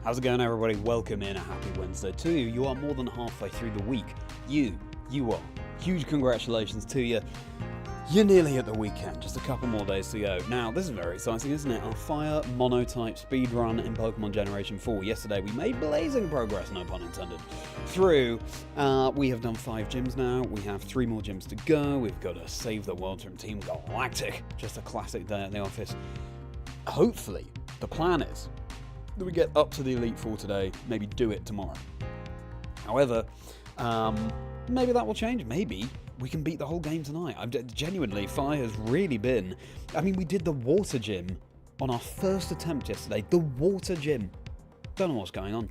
How's it going, everybody? Welcome in. A happy Wednesday to you. You are more than halfway through the week. You are. Huge congratulations to you. You're nearly at the weekend. Just a couple more days to go. Now, this is very exciting, isn't it? Our Fire Monotype Speedrun in Pokémon Generation 4. Yesterday, we made blazing progress, no pun intended, through. We have done 5 gyms now. We have 3 more gyms to go. We've got to save the world from Team Galactic. Just a classic day at the office. Hopefully, the plan is that we get up to the Elite Four today, maybe do it tomorrow. However, maybe that will change. Maybe we can beat the whole game tonight. Genuinely, Fire has really been... I mean, we did the water gym on our first attempt yesterday. The water gym. Don't know what's going on.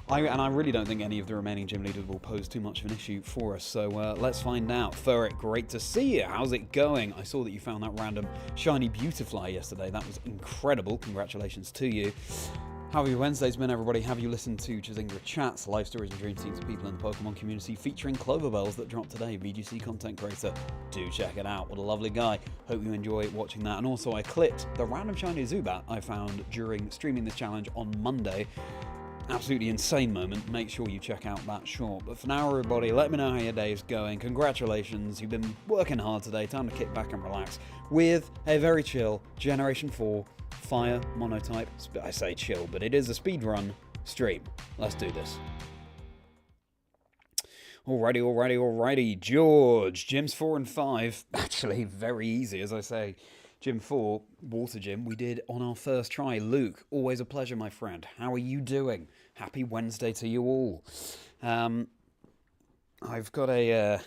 And I really don't think any of the remaining gym leaders will pose too much of an issue for us. So let's find out. Furret, great to see you. How's it going? I saw that you found that random shiny Beautifly yesterday. That was incredible. Congratulations to you. How have your Wednesdays been, everybody? Have you listened to Chazingdra Chats, live stories and dream scenes of people in the Pokemon community featuring Clover Bells that dropped today? VGC content creator. Do check it out. What a lovely guy. Hope you enjoy watching that. And also, I clipped the random shiny Zubat I found during streaming this challenge on Monday. Absolutely insane moment. Make sure you check out that short. But for now, everybody, let me know how your day is going. Congratulations. You've been working hard today. Time to kick back and relax with a very chill Generation 4 Fire Monotype. I say chill, but it is a speedrun stream. Let's do this. Alrighty. George, gyms 4 and 5. Actually, very easy, as I say. Gym 4, water gym, we did on our first try. Luke, always a pleasure, my friend. How are you doing? Happy Wednesday to you all. I've got a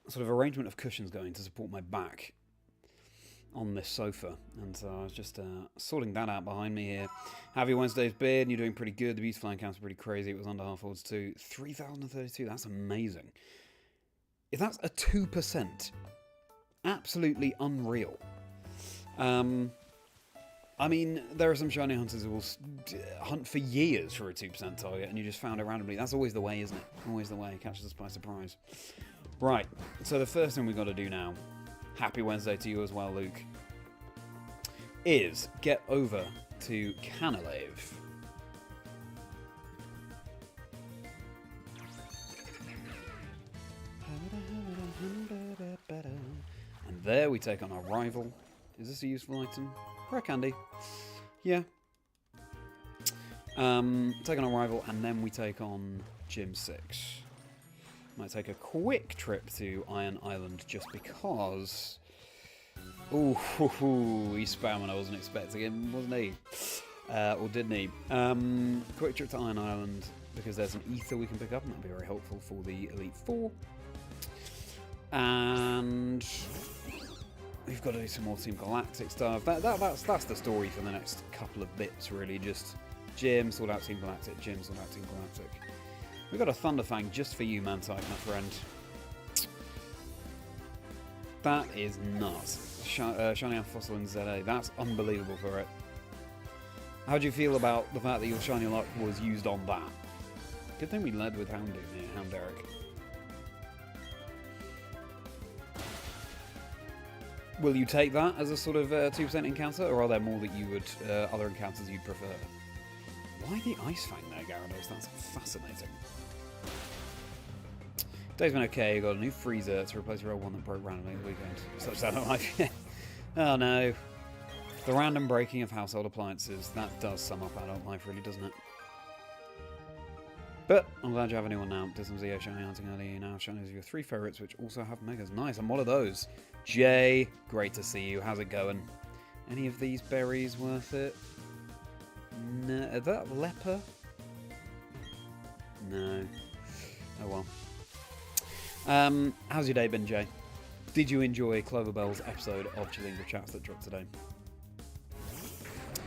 sort of arrangement of cushions going to support my back on this sofa, and so I was just sorting that out behind me here. Happy Wednesday's been. You're doing pretty good. The Beautifly encounter's pretty crazy. It was under half odds too. 3,032. That's amazing. If that's a 2%, absolutely unreal. I mean, there are some shiny hunters who will hunt for years for a 2% target, and you just found it randomly. That's always the way, isn't it? Always the way. Catches us by surprise. Right. So the first thing we've got to do now, happy Wednesday to you as well, Luke, is get over to Canalave. And there we take on our rival. Is this a useful item? Rare candy. Yeah. Take on our rival, and then we take on Gym 6. Might take a quick trip to Iron Island just because... Ooh, he spam when I wasn't expecting him, wasn't he? Or didn't he? Quick trip to Iron Island because there's an ether we can pick up, and that'll be very helpful for the Elite Four. And we've got to do some more Team Galactic stuff. That's the story for the next couple of bits, really. Just gym, sort out Team Galactic, gym, sort out Team Galactic. We've got a Thunderfang just for you, Mantike, my friend. That is nuts. Shiny Fossil in ZA. That's unbelievable for it. How do you feel about the fact that your Shiny Luck was used on that? Good thing we led with Houndoom here, Hounderic. Will you take that as a sort of 2% encounter, or are there more that you would, other encounters you'd prefer? Why the Ice Fang there, Gyarados? That's fascinating. Day's been okay. Got a new freezer to replace your old one that broke randomly the weekend. Such sad life. Oh no. The random breaking of household appliances. That does sum up adult life, really, doesn't it? But I'm glad you have a new one now. Did some Zeo shiny hunting earlier. Now shinies are your 3 favourites, which also have megas. Nice. And what are those? Jay, great to see you. How's it going? Any of these berries worth it? No. Is that leper? No. Oh well. How's your day been, Jay? Did you enjoy Clover Bell's episode of Chazingdra Chats that dropped today?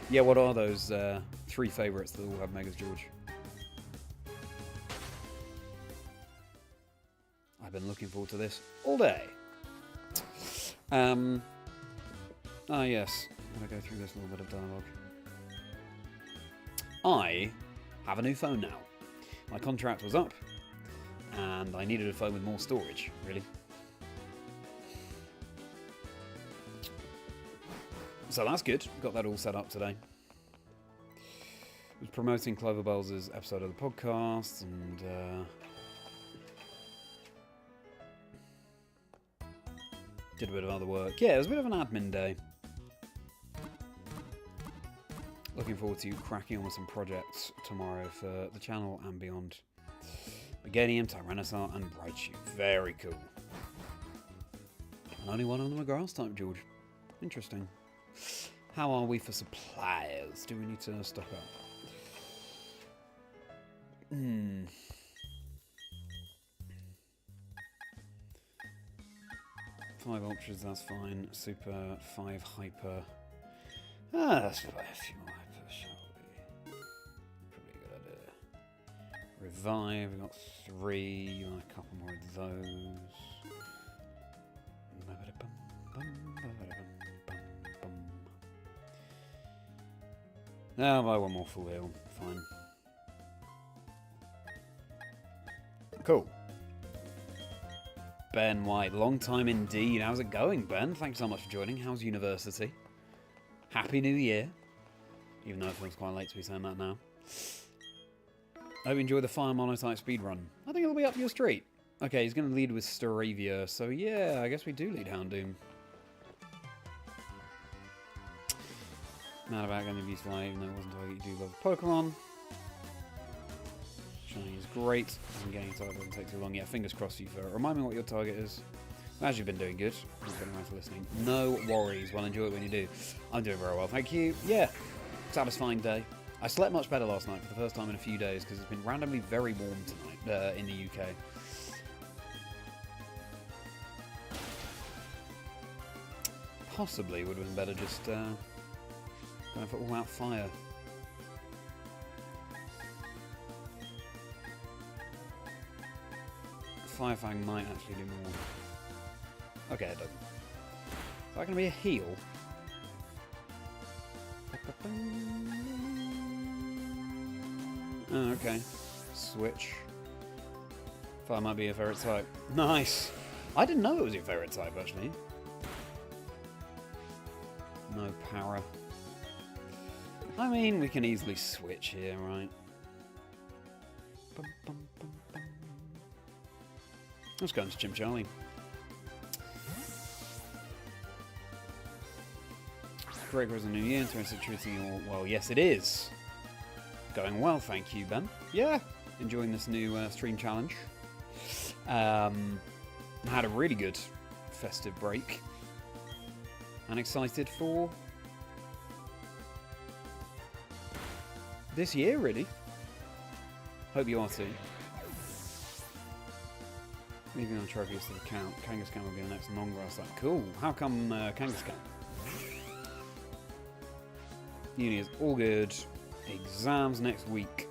Yeah, what are those 3 favourites that all have megas, George? I've been looking forward to this all day. Yes. I'm going to go through this little bit of dialogue. I have a new phone now. My contract was up, and I needed a phone with more storage, really. So that's good. Got that all set up today. was promoting Cloverbell's episode of the podcast, and did a bit of other work. Yeah, it was a bit of an admin day. Looking forward to cracking on with some projects tomorrow for the channel and beyond. Meganium, Tyrannosaur, and Brightshoot. Very cool. And only one of them a grass type, George. Interesting. How are we for supplies? Do we need to stock up? 5 ultras, that's fine. Super, 5 hyper. Let's buy a few more hyper, shall we? Probably a good idea. Revive, we've got 3. A couple more of those. I'll buy one more full heal. Fine. Cool. Ben White, long time indeed. How's it going, Ben? Thanks so much for joining. How's university? Happy New Year. Even though it feels quite late to be saying that now. I hope you enjoy the Fire Monotype speedrun. I think it'll be up your street. Okay, he's going to lead with Staravia, so yeah, I guess we do lead Houndoom. Mad about getting abused fly, even though it wasn't target, you do love Pokemon. Shiny is great, and getting a target doesn't take too long. Yeah, fingers crossed you for it. Remind me what your target is. As you've been doing good. Thanks very much for listening. No worries, well enjoy it when you do. I'm doing very well, thank you. Yeah, satisfying day. I slept much better last night for the first time in a few days because it's been randomly very warm tonight in the UK. Possibly would have been better just going for all-out fire. Firefang might actually do more. Okay, it doesn't. Is that going to be a heal? Oh, okay. Switch. Fire might be a fairy type. Nice! I didn't know it was your fairy type, actually. No power. I mean, we can easily switch here, right? Let's go into Jim Charlie. Great was a new year, interested treating you all well. Yes, it is. Going well, thank you, Ben. Yeah, enjoying this new stream challenge. Had a really good festive break. And excited for this year, really. Hope you are too. Moving on trophies to the count. Kangaskhan will be the next non-grass type. Cool. How come Kangaskhan? Uni is all good. Exams next week.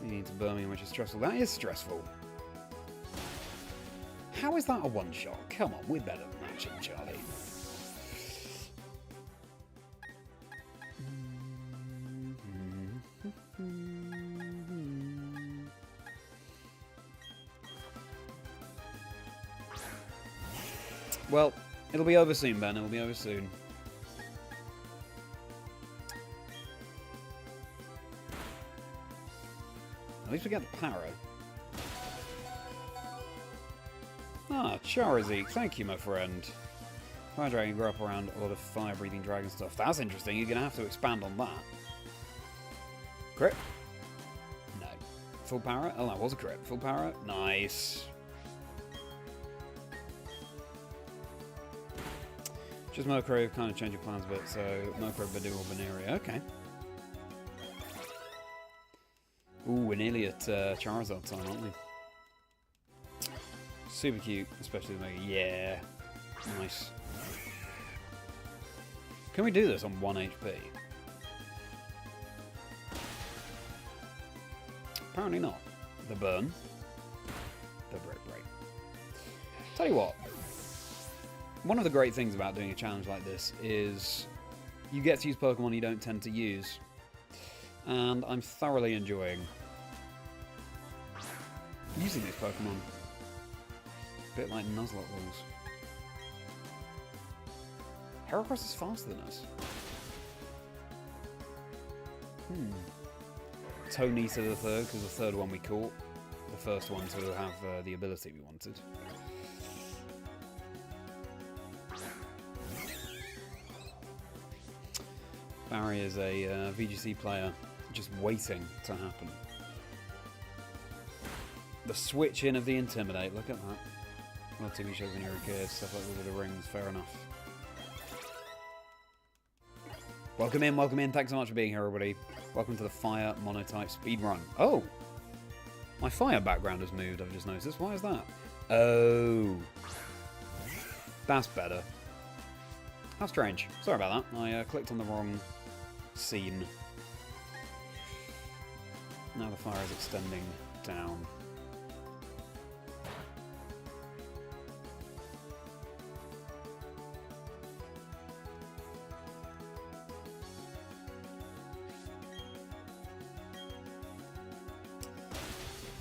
Leading to Birmingham, which is stressful. That is stressful. How is that a one-shot? Come on, we're better than that, Jim Charlie. Well, it'll be over soon, Ben. It'll be over soon. At least we get the Paro. Ah, Charizard. Thank you, my friend. Fire Dragon grew up around a lot of fire-breathing dragon stuff. That's interesting. You're going to have to expand on that. Crit? No. Full power? Oh, that was a crit. Full power? Nice. Just Murkrow, kind of change your plans a bit, so Murkrow, Badoo, or Veneria. Okay. Ooh, we're nearly at Charizard time, aren't we? Super cute, especially the Mega. Yeah. Nice. Can we do this on 1 HP? Apparently not. The burn. The break. Tell you what. One of the great things about doing a challenge like this is you get to use Pokemon you don't tend to use. And I'm thoroughly enjoying using these Pokemon. A bit like Nuzlocke rules. Heracross is faster than us. Tonita the third, because the third one we caught. The first one to have the ability we wanted. Barry is a VGC player just waiting to happen. The switch in of the Intimidate, look at that. Well, TV shows when you're a kid, stuff like Lord of the Rings, fair enough. Welcome in, thanks so much for being here everybody. Welcome to the Fire Monotype Speedrun. Oh! My fire background has moved, I've just noticed. Why is that? Oh. That's better. How strange. Sorry about that. I clicked on the wrong scene. Now the fire is extending down.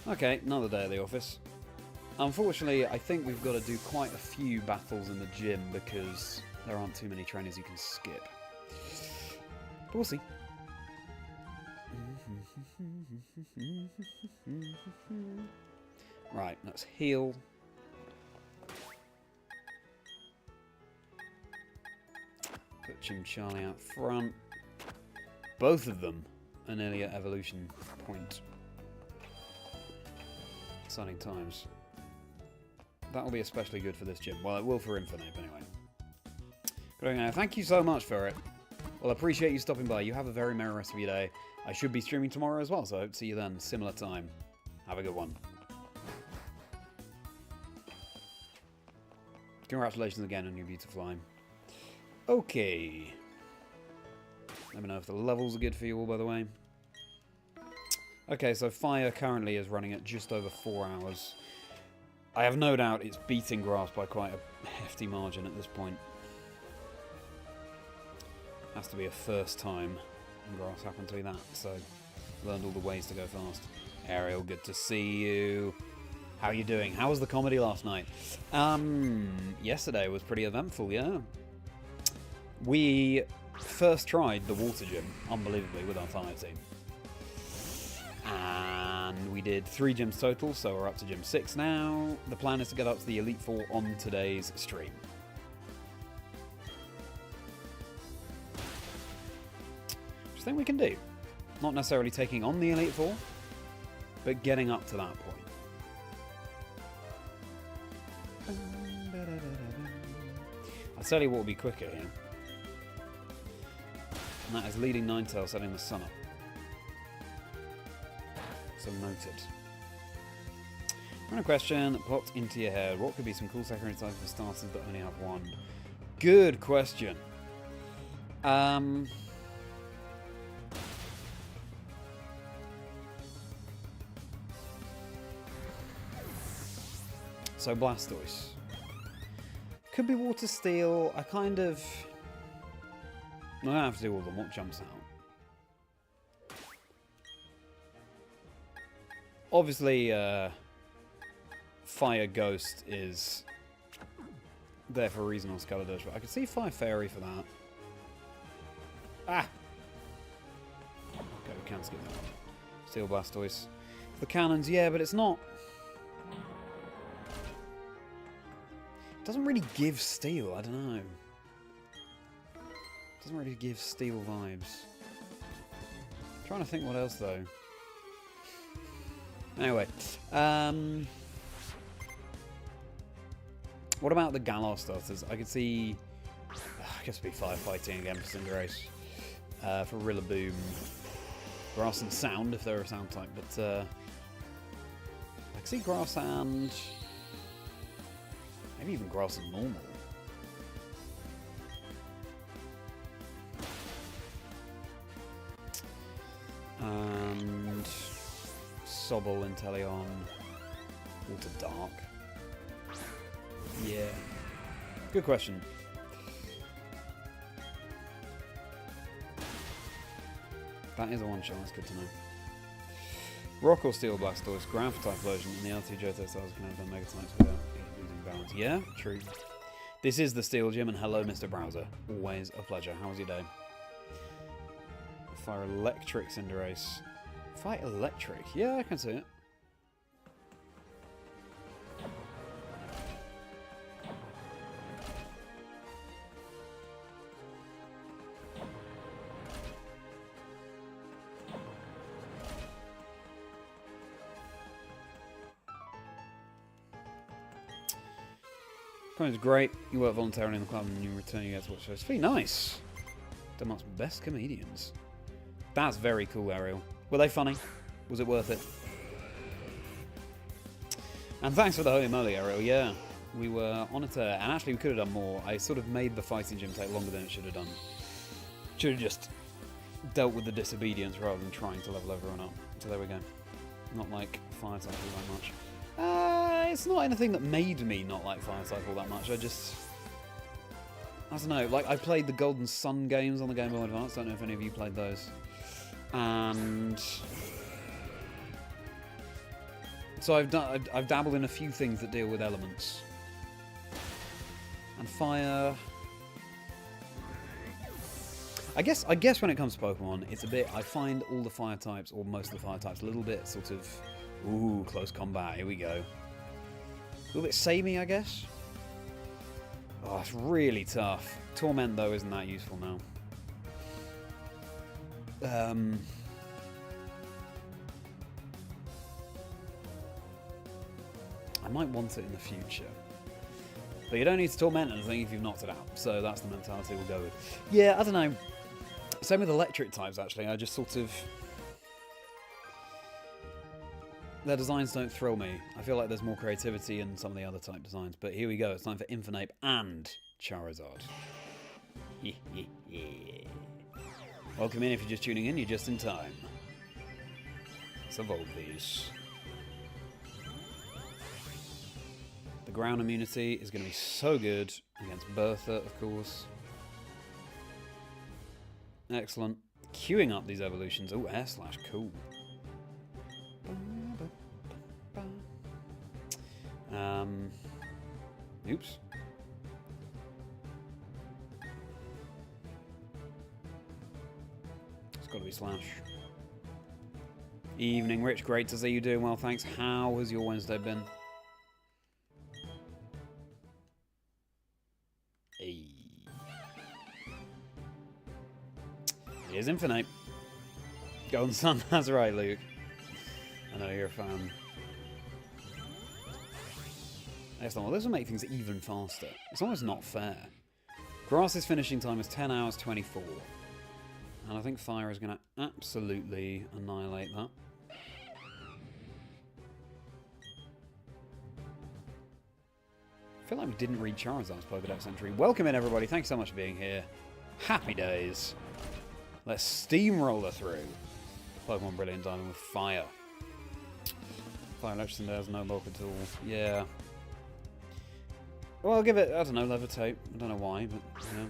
Okay, another day at the office. Unfortunately, I think we've got to do quite a few battles in the gym because there aren't too many trainers you can skip. But we'll see. Right, let's heal. Put Jim Charlie out front. Both of them are nearly at evolution point. Exciting times. That will be especially good for this gym. Well, it will for Infernape anyway. Good now. Thank you so much for it. Well, I appreciate you stopping by. You have a very merry rest of your day. I should be streaming tomorrow as well, so I hope to see you then. Similar time. Have a good one. Congratulations again on your beautiful line. Okay. Let me know if the levels are good for you all, by the way. Okay, so Fire currently is running at just over 4 hours. I have no doubt it's beating Grass by quite a hefty margin at this point. Has to be a first time in Grass happened to be that, so learned all the ways to go fast. Ariel, good to see you. How are you doing? How was the comedy last night? Yesterday was pretty eventful, yeah. We first tried the water gym, unbelievably, with our fire team. And we did 3 gyms total, so we're up to gym 6 now. The plan is to get up to the Elite 4 on today's stream. Which I think we can do. Not necessarily taking on the Elite 4, but getting up to that point. I'll tell you what will be quicker here. And that is leading Ninetales, setting the sun up. So noted. Random question that popped into your head. What could be some cool secondary types for starters that only have one? Good question. So Blastoise. Could be Water Steel. I kind of... I don't have to do all of them. What jumps out? Obviously, Fire Ghost is there for a reason on Scaladosh, but I could see Fire Fairy for that. Ah! Okay, we can skip that one. Steel Blastoise. The cannons, yeah, but it's not... It doesn't really give steel, I don't know. It doesn't really give steel vibes. I'm trying to think what else, though. Anyway, what about the Galar starters? I could see, I guess it'd be firefighting again for Cinderace, for Rillaboom, Grass and Sound if they're a sound type, but I could see Grass and maybe even Grass and Normal. And Sobble, Inteleon, Water Dark. Yeah. Good question. That is a one-shot, that's good to know. Rock or Steel Blastoise, Ground type version, and the LT Johto styles can have done Mega types without losing balance. Yeah, true. This is the Steel Gym, and hello, Mr. Browser. Always a pleasure. How was your day? Fire Electric Cinderace. Fight electric. Yeah, I can see it. It's great. You work voluntarily in the club and you return, you get to watch shows. Pretty nice. Denmark's best comedians. That's very cool, Ariel. Were they funny? Was it worth it? And thanks for the holy moly, Ariel. Yeah, we were on it, and actually we could have done more. I sort of made the fighting gym take longer than it should have done. Should have just dealt with the disobedience rather than trying to level everyone up. So there we go. Not like fire type all that much. It's not anything that made me not like fire type all that much. I don't know. Like, I played the Golden Sun games on the Game Boy Advance. Don't know if any of you played those. And so I've dabbled in a few things that deal with elements. And fire. I guess when it comes to Pokemon, it's a bit. I find all the fire types, or most of the fire types, a little bit sort of. Ooh, close combat. Here we go. A little bit samey, I guess. Oh, it's really tough. Torment, though, isn't that useful now. I might want it in the future. But you don't need to torment anything if you've knocked it out. So that's the mentality we'll go with. Yeah, I don't know. Same with electric types, actually. I just sort of... Their designs don't thrill me. I feel like there's more creativity in some of the other type designs. But here we go. It's time for Infernape and Charizard. Welcome in. If you're just tuning in, you're just in time. Let's evolve these. The ground immunity is going to be so good against Bertha, of course. Excellent. Queuing up these evolutions. Oh, air slash. Cool. Oops. It's got to be slash. Evening, Rich. Great to see you doing well, thanks. How has your Wednesday been? Hey. Here's Infernape. Golden Sun, that's right, Luke. I know you're a fan. Excellent. Well, this will make things even faster. It's almost not fair. Grass's finishing time is 10 hours 24. And I think Fire is going to absolutely annihilate that. I feel like we didn't read Charizard's Pokédex entry. Welcome in, everybody. Thanks so much for being here. Happy days. Let's steamroller through Pokemon Brilliant Diamond with Fire. Fire Electricity has no bulk at all. Yeah. Well, I'll give it, I don't know, Levitate. I don't know why, but, you know.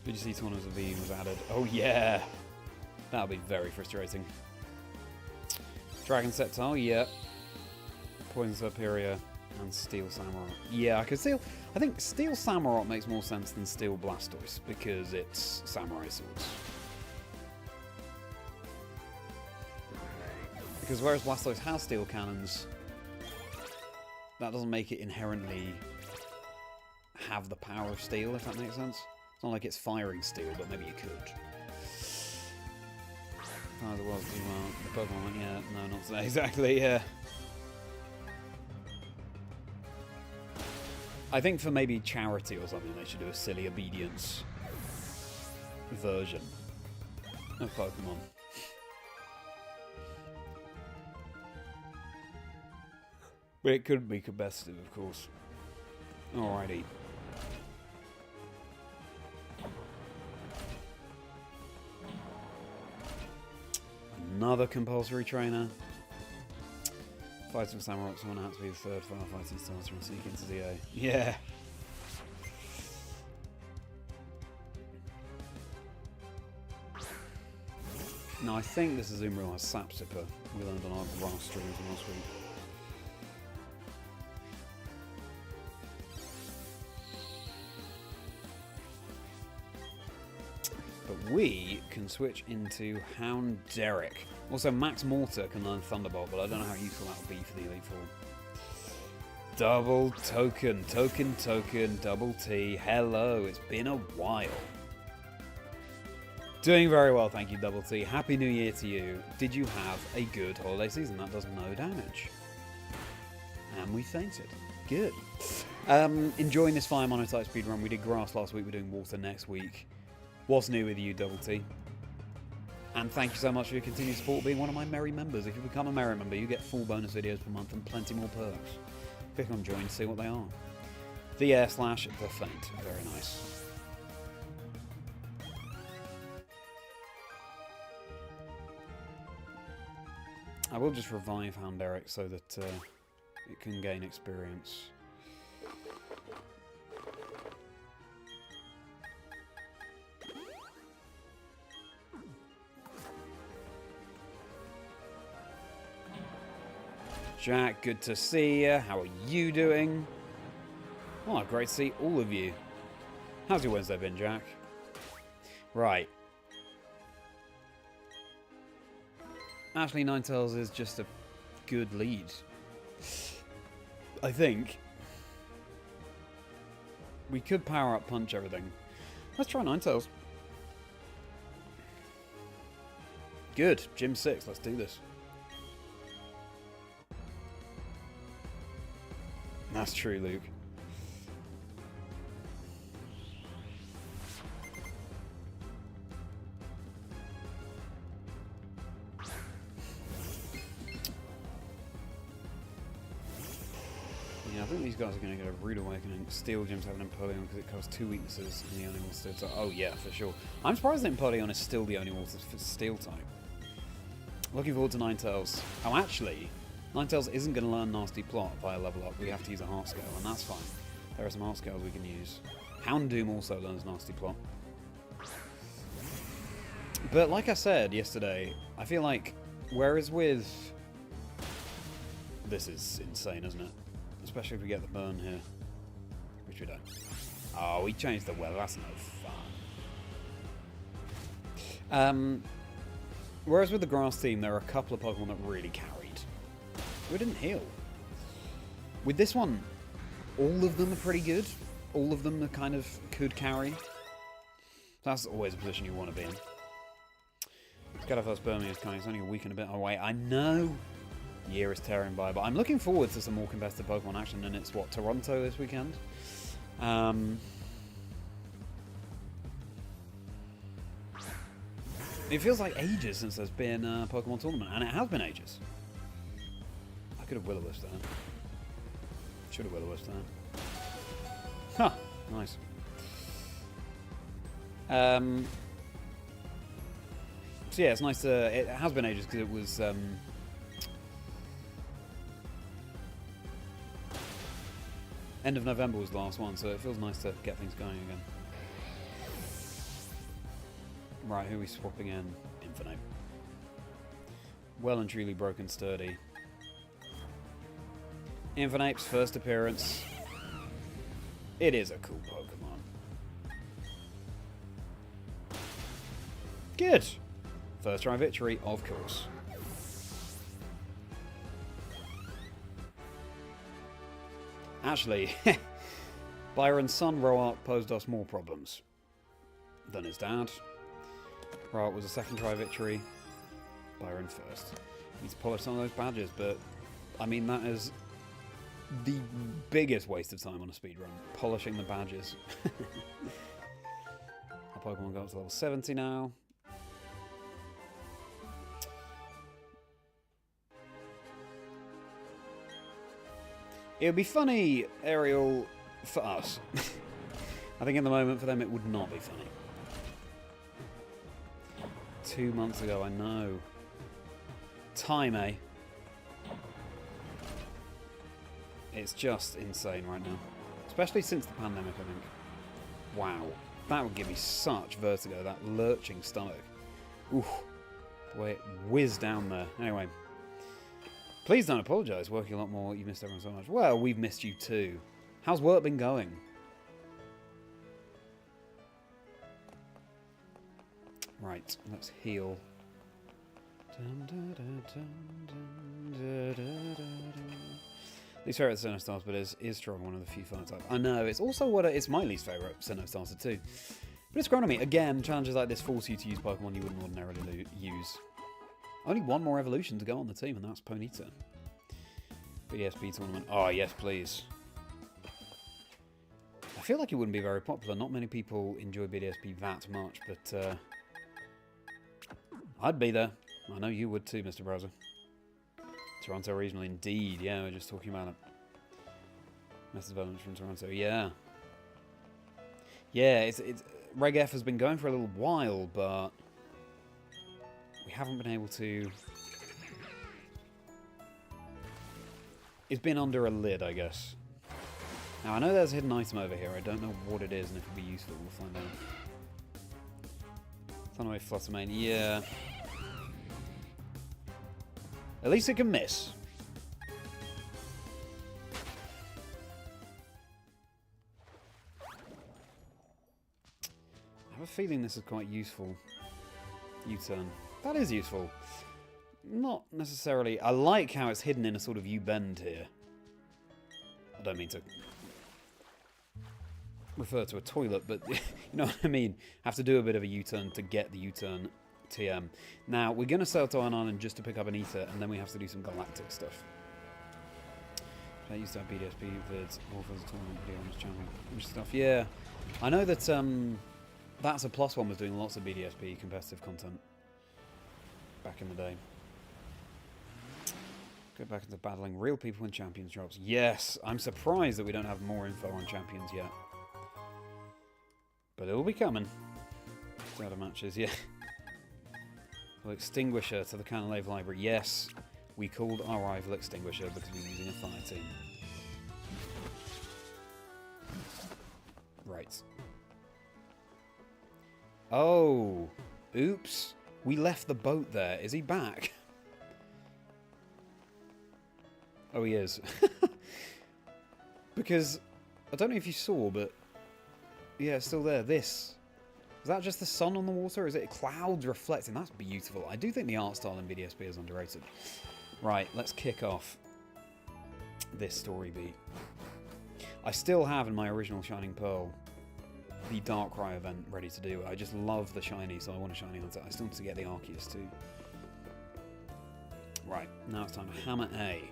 Did you see Tornado of V was added? Oh, yeah. That'll be very frustrating. Dragon Sceptile, yeah. Poison Superior and Steel Samurott. Yeah, I think Steel Samurott makes more sense than Steel Blastoise because it's Samurai Swords. Because whereas Blastoise has Steel Cannons, that doesn't make it inherently have the power of Steel, if that makes sense. It's not like it's firing Steel, but maybe you could. Oh, there was the Pokemon one, yeah, no, not today, exactly, yeah. I think for maybe charity or something, they should do a silly obedience version of Pokemon. But it could be competitive, of course. Alrighty. Another compulsory trainer. Fighting Samurott, someone had to be the third firefighting starter and sneak into ZA. Yeah. Now I think this Azumarill has Sapsipper. We learned on our grass streams last week. But we can switch into Houndoom. Also, Magmortar can learn Thunderbolt, but I don't know how useful that will be for the Elite Four. Double token, double T. Hello, it's been a while. Doing very well, thank you, Double T. Happy New Year to you. Did you have a good holiday season? That does no damage. And we fainted. Good. Enjoying this fire monotype speedrun. We did grass last week, we're doing water next week. What's new with you, Double T? And thank you so much for your continued support being one of my Merri members. If you become a Merri member, you get full bonus videos per month and plenty more perks. Click on join to see what they are. /the faint. Very nice. I will just revive Houndoom so that it can gain experience. Jack, good to see you. How are you doing? Oh, great to see all of you. How's your Wednesday been, Jack? Right. Actually, Ninetales is just a good lead. I think. We could power up punch everything. Let's try Ninetales. Good. Gym 6. Let's do this. That's true, Luke. Yeah, I think these guys are going to get a rude awakening. Steel Gym's having Empoleon because it covers 2 weaknesses and the only one steel type. Oh yeah, for sure. I'm surprised that Empoleon is still the only one for steel type. Looking forward to Ninetales. Oh, actually, Ninetales isn't going to learn Nasty Plot via level up. We have to use a Heart Scale, and that's fine. There are some Heart Scales we can use. Houndoom also learns Nasty Plot. But like I said yesterday, I feel like, whereas with... This is insane, isn't it? Especially if we get the burn here. Which we don't. Oh, we changed the weather. That's no fun. Whereas with the grass team, there are a couple of Pokemon that really carried. We didn't heal. With this one, all of them are pretty good. All of them are kind of could carry. That's always a position you want to be in. Scatterfast Birmingham is coming. It's only a week and a bit away. I know. Year is tearing by, but I'm looking forward to some more competitive Pokemon action, and it's what, Toronto this weekend? It feels like ages since there's been a Pokemon tournament, and it has been ages. I could have Will-O-Wisp there. Should have Will-O-Wisp there. Huh, nice. So yeah, it's nice to... It has been ages because it was... end of November was the last one, so it feels nice to get things going again. Right, who are we swapping in? Infernape. Well and truly broken sturdy. Infernape's first appearance. It is a cool Pokemon. Good! First try victory, of course. Actually, Byron's son, Roark, posed us more problems than his dad. Roark was a second try victory. Byron first. Needs to polish some of those badges, but I mean, that is the biggest waste of time on a speedrun. Polishing the badges. Our Pokemon got up to level 70 now. It would be funny, Ariel, for us. I think in the moment for them it would not be funny. 2 months ago, I know. Time, eh? It's just insane right now. Especially since the pandemic, I think. Wow. That would give me such vertigo, that lurching stomach. Oof. The way it whizzed down there. Anyway. Please don't apologise, working a lot more, you missed everyone so much. Well, we've missed you too. How's work been going? Right, let's heal. Least favourite Sinnoh Stars, but is strong, one of the few fire types. I know, it's also it's my least favourite Sinnoh Starter too. But it's grown on me. Again, challenges like this force you to use Pokemon you wouldn't ordinarily use. Only one more evolution to go on the team, and that's Ponyta. BDSP tournament. Oh, yes, please. I feel like it wouldn't be very popular. Not many people enjoy BDSP that much, but I'd be there. I know you would too, Mr. Browser. Toronto Regional, indeed. Yeah, we're just talking about it. Message development from Toronto. Yeah. Yeah, it's Reg F has been going for a little while, but we haven't been able to... It's been under a lid, I guess. Now, I know there's a hidden item over here. I don't know what it is and if it'll be useful. We'll find out. Thunderwave Fluttermane. Yeah. At least it can miss. I have a feeling this is quite useful. U-turn. That is useful. Not necessarily... I like how it's hidden in a sort of U-bend here. I don't mean to refer to a toilet, but you know what I mean? Have to do a bit of a U-turn to get the U-turn TM. Now, we're going to sail to Iron Island just to pick up an Ether, and then we have to do some galactic stuff. I used to have BDSP vids, Warfare tournament video on this channel. Stuff. Yeah. I know that That's a Plus One was doing lots of BDSP competitive content back in the day. Go back into battling real people in Champions drops. Yes, I'm surprised that we don't have more info on Champions yet. But it will be coming. Data matches, yeah. Well, Extinguisher to the Canalave Library. Yes, we called our rival Extinguisher because we were using a fire team. Right. Oh, oops. We left the boat there. Is he back? Oh, he is. Because, I don't know if you saw, but... yeah, it's still there. This. Is that just the sun on the water? Is it clouds reflecting? That's beautiful. I do think the art style in BDSP is underrated. Right, let's kick off this story beat. I still have in my original Shining Pearl the Darkrai event ready to do. I just love the shiny, so I want a shiny hunter. I still need to get the Arceus too. Right, now it's time to hammer A.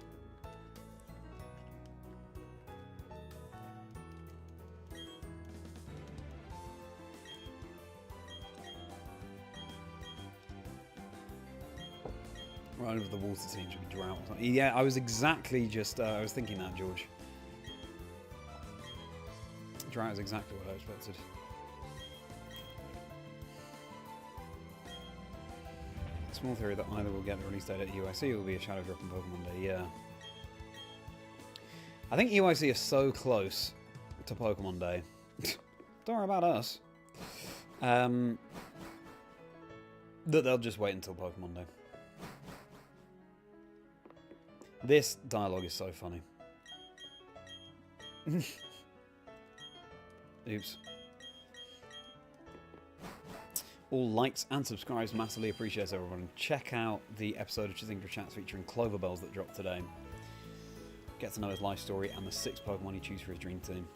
Right over the water team should be Drought. Yeah, I was exactly just... I was thinking that, George. Drought is exactly what I expected. Small theory that either will get the release date at UIC or will be a shadow drop on Pokemon Day, yeah. I think UIC is so close to Pokemon Day. Don't worry about us. That they'll just wait until Pokemon Day. This dialogue is so funny. Oops. All likes and subscribes, massively appreciate everyone. Check out the episode of Chazingdra Chats featuring Cloverbells that dropped today. Get to know his life story and the 6 Pokemon he chooses for his dream team.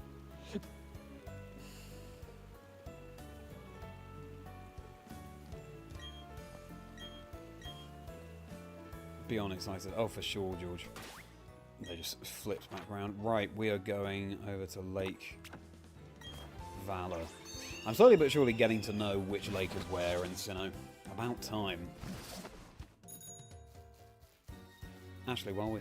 Beyond excited. Oh, for sure, George. They just flipped back around. Right, we are going over to Lake Valor. I'm slowly but surely getting to know which lake is where, and, you know, about time. Actually, while we...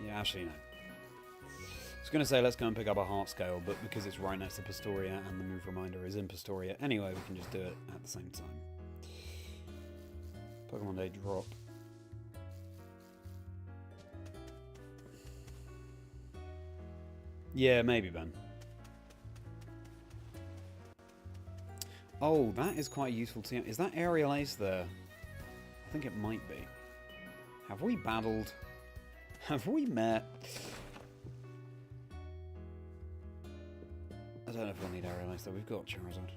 yeah, actually, no. I was going to say let's go and pick up a heart scale, but because it's right next to Pastoria and the move reminder is in Pastoria, anyway, we can just do it at the same time. Pokemon Day drop. Yeah, maybe, Ben. Oh, that is quite useful to... is that Aerial Ace there? I think it might be. Have we battled? Have we met? I don't know if we'll need Aerial Ace though. We've got Charizard.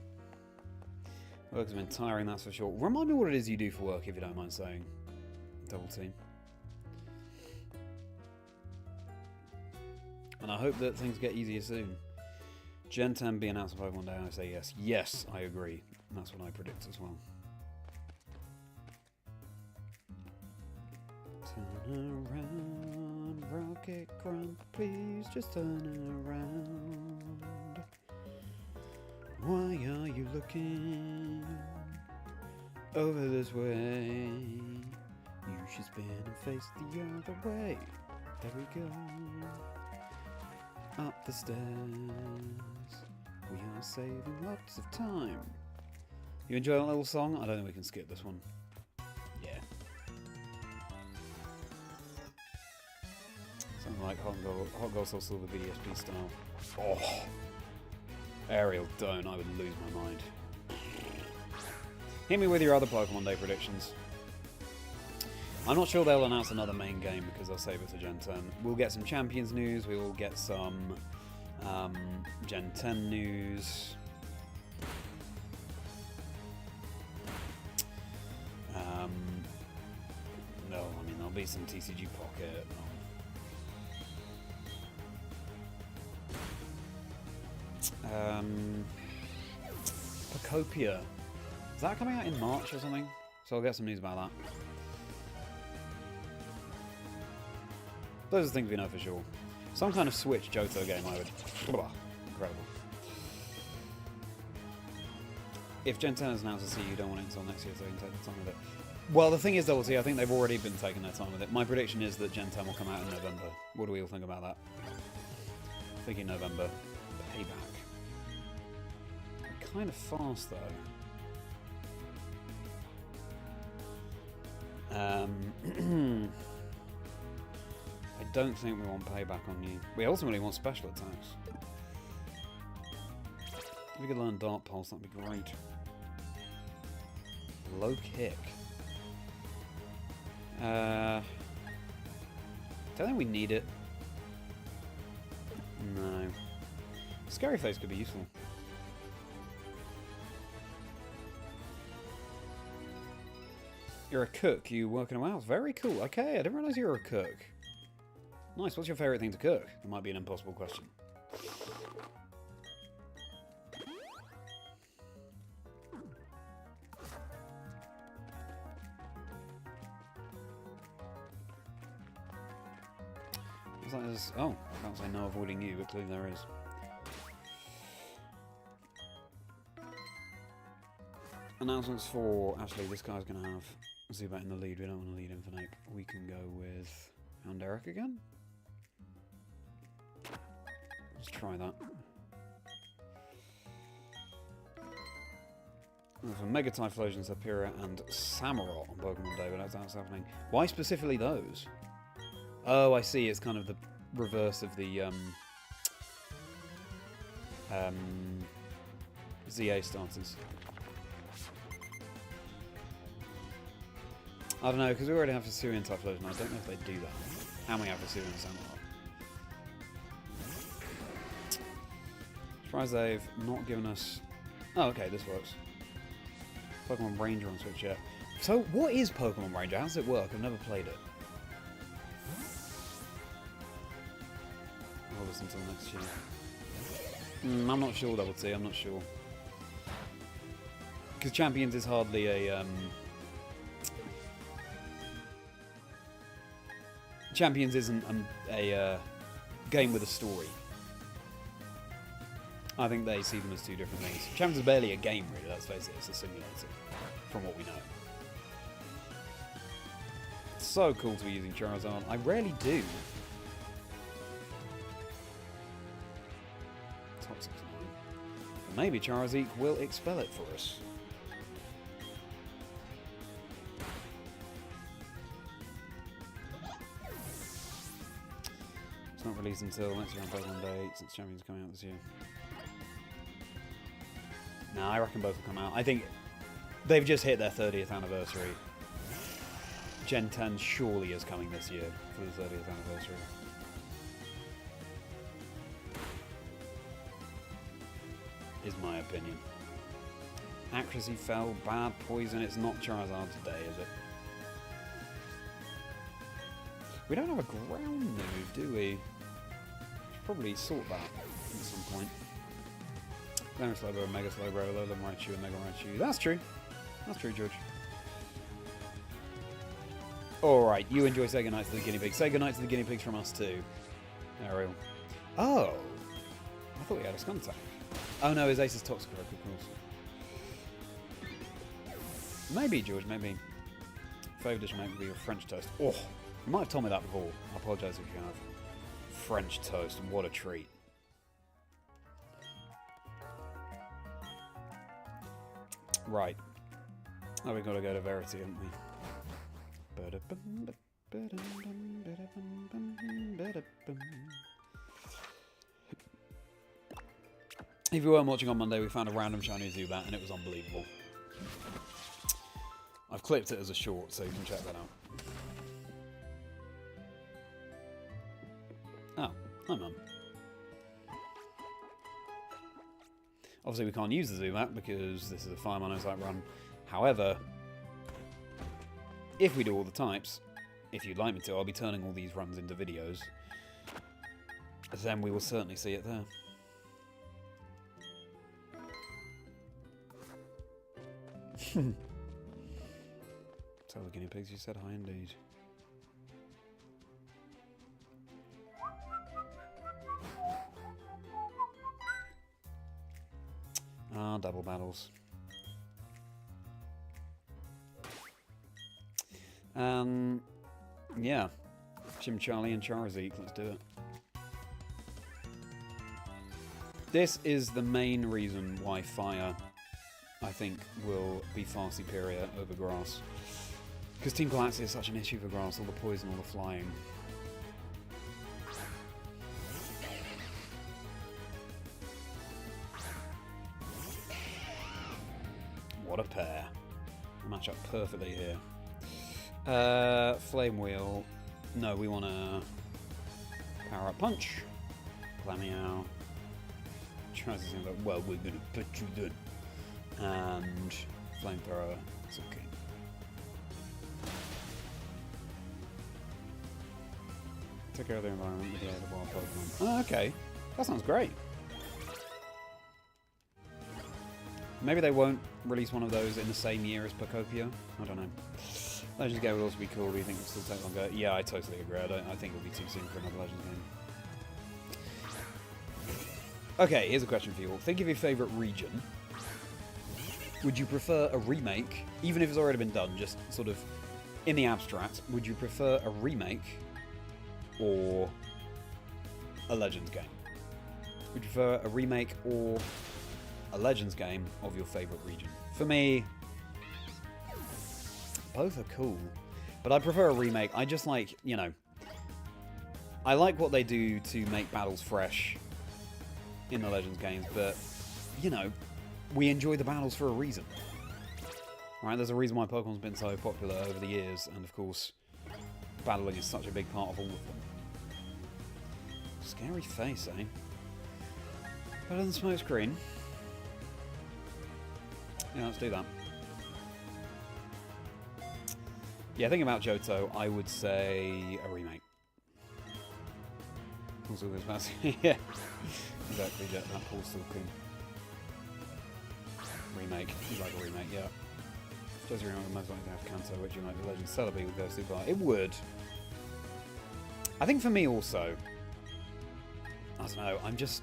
Work has been tiring, that's for sure. Remind me what it is you do for work, if you don't mind saying. Double team. And I hope that things get easier soon. Gen 10 be announced by one day, I say yes. Yes, I agree. And that's what I predict as well. Turn around, Rocket Grunt, please just turn around. Why are you looking over this way? You should spin and face the other way. There we go. Up the stairs. We are saving lots of time. You enjoy that little song? I don't think we can skip this one. Yeah. Something like Hot Gold Soul Silver BDSP style. Oh. Ariel, don't. I would lose my mind. Hit me with your other Pokemon Day predictions. I'm not sure they'll announce another main game because they'll save it to Gen 10. We'll get some Champions news. We will get some Gen 10 news. No, I mean, there'll be some TCG Pocket. Pocopia. Is that coming out in March or something? So I'll get some news about that. Those are things we know for sure. Some kind of Switch Johto game, I would... Blah, incredible. If Gen 10 is announced to see, you don't want it until next year, so you can take the time with it. Well, the thing is, Double T, I think they've already been taking their time with it. My prediction is that Gen 10 will come out in November. What do we all think about that? Thinking November. Payback. Kind of fast, though. I don't think we want payback on you. We ultimately want special attacks. If we could learn Dark Pulse, that'd be great. Low kick. Don't think we need it. No. Scary Face could be useful. You're a cook. You work in a house. Very cool. Okay, I didn't realise you were a cook. Nice. What's your favourite thing to cook? It might be an impossible question. Looks like there's... Oh, I can't say no avoiding you, but clearly there is. Announcements for... Actually, this guy's going to have... Zubat in the lead. We don't want to lead Infernape. We can go with... Houndoom again? Let's try that. For Mega Typhlosion, Sapira, and Samurott on Pokemon Day, but that's how it's happening. Why specifically those? Oh, I see. It's kind of the reverse of the ZA starters. I don't know, because we already have Hisuian Typhlosion. I don't know if they do that. And we have Hisuian Samurott. Surprised they've not given us... Oh, okay, this works. Pokemon Ranger on Switch yet. So, what is Pokemon Ranger? How does it work? I've never played it. I'll listen until next year. I'm not sure, Double T, I'm not sure. Because Champions is hardly a... Champions isn't a game with a story. I think they see them as two different things. Champions is barely a game, really, let's face it. It's a simulator, from what we know. It's so cool to be using Charizard. I rarely do. Toxic. But maybe Charizard will expel it for us. It's not released until next year on Pokemon Day, since Champions coming out this year. No, I reckon both will come out. I think they've just hit their 30th anniversary. Gen 10 surely is coming this year for the 30th anniversary. Is my opinion. Accuracy fell, bad poison. It's not Charizard today, is it? We don't have a ground move, do we? Should probably sort that at some point. Lemon Slowbro, Mega Slowbro, Lola Raichu, and Mega Raichu. That's true. That's true, George. Alright, you enjoy Say Goodnight to the Guinea Pigs. Say goodnight to the Guinea Pigs from us too. Ariel. Oh! I thought he had a Skuntank. Oh no, his ace is Toxicroak, of course. Maybe, George, maybe. Favourite dish might be your French toast. Oh! You might have told me that before. I apologise if you have. French toast, what a treat. Right. Now we've got to go to Verity, haven't we? If you weren't watching on Monday, we found a random shiny Zubat and it was unbelievable. I've clipped it as a short, so you can check that out. Oh, hi Mum. Obviously we can't use the Zubat because this is a Fire Monotype run. However, if we do all the types, if you'd like me to, I'll be turning all these runs into videos. Then we will certainly see it there. Tell the guinea pigs you said hi indeed. Ah, double battles. Yeah. Chim Charlie and Charizard, let's do it. This is the main reason why Fire, I think, will be far superior over Grass. Because Team Galaxy is such an issue for Grass, all the poison, all the flying. What a pair. Match up perfectly here. Flame Wheel. No, we want to Power Up Punch. Glameow. Chazingdra. Well, we're going to put you good. And Flamethrower. It's okay. Take care of the environment with the aid of wild Pokemon. Oh, okay. That sounds great. Maybe they won't release one of those in the same year as Pokopia. I don't know. Legends game would also be cool. Do you think it'll still take longer? Yeah, I totally agree. I think it'll be too soon for another Legends game. Okay, here's a question for you all. Think of your favourite region. Would you prefer a remake, even if it's already been done, just sort of in the abstract, would you prefer a remake or a Legends game? Would you prefer a remake or a Legends game of your favourite region? For me, both are cool, but I prefer a remake. I just like, you know, I like what they do to make battles fresh in the Legends games, but, you know, we enjoy the battles for a reason. Right? There's a reason why Pokemon's been so popular over the years, and of course, battling is such a big part of all of them. Scary face, eh? Better than Smokescreen. Yeah, let's do that. Yeah, thinking about Johto, I would say a remake. Also, this massive. Yeah, exactly. That Paul's still cool. Remake. He's like a remake, yeah. Does remember most likely to have Kanto, which you like the Legend Celebi would go super far. It would. I think for me also, I don't know, I'm just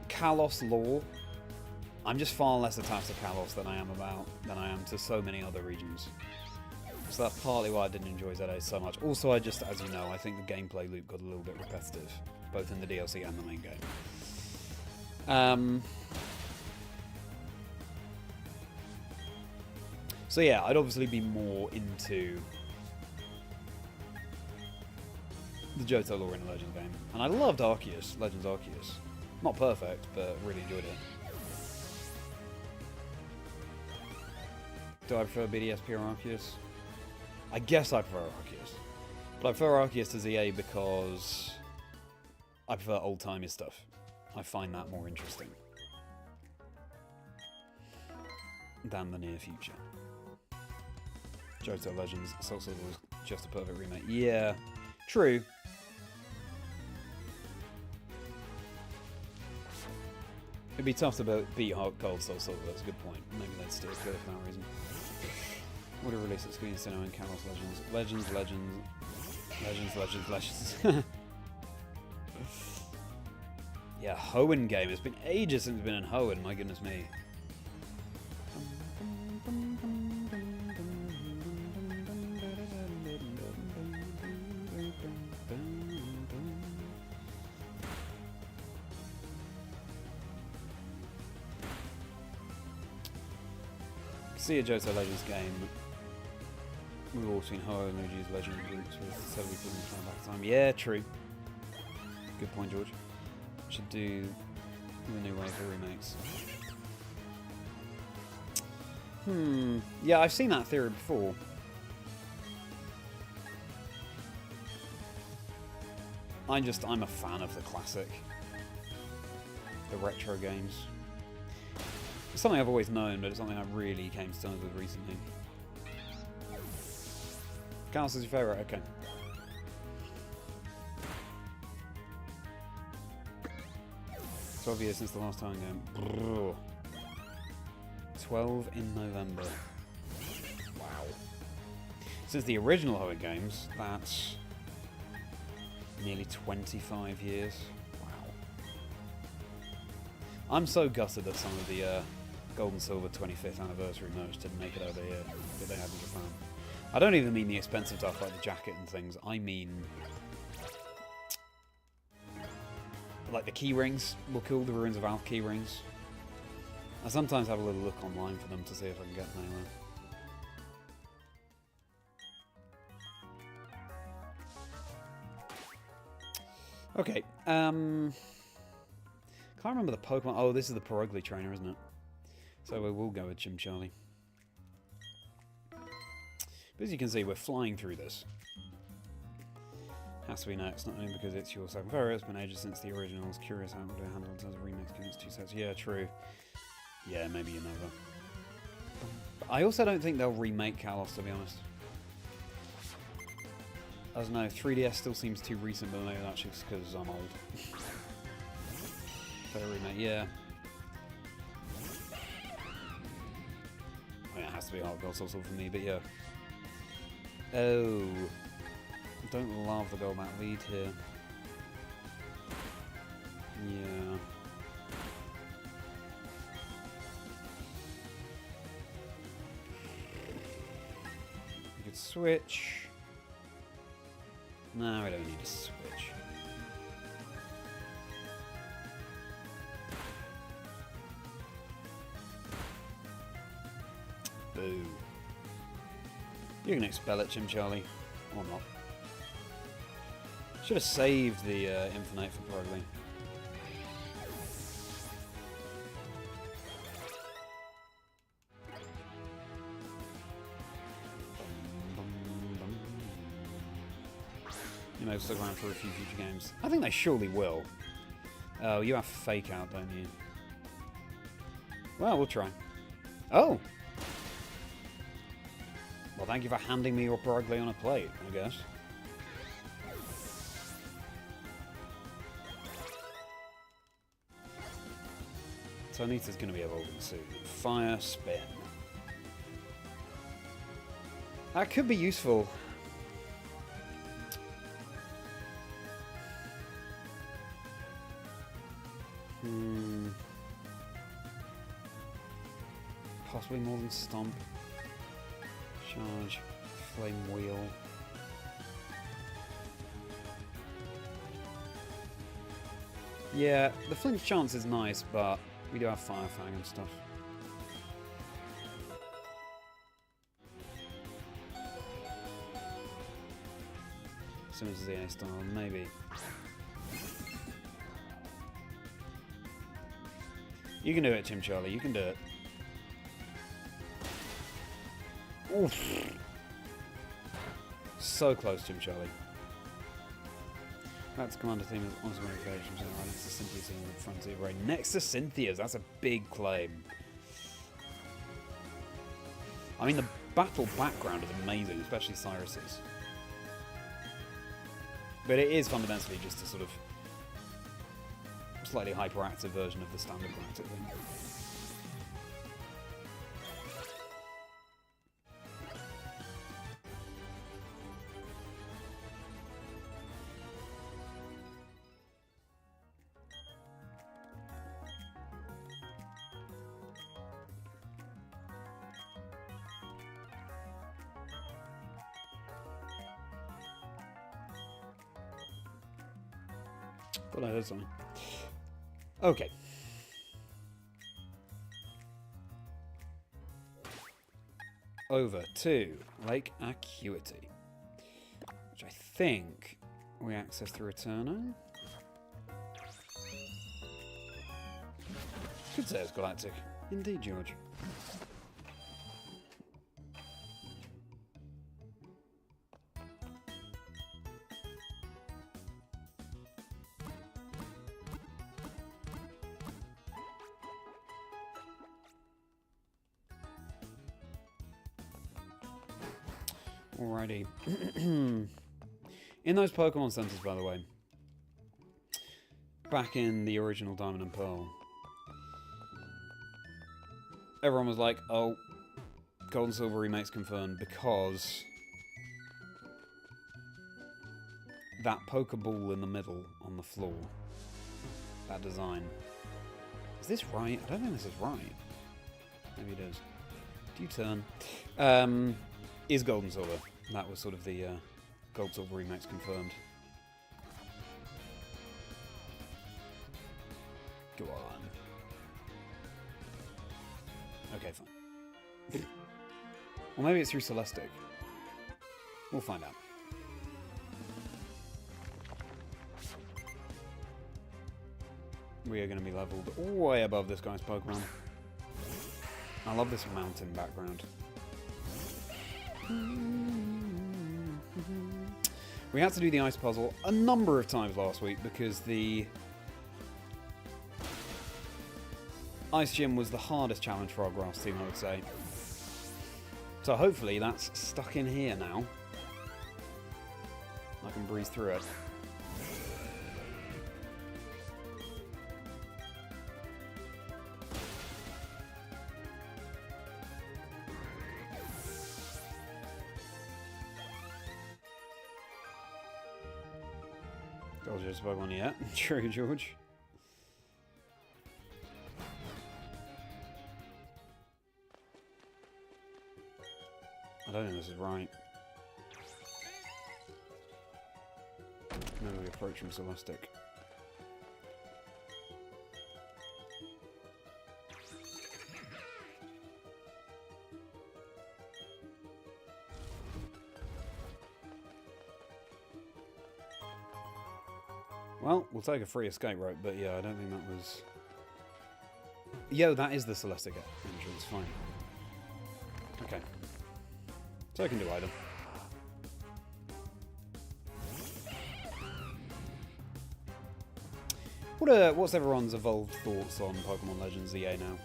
Kalos lore. I'm just far less attached to Kalos than I am to so many other regions. So that's partly why I didn't enjoy ZA so much. Also, I just, as you know, I think the gameplay loop got a little bit repetitive, both in the DLC and the main game. So yeah, I'd obviously be more into the Johto lore in the Legends game. And I loved Arceus, Legends Arceus. Not perfect, but really enjoyed it. Do I prefer BDSP or Arceus? I guess I prefer Arceus. But I prefer Arceus to ZA because I prefer old-timey stuff. I find that more interesting. than the near future. Johto Legends, Soul Silver was just a perfect remake. Yeah, true. It'd be tough to beat Heart Gold Soul Silver, that's a good point. Maybe they'd steer clear for that reason. Would have released at Screen Cinema and Kalos Legends. Legends. Yeah, Hoenn game. It's been ages since it's been in Hoenn, my goodness me. See a Johto Legends game. We've all seen Hoenn and Luigi's Legend groups with 70 people trying back time. Yeah, true. Good point, George. Should do the new wave of remakes. Yeah, I've seen that theory before. I'm a fan of the classic. The retro games. It's something I've always known, but it's something I really came to terms with recently. Chaos is your favourite? Okay. It's 12 years since the last time game. 12 in November. Wow. Since the original Hoenn games, that's nearly 25 years. Wow. I'm so gutted that some of the Gold and Silver 25th anniversary merch didn't make it over here that they had in Japan. I don't even mean the expensive stuff like the jacket and things. I mean, like the key rings were cool, the Ruins of Alph key rings. I sometimes have a little look online for them to see if I can get them anywhere. Okay, can't remember the Pokemon. Oh, this is the Perugly trainer, isn't it? So we will go with Charlie. But as you can see, we're flying through this. Has to be next, not only because it's your second favorite, it's been ages since the original. I was curious how it would handle in terms of remakes, because it's 2 sets. Yeah, true. Yeah, maybe you never. I also don't think they'll remake Kalos, to be honest. I don't know, 3DS still seems too recent, but maybe that's just because I'm old. Fair remake, yeah. I mean, it has to be Heart Gold Soul Silver for me, but yeah. Oh. Don't love the gold mat lead here. Yeah. You could switch. No, I don't need to switch. Boo. You can expel it, Charlie. Or not. Should have saved the Infernape for Perugly. You may stick around for a few future games. I think they surely will. Oh, you have Fake Out, don't you? Well, we'll try. Oh! Well, thank you for handing me your Perugly on a plate, I guess. Sonita's going to be evolving soon. Fire Spin. That could be useful. Possibly more than Stomp. Charge. Flame Wheel. Yeah, the flinch chance is nice, but we do have Fire Fang and stuff. Similar to the A style, maybe. You can do it, Charlie. You can do it. Oof. So close, Charlie. That's Commander theme is honestly one of my favourites. Right next to Cynthia's in the Frontier Raid. Next to Cynthia's, that's a big claim. I mean, the battle background is amazing, especially Cyrus's. But it is fundamentally just a sort of slightly hyperactive version of the standard Galactic thing. Thought I heard something. Okay. Over to Lake Acuity, which I think we access through Eterno. Could say it's Galactic. Indeed, George. Alrighty. In those Pokemon Centers, by the way, back in the original Diamond and Pearl, everyone was like, oh, Gold and Silver remakes confirmed, because that Pokeball in the middle on the floor, that design. Is this right? I don't think this is right. Maybe it is. Do you turn? Is Gold and Silver. That was sort of the Gold Silver remakes confirmed. Go on. Okay, fine. Well, maybe it's through Celestic. We'll find out. We are going to be leveled way above this guy's Pokemon. I love this mountain background. We had to do the ice puzzle a number of times last week because the ice gym was the hardest challenge for our grass team, I would say. So hopefully that's stuck in here now. I can breeze through it. George's Pokemon yet. True, George. I don't think this is right. Maybe we approach from Celestic. Well, we'll take a free escape rope, but yeah, I don't think that was... Yo, that is the Celestic entrance, fine. Okay. So I can do either. What's everyone's evolved thoughts on Pokemon Legends EA now?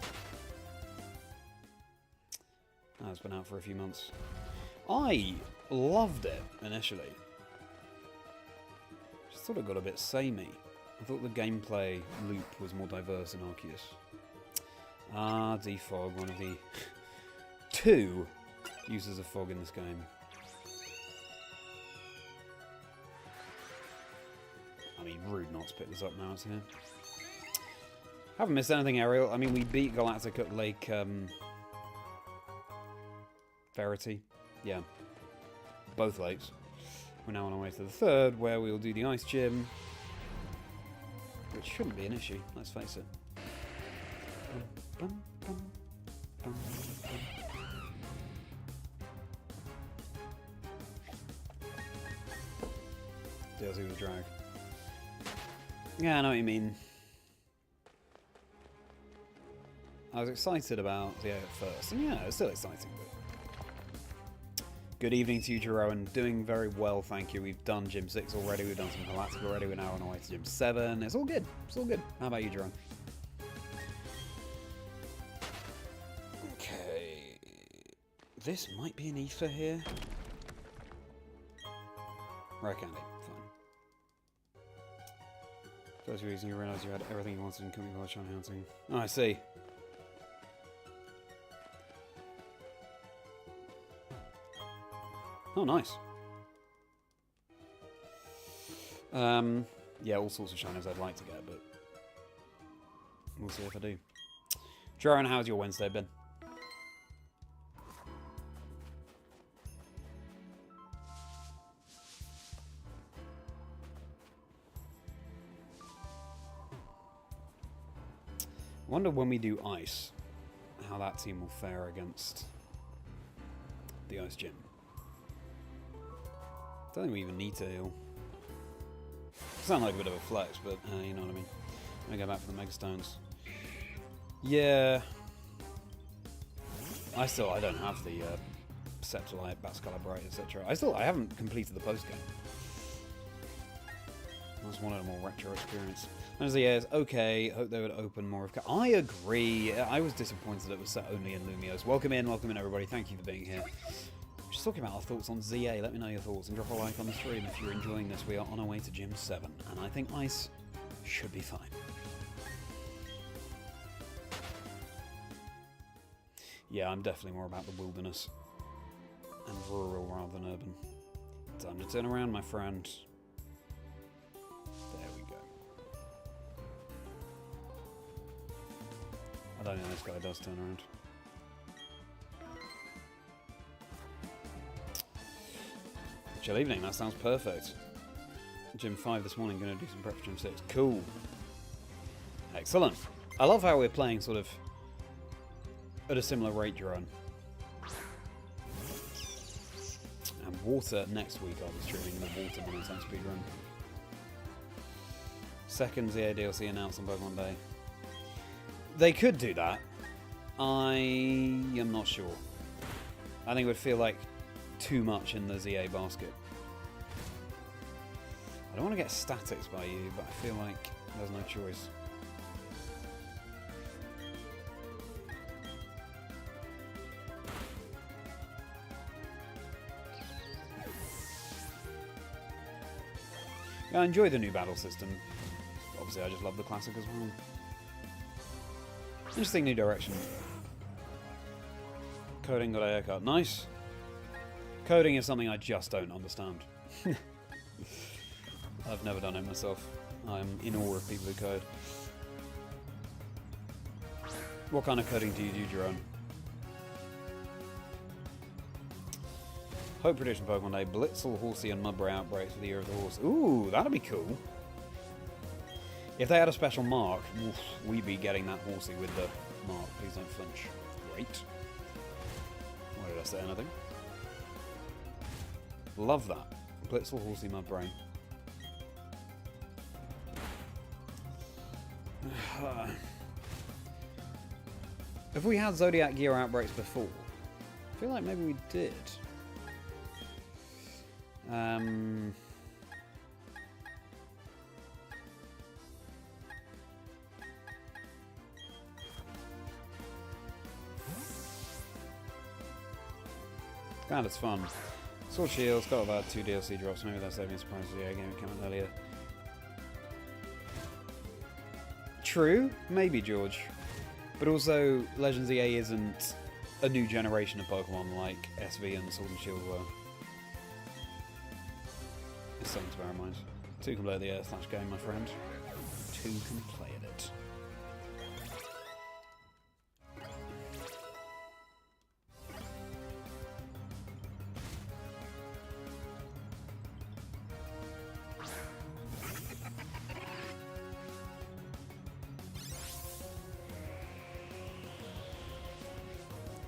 Oh, it's been out for a few months. I loved it, initially. Just thought it got a bit samey. I thought the gameplay loop was more diverse in Arceus. Ah, Defog, one of the two uses of fog in this game. I mean, rude not to pick this up now it's here. Haven't missed anything, Ariel. I mean, we beat Galactic at Lake Verity. Yeah. Both lakes. We're now on our way to the third, where we'll do the ice gym. Which shouldn't be an issue, let's face it. Bum, bum, bum, DLC with a drag. Yeah, I know what you mean. I was excited about the 8 at first, and yeah, it's still exciting. But... Good evening to you, Jeroen. Doing very well, thank you. We've done Gym 6 already, we've done some Galactic already, we're now on our way to Gym 7. It's all good, it's all good. How about you, Jeroen? Okay. This might be an ether here. Rare candy. Fine. First reason you realised you had everything you wanted in coming by Charlie Hunting. Oh, I see. Oh, nice. Yeah, all sorts of shiners I'd like to get, but we'll see if I do. Jaron, how's your Wednesday been? I wonder when we do ice, how that team will fare against the ice gym. Don't think we even need to heal. Sound like a bit of a flex, but you know what I mean. Let me go back for the Mega Stones. Yeah. I don't have the Septolite, Bascalabrite, etc. I haven't completed the post game. I just wanted a more retro experience. And as yes, okay, hope they would open more of... I agree. I was disappointed it was set only in Lumiose. Welcome in everybody. Thank you for being here. Just talking about our thoughts on ZA. Let me know your thoughts and drop a like on the stream if you're enjoying this. We are on our way to Gym 7, and I think Ice should be fine. Yeah, I'm definitely more about the wilderness and rural rather than urban. Time to turn around, my friend. There we go. I don't think this guy does turn around. Chill evening, that sounds perfect. Gym 5 this morning, going to do some prep for Gym 6. Cool. Excellent. I love how we're playing sort of at a similar rate, Jerome. And water next week, I'll be streaming the water MONOTYPE speedrun. Second ZA DLC announced on Pokemon Day. They could do that. I am not sure. I think it would feel like too much in the ZA basket. I don't want to get statics by you, but I feel like there's no choice. Yeah, I enjoy the new battle system. Obviously, I just love the classic as well. Interesting new direction. Coding got a haircut. Nice. Coding is something I just don't understand. I've never done it myself. I'm in awe of people who code. What kind of coding do you do, Jerome? Hope prediction Pokemon Day. Blitzel, Horsey, and Mudbray outbreaks for the Year of the Horse. Ooh, that'd be cool. If they had a special mark, oof, we'd be getting that Horsey with the mark. Please don't flinch. Great. Why did I say anything? Love that. Blitzel, Horsey, Mudbray. Have we had Zodiac Gear outbreaks before? I feel like maybe we did. God, it's fun. Sword Shield's got about 2 DLC drops. Maybe that's saving a surprise for the game coming earlier. True, maybe, George. But also, Legends EA isn't a new generation of Pokemon like SV and Sword and Shield were. It's something to bear in mind. 2 can play the Earth game, my friend. 2 can play it.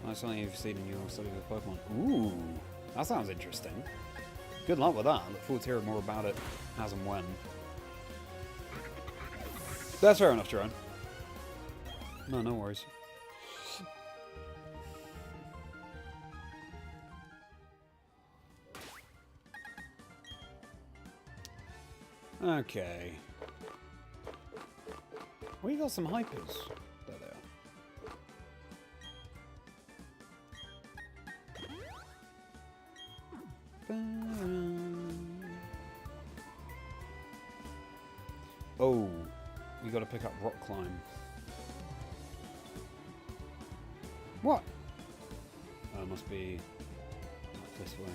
That's something you've seen in your study with Pokemon. Ooh, that sounds interesting. Good luck with that. I look forward to hearing more about it as and when. That's fair enough, Jerome. No, no worries. Okay. We got some hypers. There they are. Oh, we got to pick up Rock Climb. What? Oh, it must be this way.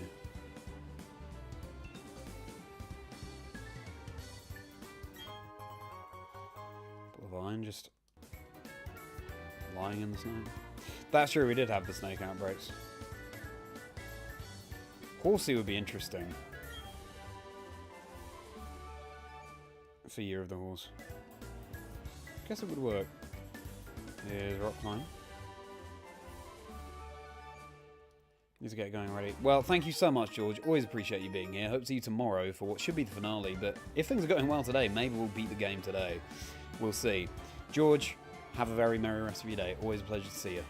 Vine just lying in the snow. That's true, we did have the snake outbreaks. Horsey would be interesting for Year of the Horse. Guess it would work. Here's Rock Climb. Need to get going already. Well, thank you so much, George. Always appreciate you being here. Hope to see you tomorrow for what should be the finale, but if things are going well today, maybe we'll beat the game today. We'll see. George, have a very merry rest of your day. Always a pleasure to see you.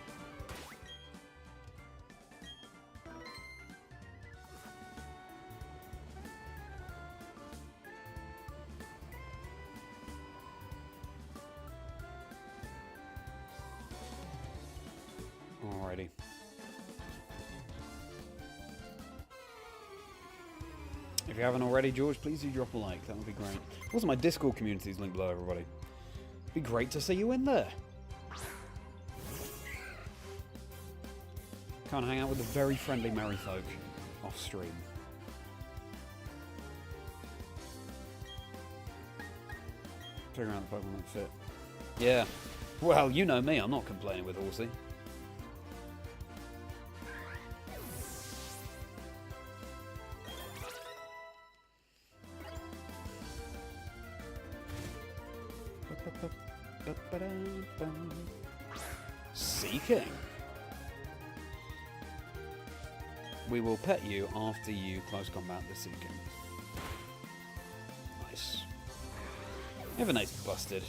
Alrighty. If you haven't already, George, please do drop a like. That would be great. Also, my Discord community is linked below, everybody. Be great to see you in there. Can't hang out with the very friendly merry folk off stream. Figure out the Pokemon that fit. Yeah. Well, you know me, I'm not complaining with Horsey. Seeking. We will pet you after you close combat the Seeking. Nice. You have a nice busted.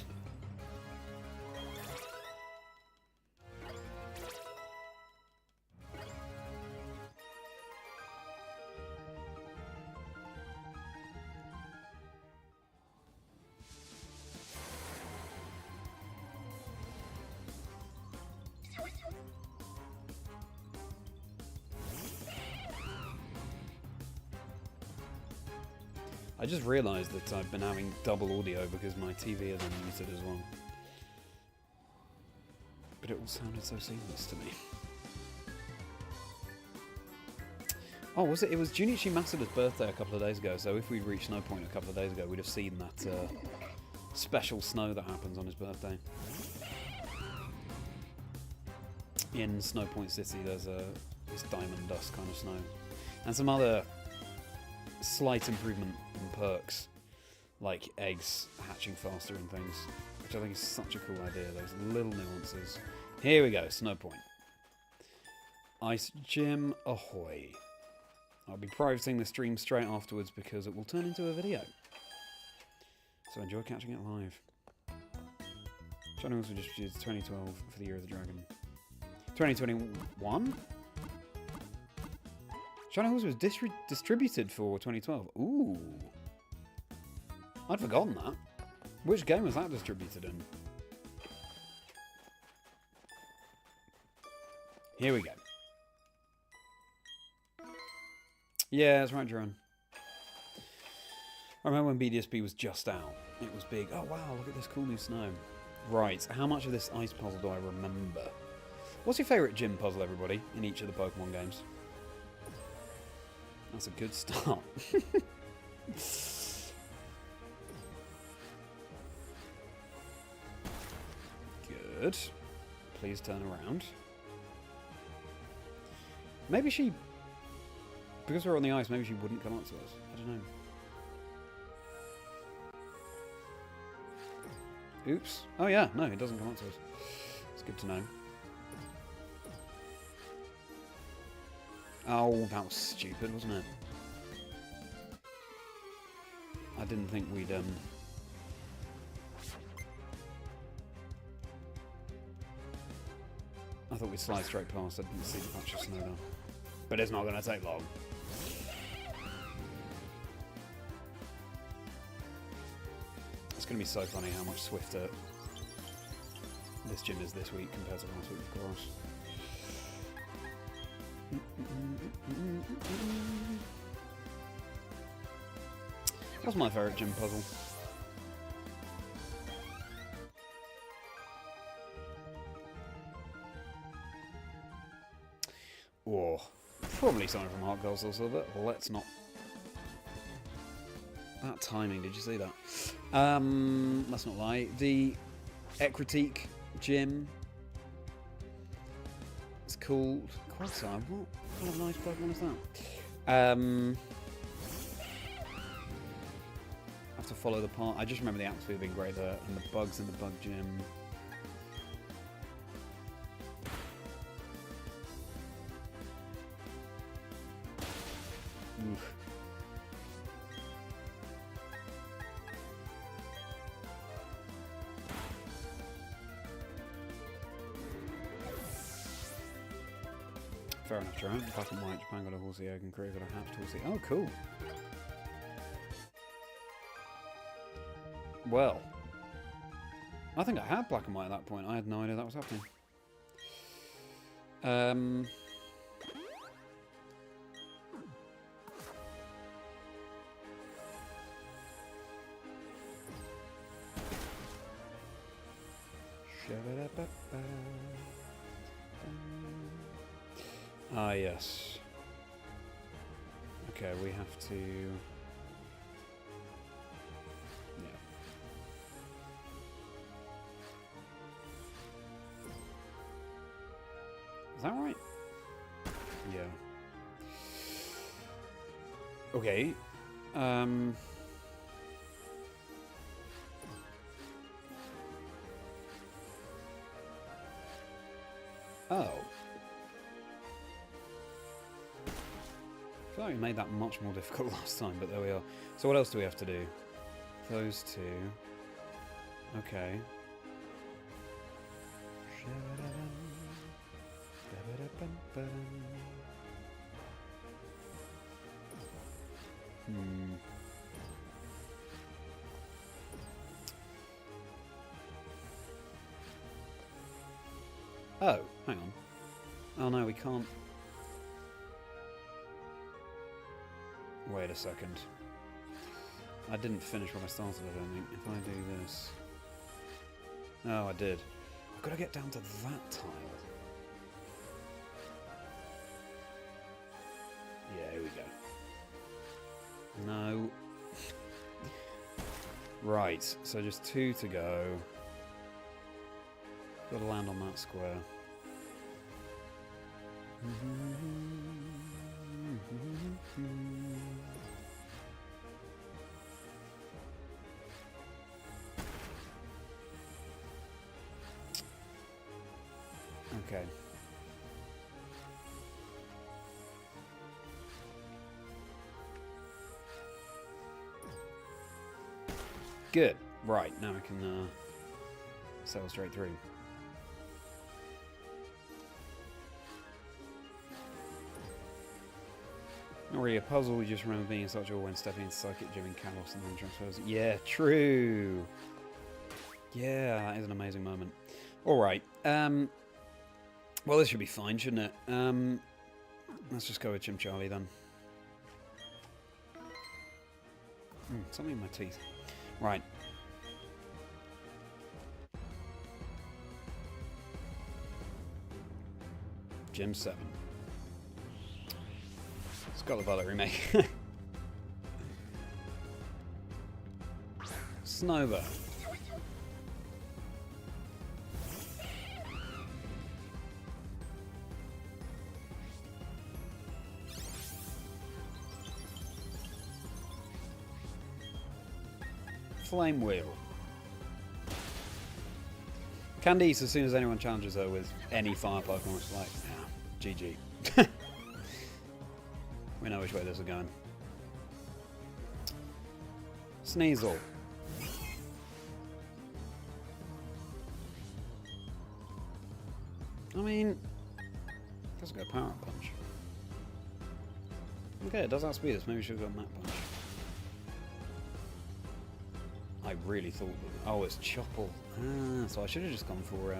I just realised that I've been having double audio because my TV is unmuted as well. But it all sounded so seamless to me. Oh, was it? It was Junichi Masuda's birthday a couple of days ago, so if we'd reached Snow Point a couple of days ago, we'd have seen that special snow that happens on his birthday. In Snow Point City, there's this diamond dust kind of snow. And some other slight improvement in perks, like eggs hatching faster and things, which I think is such a cool idea, those little nuances. Here we go, Snow Point. Ice Gym ahoy. I'll be privating the stream straight afterwards because it will turn into a video. So enjoy catching it live. China was just produced 2012 for the Year of the Dragon. 2021? China Horse was distributed for 2012. Ooh. I'd forgotten that. Which game was that distributed in? Here we go. Yeah, that's right, Jerome. I remember when BDSP was just out. It was big. Oh, wow, look at this cool new snow. Right, how much of this ice puzzle do I remember? What's your favourite gym puzzle, everybody, in each of the Pokemon games? That's a good start. Good. Please turn around. Maybe she... Because we're on the ice, maybe she wouldn't come up to us. I don't know. Oops. Oh yeah, no, it doesn't come up to us. It's good to know. Oh, that was stupid, wasn't it? I didn't think we'd, I thought we'd slide straight past. I didn't see the patch of snow down. But it's not going to take long. It's going to be so funny how much swifter this gym is this week compared to last week, of course. What's my favourite gym puzzle? Oh, probably something from Heart Gold Soul Silver. Let's not. That timing, did you see that? Let's not lie. The Ecritique gym. It's called Quagsire. What kind of nice Pokemon is that? I have to follow the path. I just remember the atmosphere being great there, and the bugs in the bug gym. Oof. Fair enough, Japan. Black and white, Japan got a horsey egg and Korea got a hatched horsey. Oh, cool. Well, I think I had black and white at that point. I had no idea that was happening. Ah, yes. Okay, we have to... Yeah. Is that right? Yeah. Okay. Oh. I feel like we made that much more difficult last time, but there we are. So what else do we have to do? Those two. Okay. Oh, hang on. Oh no, we can't. Wait a second. I didn't finish what I started, I don't think. If I do this... Oh, I did. I've got to get down to that tile. Yeah, here we go. No. Right, so just 2 to go. Got to land on that square. Okay. Good. Right, now I can sail straight through. Not really a puzzle, we just remember being in such awe when stepping into Psychic Gym in Kalos and then transfers. Yeah, true! Yeah, that is an amazing moment. Alright, well, this should be fine, shouldn't it? Let's just go with Chim Charlie then. Something in my teeth. Right. Gym 7. Scarlet Violet remake. Snowbird. Flame Wheel. Candice, as soon as anyone challenges her with any fire Pokemon, it's like, nah, GG. We know which way this is going. Sneasel. I mean, it doesn't go Power Punch. Okay, it does outspeed us. Maybe we should have got Mach Punch. I really thought that... Oh, it's Chople. Ah, so I should have just gone for...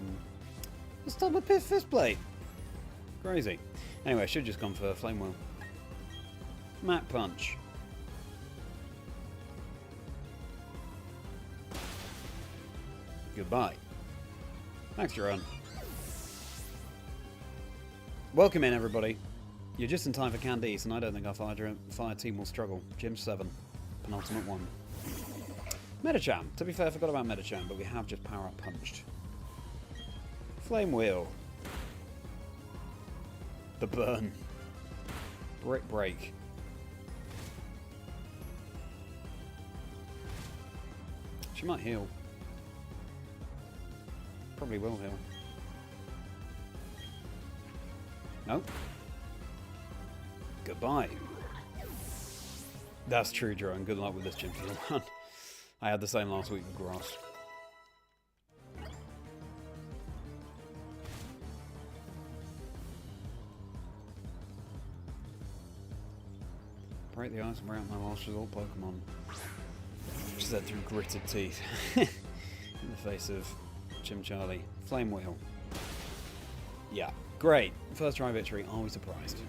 Let's start with Fist Blade. Crazy. Anyway, I should have just gone for Flame Wheel. Mach Punch. Goodbye. Thanks, Jerome. Welcome in, everybody. You're just in time for Candice, and I don't think our fire team will struggle. Gym 7, penultimate 1. Medicham. To be fair, I forgot about Medicham, but we have just power-up punched. Flame Wheel. The Burn. Brick Break. She might heal. Probably will heal. Nope. Goodbye. That's true, Jerome. Good luck with this gym for the run. I had the same last week with grass. Break the ice and wear out my last resort Pokemon. She said through gritted teeth. In the face of Jim Charlie. Flame Wheel. Yeah. Great. First try victory. Are we surprised?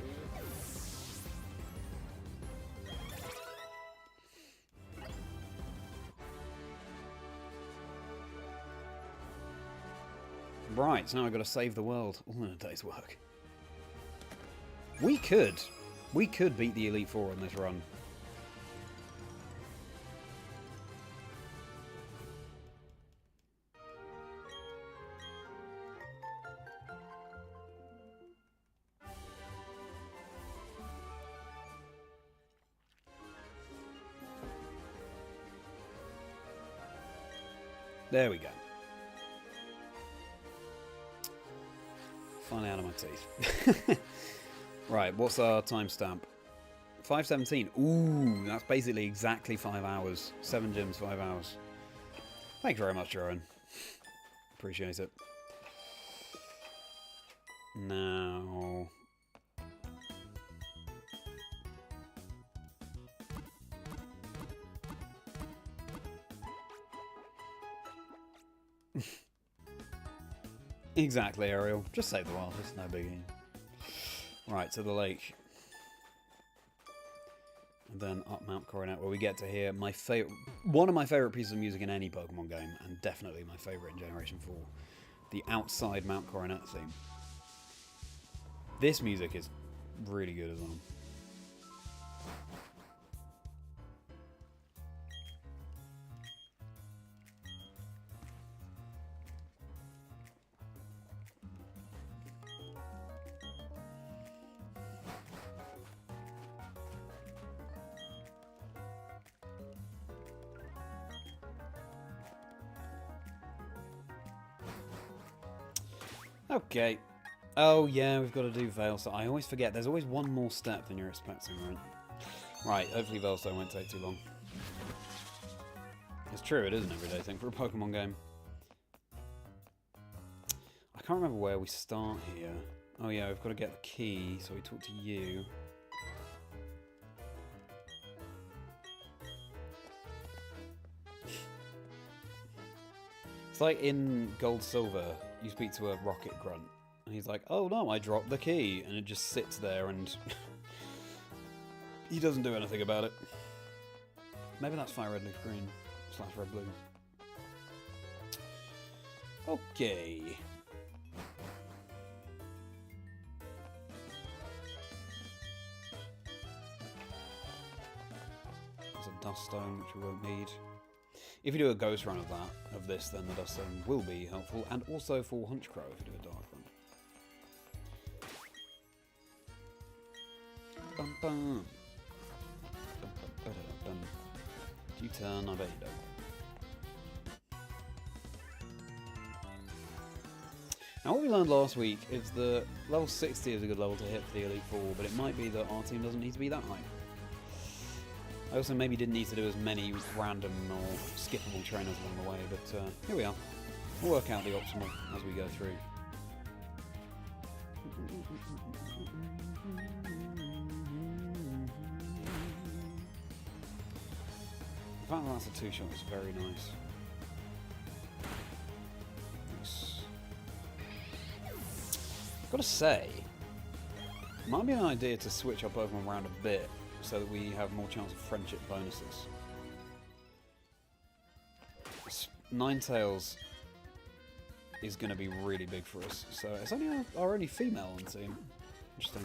Right, so now I've got to save the world. All in a day's work. We could beat the Elite Four in this run. There we go. Finally out of my teeth. Right, what's our timestamp? 5:17. Ooh, that's basically exactly 5 hours. 7 gyms, 5 hours. Thank you very much, Jerome. Appreciate it. Now... Exactly, Ariel. Just save the world. It's no biggie. Right, to the lake. And then up Mount Coronet, where we get to hear my one of my favourite pieces of music in any Pokemon game, and definitely my favourite in Generation 4. The outside Mount Coronet theme. This music is really good as well. Okay. Oh yeah, we've got to do Veilstone. I always forget. There's always one more step than you're expecting, right? Right, hopefully Veilstone won't take too long. It's true, it is an everyday thing for a Pokemon game. I can't remember where we start here. Oh yeah, we've got to get the key, so we talk to you. It's like in Gold Silver, you speak to a rocket grunt, and he's like, oh no, I dropped the key, and it just sits there, and he doesn't do anything about it. Maybe that's Fire Red Leaf Green / Red Blue. Okay. There's a Dust Stone, which we won't need. If you do a ghost run of this, then the Dust Stone will be helpful, and also for Hunchcrow if you do a dark run. Bum bum. Bum bum bum. Do you turn? I bet you don't. Now what we learned last week is that level 60 is a good level to hit for the Elite Four, but it might be that our team doesn't need to be that high. I also maybe didn't need to do as many random or skippable trainers along the way, but here we are. We'll work out the optimal as we go through. The fact that that's a 2-shot is very nice. Gotta say, it might be an idea to switch our Pokemon around a bit, so that we have more chance of friendship bonuses. Ninetales is going to be really big for us. So it's only our only female on team. Interesting.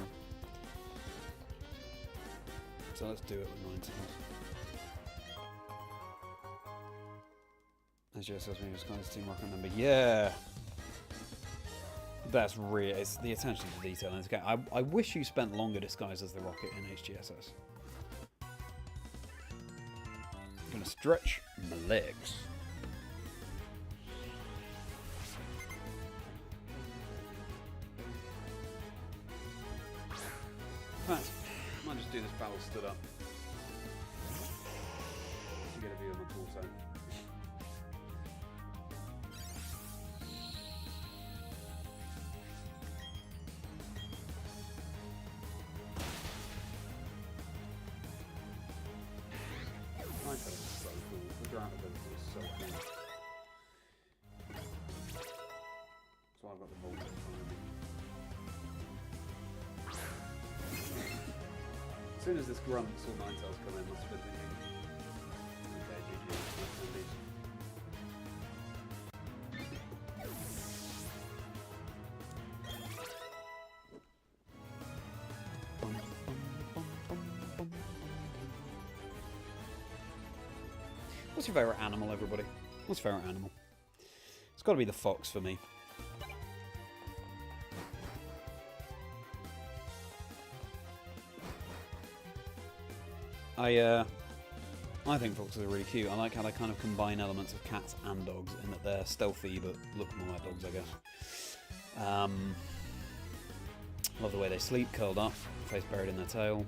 So let's do it with Ninetales. As you says, we just got this team rocket number. Yeah! That's really, it's the attention to detail in this game. I wish you spent longer disguised as the rocket in HGSS. I'm gonna stretch my legs. In fact, I might just do this battle stood up to get a view of my torso. Ninetales is so cool. The ground ability is so cool. So I've got the ball behind me. As soon as this grunt saw Ninetales come in, must have been thinking, okay, GG, What's your favourite animal, everybody? What's your favourite animal? It's got to be the fox for me. I think foxes are really cute. I like how they kind of combine elements of cats and dogs in that they're stealthy but look more like dogs, I guess. Love the way they sleep, curled up, face buried in their tail.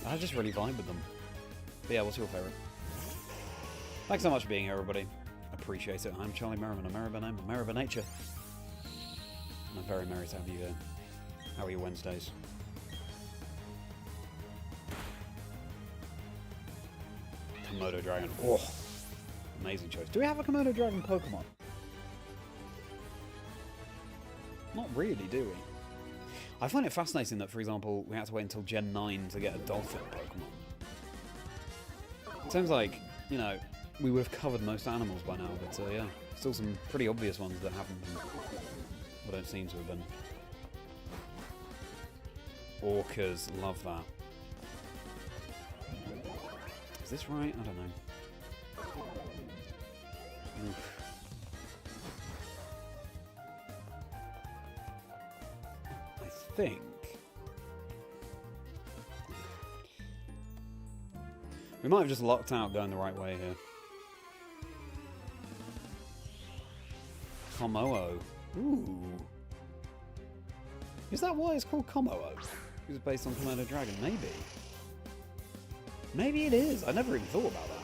I just really vibe with them. But yeah, what's your favourite? Thanks so much for being here, everybody. Appreciate it. I'm Charlie Merriman, a Merri by name, a Merri by nature. And I'm very merry to have you here. How are your Wednesdays? Komodo Dragon. Oh, amazing choice. Do we have a Komodo Dragon Pokemon? Not really, do we? I find it fascinating that, for example, we had to wait until Gen 9 to get a Dolphin Pokemon. It sounds like, you know, we would have covered most animals by now, but yeah, still some pretty obvious ones that haven't been, but don't seem to have been. Orcas, love that. Is this right? I don't know. Oof. I think we might have just locked out going the right way here. Komodo. Ooh. Is that why it's called Komodo? It was based on Komodo Dragon, maybe. Maybe it is. I never even thought about that.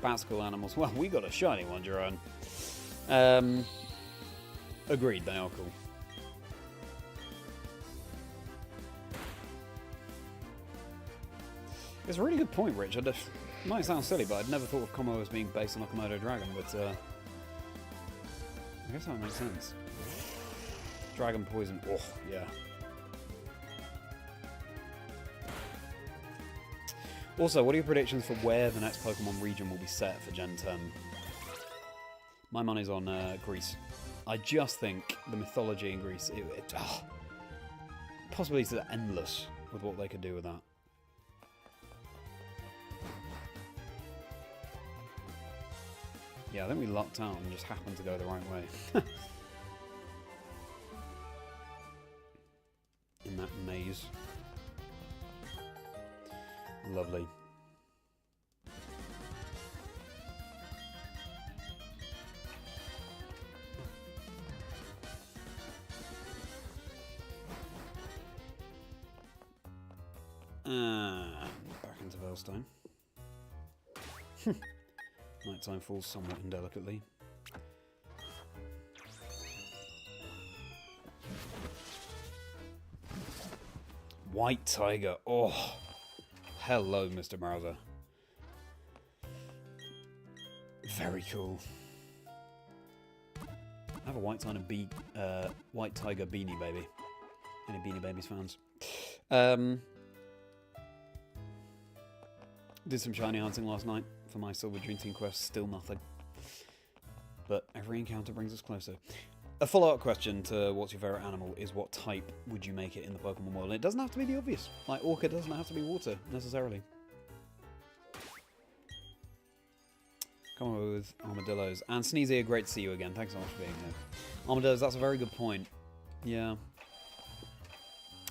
Bats cool animals. Well, we got a shiny one, Jerome. Agreed, they are cool. It's a really good point, Rich. It might sound silly, but I'd never thought of Komodo as being based on a Komodo Dragon, but I guess that makes sense. Dragon poison. Oh, yeah. Also, what are your predictions for where the next Pokemon region will be set for Gen 10? My money's on Greece. I just think the mythology in Greece, possibilities are endless with what they could do with that. Yeah, I think we lucked out and just happened to go the right way. In that maze. Lovely. And back into Veilstone. Nighttime falls somewhat indelicately. White Tiger. Oh. Hello, Mr. Mauser. Very cool. I have a White Tiger Beanie Baby. Any Beanie Babies fans? Did some shiny hunting last night. for my Silver Dream Team quest, still nothing. But every encounter brings us closer. A follow-up question to what's your favourite animal is what type would you make it in the Pokemon world? And it doesn't have to be the obvious. Like, Orca doesn't have to be water, necessarily. Come on with armadillos. And Sneezy, great to see you again. Thanks so much for being here. Armadillos, that's a very good point. Yeah.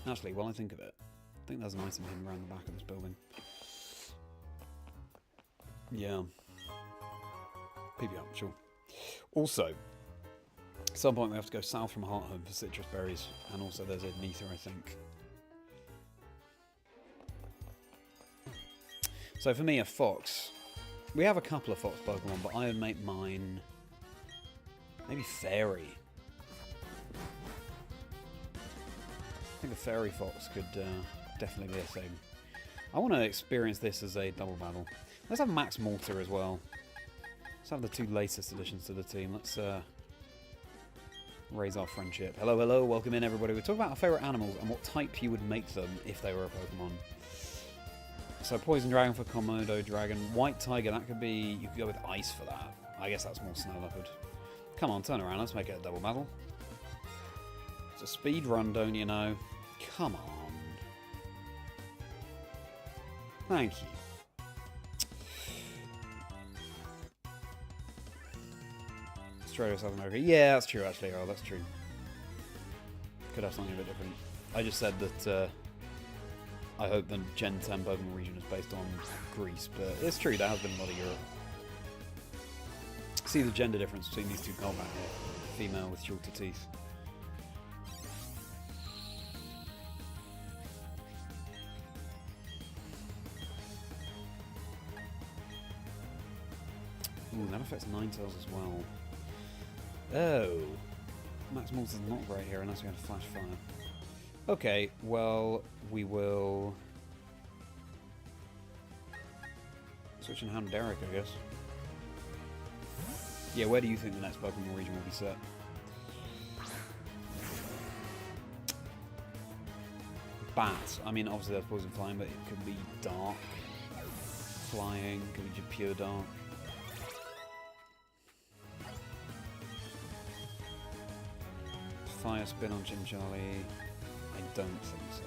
Actually, while I think of it, I think there's an item hidden around the back of this building. Yeah. PBR, sure. Also, at some point we have to go south from Hearthome for citrus berries, and also there's a Nether, I think. So for me, a fox. We have a couple of fox Pokemon, but I would make mine maybe fairy. I think a fairy fox could definitely be a thing. I want to experience this as a double battle. Let's have Magmortar as well. Let's have the two latest additions to the team. Let's raise our friendship. Hello, hello, welcome in everybody. We're talking about our favourite animals and what type you would make them if they were a Pokemon. So Poison Dragon for Komodo Dragon. White Tiger, that could be... You could go with Ice for that. I guess that's more Snow Leopard. Come on, turn around. Let's make it a double battle. It's a speed run, don't you know? Come on. Thank you. Australia, South America. Yeah, that's true, actually. Oh, that's true. Could have something a bit different. I just said that I hope the Gen 10 Pokemon region is based on Greece, but it's true, there has been a lot of Europe. See the gender difference between these two combat here. Female with shorter teeth. Ooh, that affects Ninetales as well. Oh. Magmortar's not great here unless we have Flash Fire. Okay, well, we will switch in Houndoom, I guess. Yeah, where do you think the next Pokemon region will be set? Bat. I mean, obviously that's poison flying, but it could be dark flying, could be just pure dark. Fire spin on Charlie. I don't think so.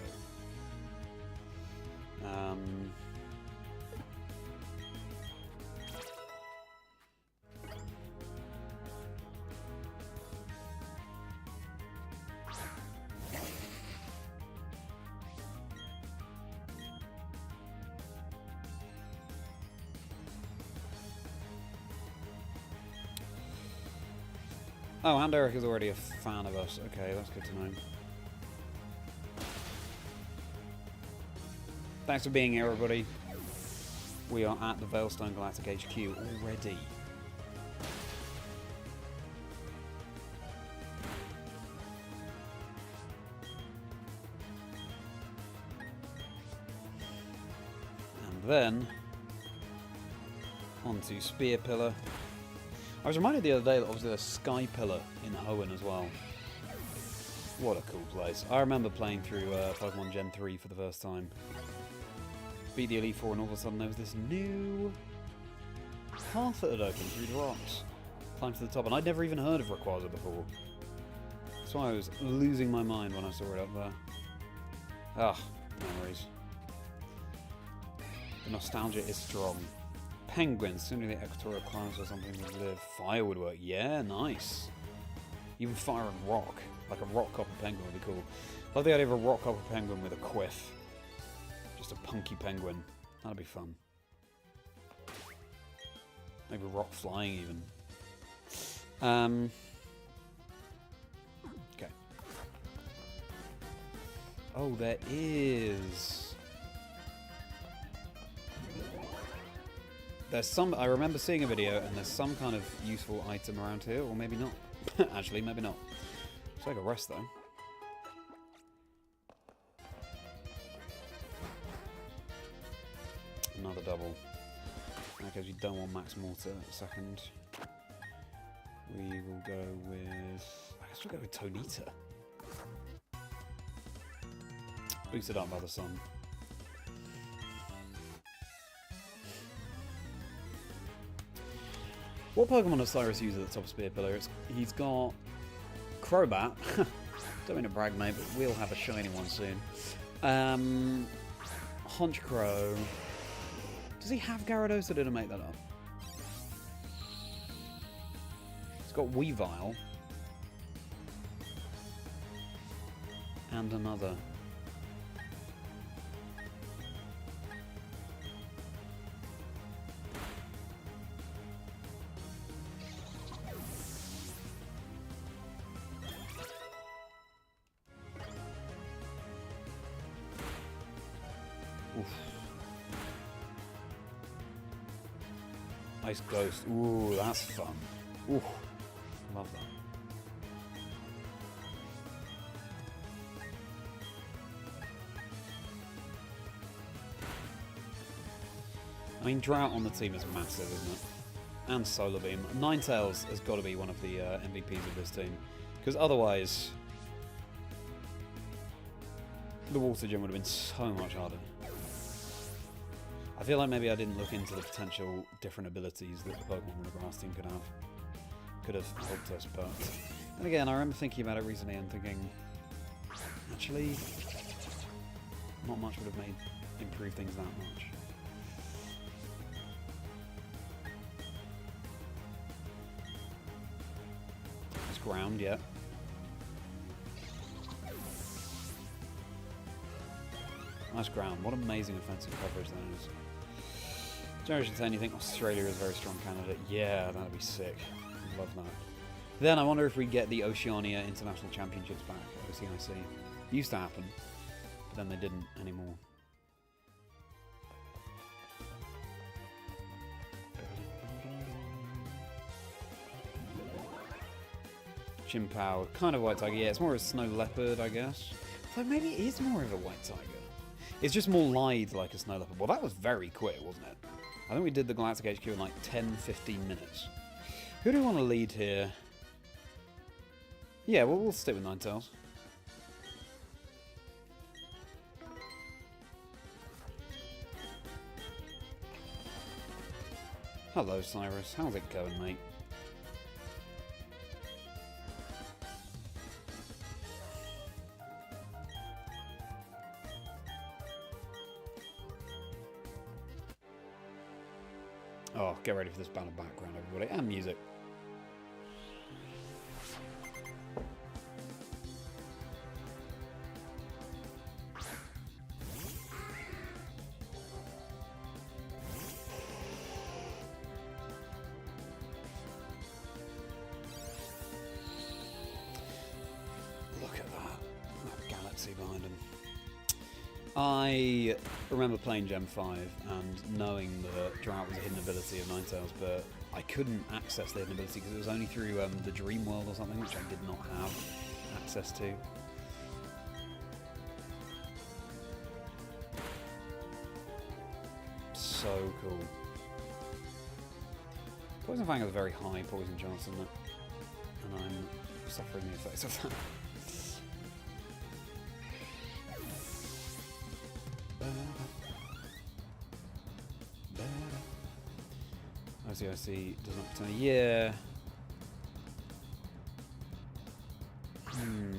Oh, and Eric is already a fan of us. Okay, that's good to know. Thanks for being here, everybody. We are at the Veilstone Galactic HQ already. And then onto Spear Pillar. I was reminded the other day that obviously there's Sky Pillar in Hoenn as well. What a cool place. I remember playing through Pokemon Gen 3 for the first time. Beat the Elite Four and all of a sudden there was this new path that had opened through the rocks. Climbed to the top and I'd never even heard of Rayquaza before. So I was losing my mind when I saw it up there. Ah, memories. The nostalgia is strong. Penguins, sooner the equatorial climates or something would live. Fire would work. Yeah, nice. Even fire and rock. Like a rock copper penguin would be cool. Love the idea of a rock copper penguin with a quiff. Just a punky penguin. That'd be fun. Maybe rock flying even. Okay. Oh, there is. There's some. I remember seeing a video, and there's some kind of useful item around here, or maybe not. Actually, maybe not. Let's take a rest though. Another double. Because we don't want Magmortar at a second. We will go with... I guess we'll go with Tonita. Boosted up by the sun. What Pokemon does Cyrus use at the top of Spear Pillar? He's got Crobat. Don't mean to brag, mate, but we'll have a shiny one soon. Honchkrow. Does he have Gyarados, or did I make that up? He's got Weavile. And another. Oof. Ice Ghost. Ooh, that's fun. Ooh, love that. I mean, Drought on the team is massive, isn't it? And Solar Beam. Ninetales has got to be one of the MVPs of this team. Because otherwise, the Water Gym would have been so much harder. I feel like maybe I didn't look into the potential different abilities that the Pokemon on the grass team could have. Could have helped us, but... And again, I remember thinking about it recently and thinking... Actually, not much would have improved things that much. Ground, yeah. Nice ground. What amazing offensive coverage that is. Generation 10, you think Australia is a very strong candidate? Yeah, that'd be sick. Love that. Then I wonder if we get the Oceania International Championships back at OCIC. Used to happen, but then they didn't anymore. Chimpao, kind of white tiger, yeah, it's more of a snow leopard, I guess. So maybe it is more of a white tiger. It's just more lithe like a snow leopard. Well, that was very quick, wasn't it? I think we did the Galactic HQ in like 10-15 minutes. Who do we want to lead here? Yeah, well, we'll stick with Ninetales. Hello, Cyrus. How's it going, mate? Oh, get ready for this banner background, everybody, and music. Look at that galaxy behind him. I remember playing Gen 5 and knowing that Drought was a hidden ability of Ninetales, but I couldn't access the hidden ability because it was only through the Dream World or something, which I did not have access to. So cool. Poison Fang has a very high poison chance, isn't it? And I'm suffering the effects of that. OCIC does not pretend. Yeah.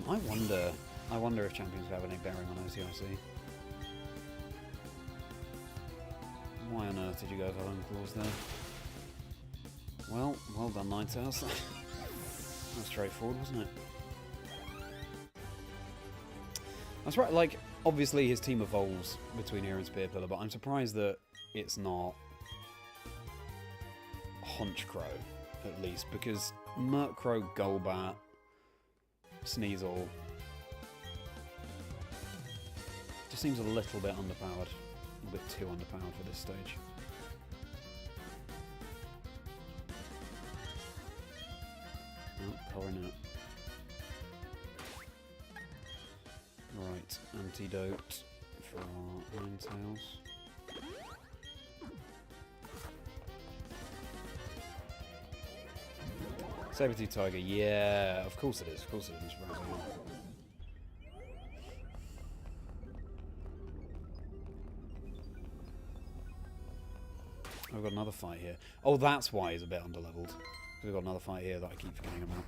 I wonder if champions have any bearing on OCIC. Why on earth did you go for Home Claws there? Well done, Ninetales. That's straightforward, wasn't it? That's right, like, obviously his team evolves between here and Spear Pillar, but I'm surprised that it's not Honchkrow, at least, because Murkrow, Golbat, Sneasel just seems a little bit underpowered. A bit too underpowered for this stage. Oh, Coronet. Right, antidote for our Ninetales. Saber-tooth Tiger, yeah, of course it is, of course it is. I've got another fight here. Oh, that's why he's a bit underleveled. We've got another fight here that I keep forgetting about.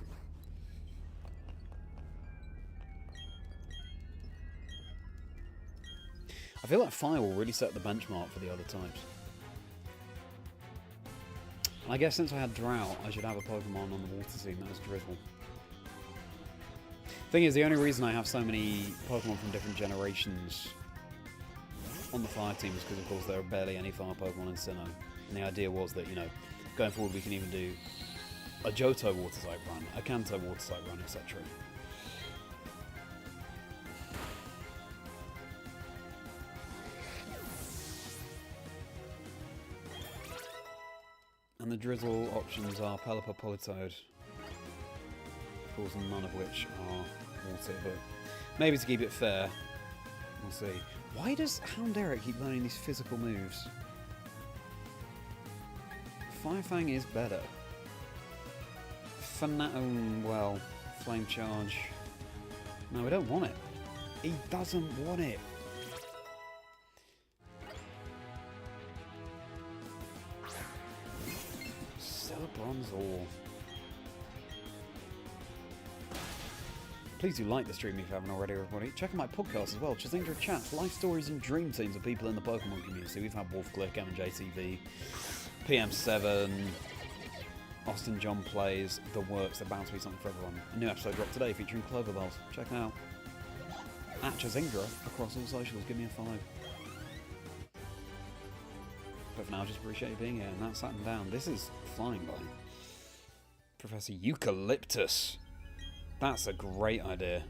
I feel like Fire will really set the benchmark for the other types. And I guess since I had Drought, I should have a Pokemon on the water team that has Drizzle. Thing is, the only reason I have so many Pokemon from different generations on the Fire team is because, of course, there are barely any Fire Pokemon in Sinnoh. And the idea was that, you know, going forward we can even do a Johto Water-type run, a Kanto Water-type run, etc. And the Drizzle options are Pelipper, Politoed. Of course, none of which are water, but maybe to keep it fair, we'll see. Why does Houndoom keep learning these physical moves? Firefang is better. Well, Flame Charge. No, we don't want it. He doesn't want it. Bronzor. Please do like the stream if you haven't already, everybody. Check out my podcast as well, Chazingdra Chats, life stories and dream teams of people in the Pokemon community. We've had Wolf Click, MJTV, PM7, Austin John Plays, The Works. There's bound to be something for everyone. A new episode dropped today featuring Cloverbells. Check it out. At Chazingdra across all socials. Give me a follow. But for now, just appreciate you being here, and that's sat down. This is flying by. Professor Eucalyptus. That's a great idea.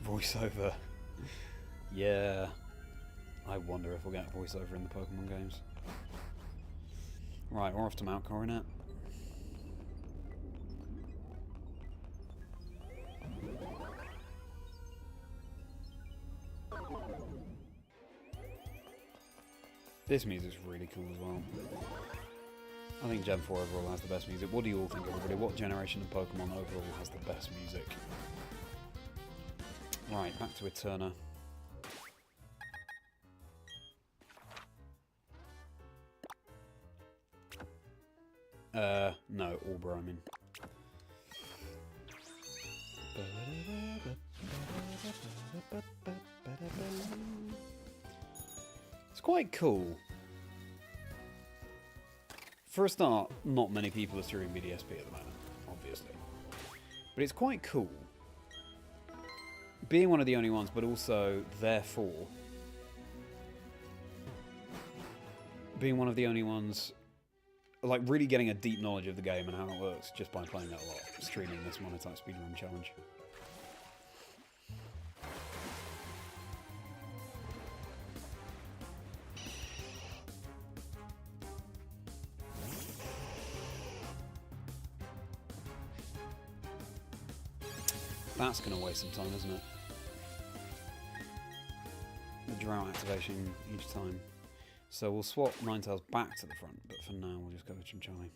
Voiceover. Yeah. I wonder if we'll get voiceover in the Pokemon games. Right, we're off to Mount Coronet. This music's really cool as well. I think Gen 4 overall has the best music. What do you all think, everybody? What generation of Pokemon overall has the best music? Right, back to Eterna. No, Orbra, I mean. It's quite cool. For a start, not many people are streaming BDSP at the moment, obviously. But it's quite cool. Being one of the only ones, but also, therefore, being one of the only ones, like, really getting a deep knowledge of the game and how it works just by playing that a lot, streaming this MONOTYPE SPEEDRUN challenge. That's going to waste some time, isn't it? The drought activation each time. So we'll swap Ninetales back to the front, but for now we'll just go with Charlie.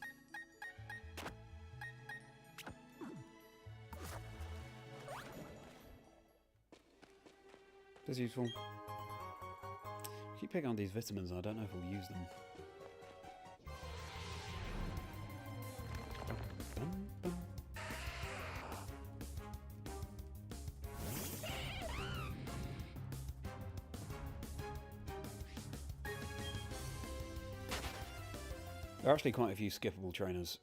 That's useful. I keep picking on these vitamins and I don't know if we'll use them. There are actually quite a few skippable trainers.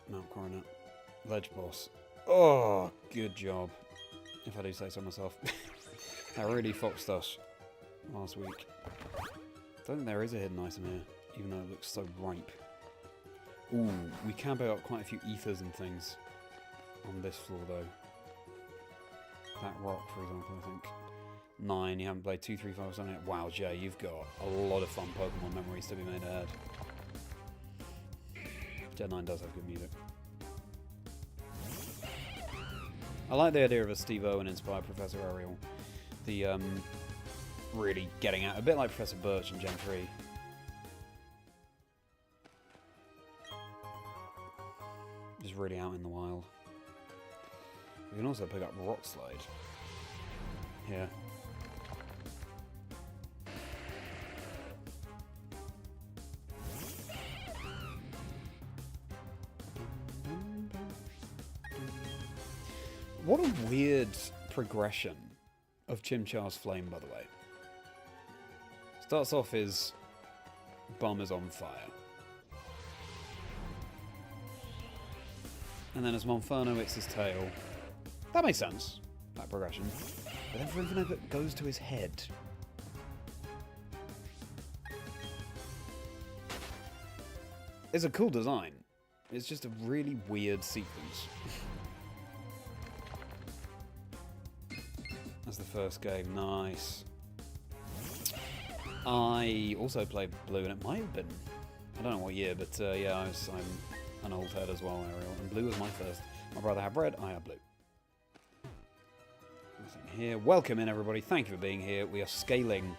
Mount Coronet. Ledge Boss. Oh, good job. If I do say so myself. That really foxed us last week. I don't think there is a hidden item here, even though it looks so ripe. Ooh, we can build up quite a few ethers and things on this floor, though. That rock, for example, I think. 9, you haven't played 2, 3, 5, 7, 8. Wow, Jay, you've got a lot of fun Pokemon memories to be made ahead. Gen 9 does have good music. I like the idea of a Steve Owen-inspired Professor Ariel. The, really getting out, a bit like Professor Birch in Gen 3. Just really out in the wild. We can also pick up Rock Slide. Here. What a weird progression of Chimchar's Flame, by the way. Starts off his bum is on fire. And then as Monferno hits his tail, that makes sense, that progression. But then for Infernape it goes to his head. It's a cool design. It's just a really weird sequence. That's the first game, nice. I also played Blue, and it might have been, I don't know what year, but yeah, I'm an old head as well, Ariel. And Blue was my first. My brother had red, I had blue. Nothing here. Welcome in, everybody. Thank you for being here. We are scaling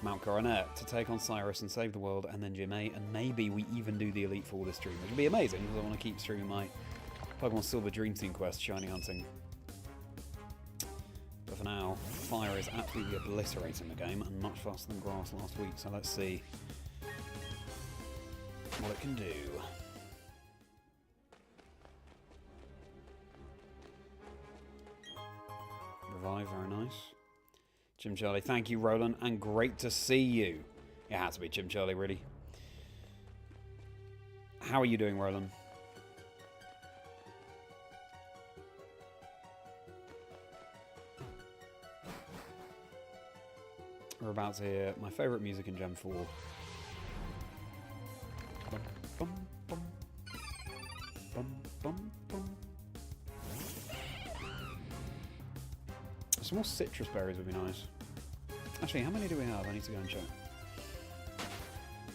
Mount Coronet to take on Cyrus and save the world, and then Jimmy, and maybe we even do the Elite Four this stream, which would be amazing, because I want to keep streaming my Pokemon Silver Dream Team quest, Shiny Hunting. But for now, fire is absolutely obliterating the game, and much faster than grass last week, so let's see what it can do. Revive, very nice. Jim Charlie, thank you, Roland, and great to see you. It had to be Jim Charlie, really. How are you doing, Roland? We're about to hear my favourite music in Gen 4. Bum, bum, bum. Bum, bum, bum. Some more citrus berries would be nice. Actually, how many do we have? I need to go and check.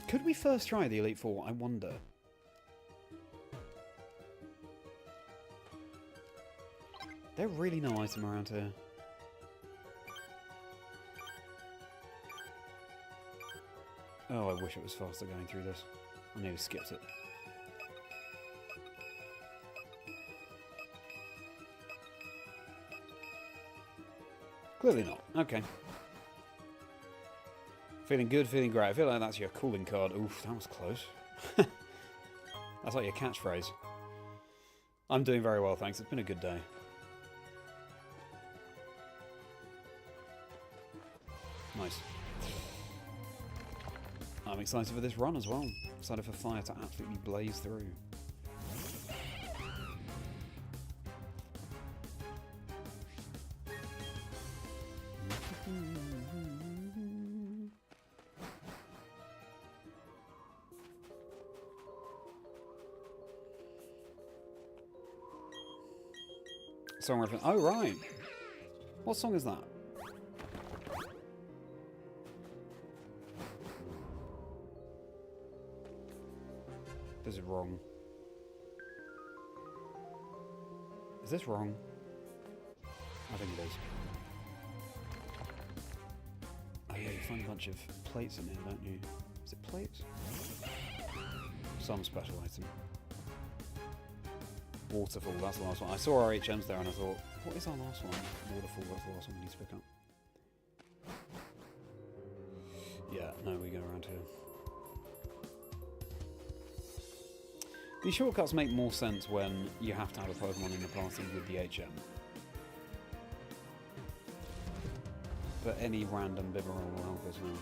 Could we first try the Elite Four? I wonder. There's really no item around here. Oh, I wish it was faster going through this. I nearly skipped it. Clearly not. Okay. Feeling good, feeling great. I feel like that's your calling card. Oof, that was close. That's like your catchphrase. I'm doing very well, thanks. It's been a good day. Nice. I'm excited for this run as well. Excited for fire to absolutely blaze through. Song reference. Oh, right. What song is that? This is wrong. Is this wrong? I think it is. Oh yeah, you find a bunch of plates in here, don't you? Is it plates? Some special item. Waterfall, that's the last one. I saw our HMs there and I thought, what is our last one? Waterfall, that's the last one we need to pick up. Yeah, no, we go around here. These shortcuts make more sense when you have to have a Pokemon in the party with the HM. But any random Bibarel will help as well.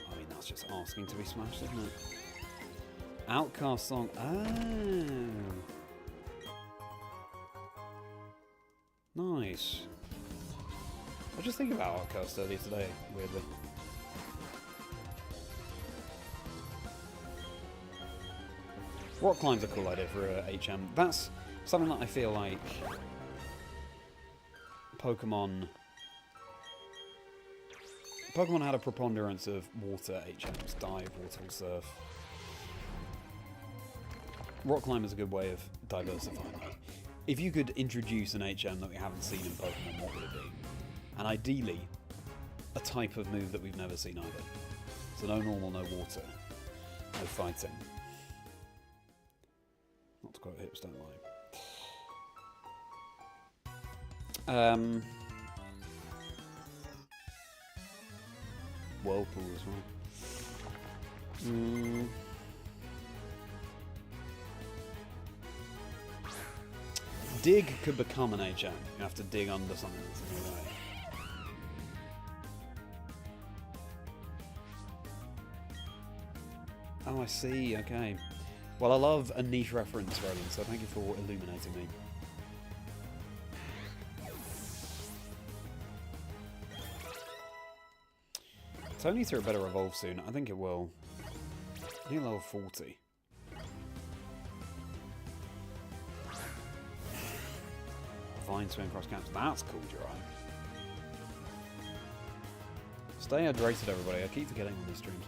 I mean, that's just asking to be smashed, isn't it? Outcast song. Oh. Nice. I was just thinking about Outcast earlier today, weirdly. Rock climb's a cool idea for a HM. That's something that I feel like Pokemon had a preponderance of water HMs. Dive, water, surf. Rock climb is a good way of diversifying that. If you could introduce an HM that we haven't seen in Pokemon, what would it be? And ideally, a type of move that we've never seen either. So no normal, no water, no fighting. Not to quote Hips Don't Lie. Whirlpool as well. Dig could become an HM. You have to dig under something that's in your way. Oh, I see. Okay. Well, I love a niche reference, Roland, so thank you for illuminating me. Tony through a better evolve soon. I think it will. I need level 40. Vine swim cross camps. That's cool, Jerome. Stay hydrated, everybody. I keep forgetting on these streams.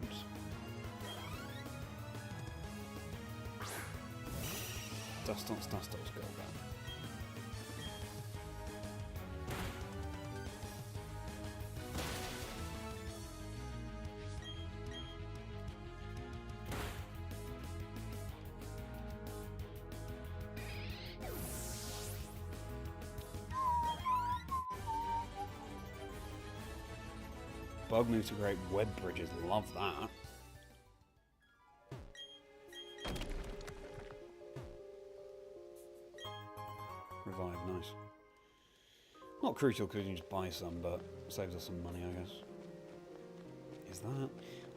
Oops. Dust go down. Bug moves to great web bridges. Love that. Revive, nice. Not crucial because you can just buy some, but saves us some money, I guess. Is that?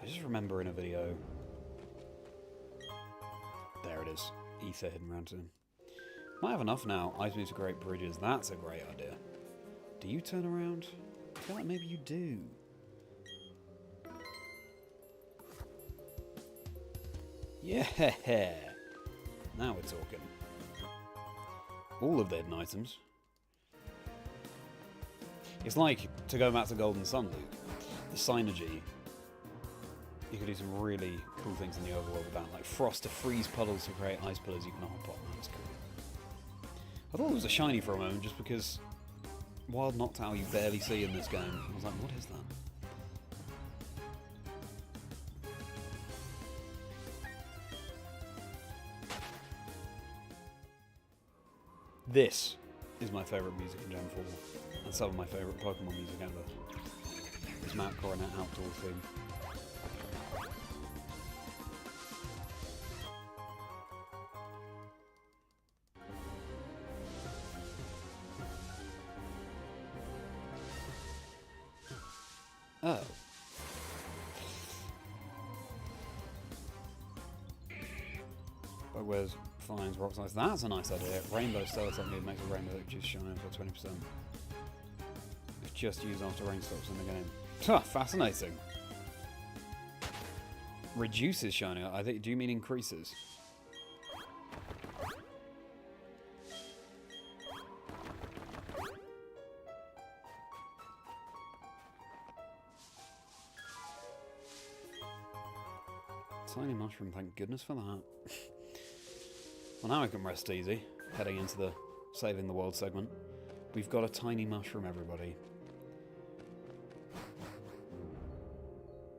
I just remember in a video. There it is. Ether hidden around him. Might have enough now. Ice moves to great bridges. That's a great idea. Do you turn around? I feel like maybe you do. Yeah! Now we're talking. All of the hidden items. It's like, to go back to Golden Sun Loop, the Synergy, you could do some really cool things in the overworld with that, like frost to freeze puddles to create ice pillars you can hop on. That's cool. I thought it was a shiny for a moment, just because Wild Noctowl you barely see in this game. I was like, what is that? This is my favourite music in Gen 4, and some of my favourite Pokemon music ever. This Mount Coronet outdoor theme. Oh. Bugbears, finds, rock slice. That's a nice idea. Rainbow Stellar technique makes a rainbow juice shine for 20%. It's just used after rain stops in the game. Huh, fascinating. Reduces shining. I think. Do you mean increases? Tiny mushroom, thank goodness for that. Well, now I can rest easy, heading into the saving the world segment. We've got a tiny mushroom, everybody.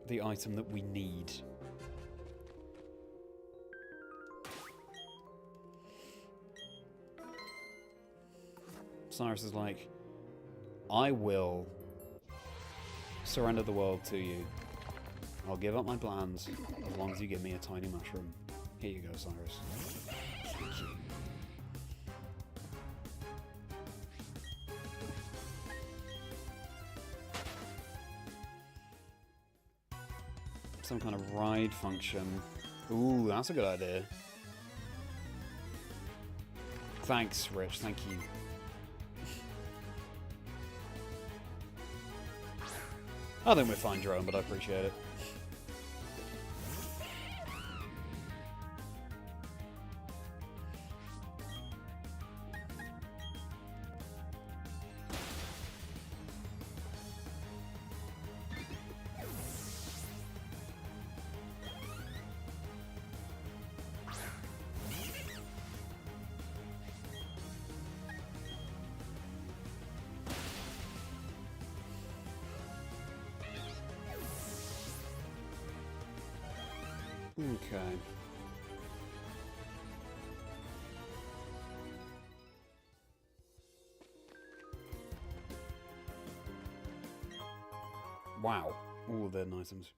The item that we need. Cyrus is like, I will surrender the world to you. I'll give up my plans as long as you give me a tiny mushroom. Here you go, Cyrus. Thank you. Some kind of ride function. Ooh, that's a good idea. Thanks, Rich. Thank you. I think we're fine, Jerome, but I appreciate it. Okay. Wow. All of their items.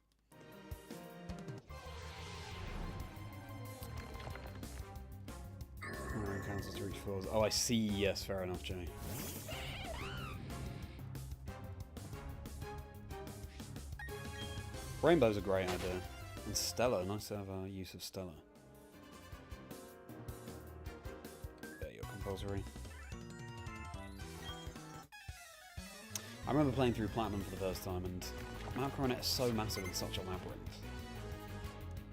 Councils to reach floors. Oh, I see. Yes, fair enough, Jay. Rainbow's a great idea. And Stella, nice to have use of Stella. There you go, compulsory. I remember playing through Platinum for the first time, and Mount Coronet is so massive and such a labyrinth.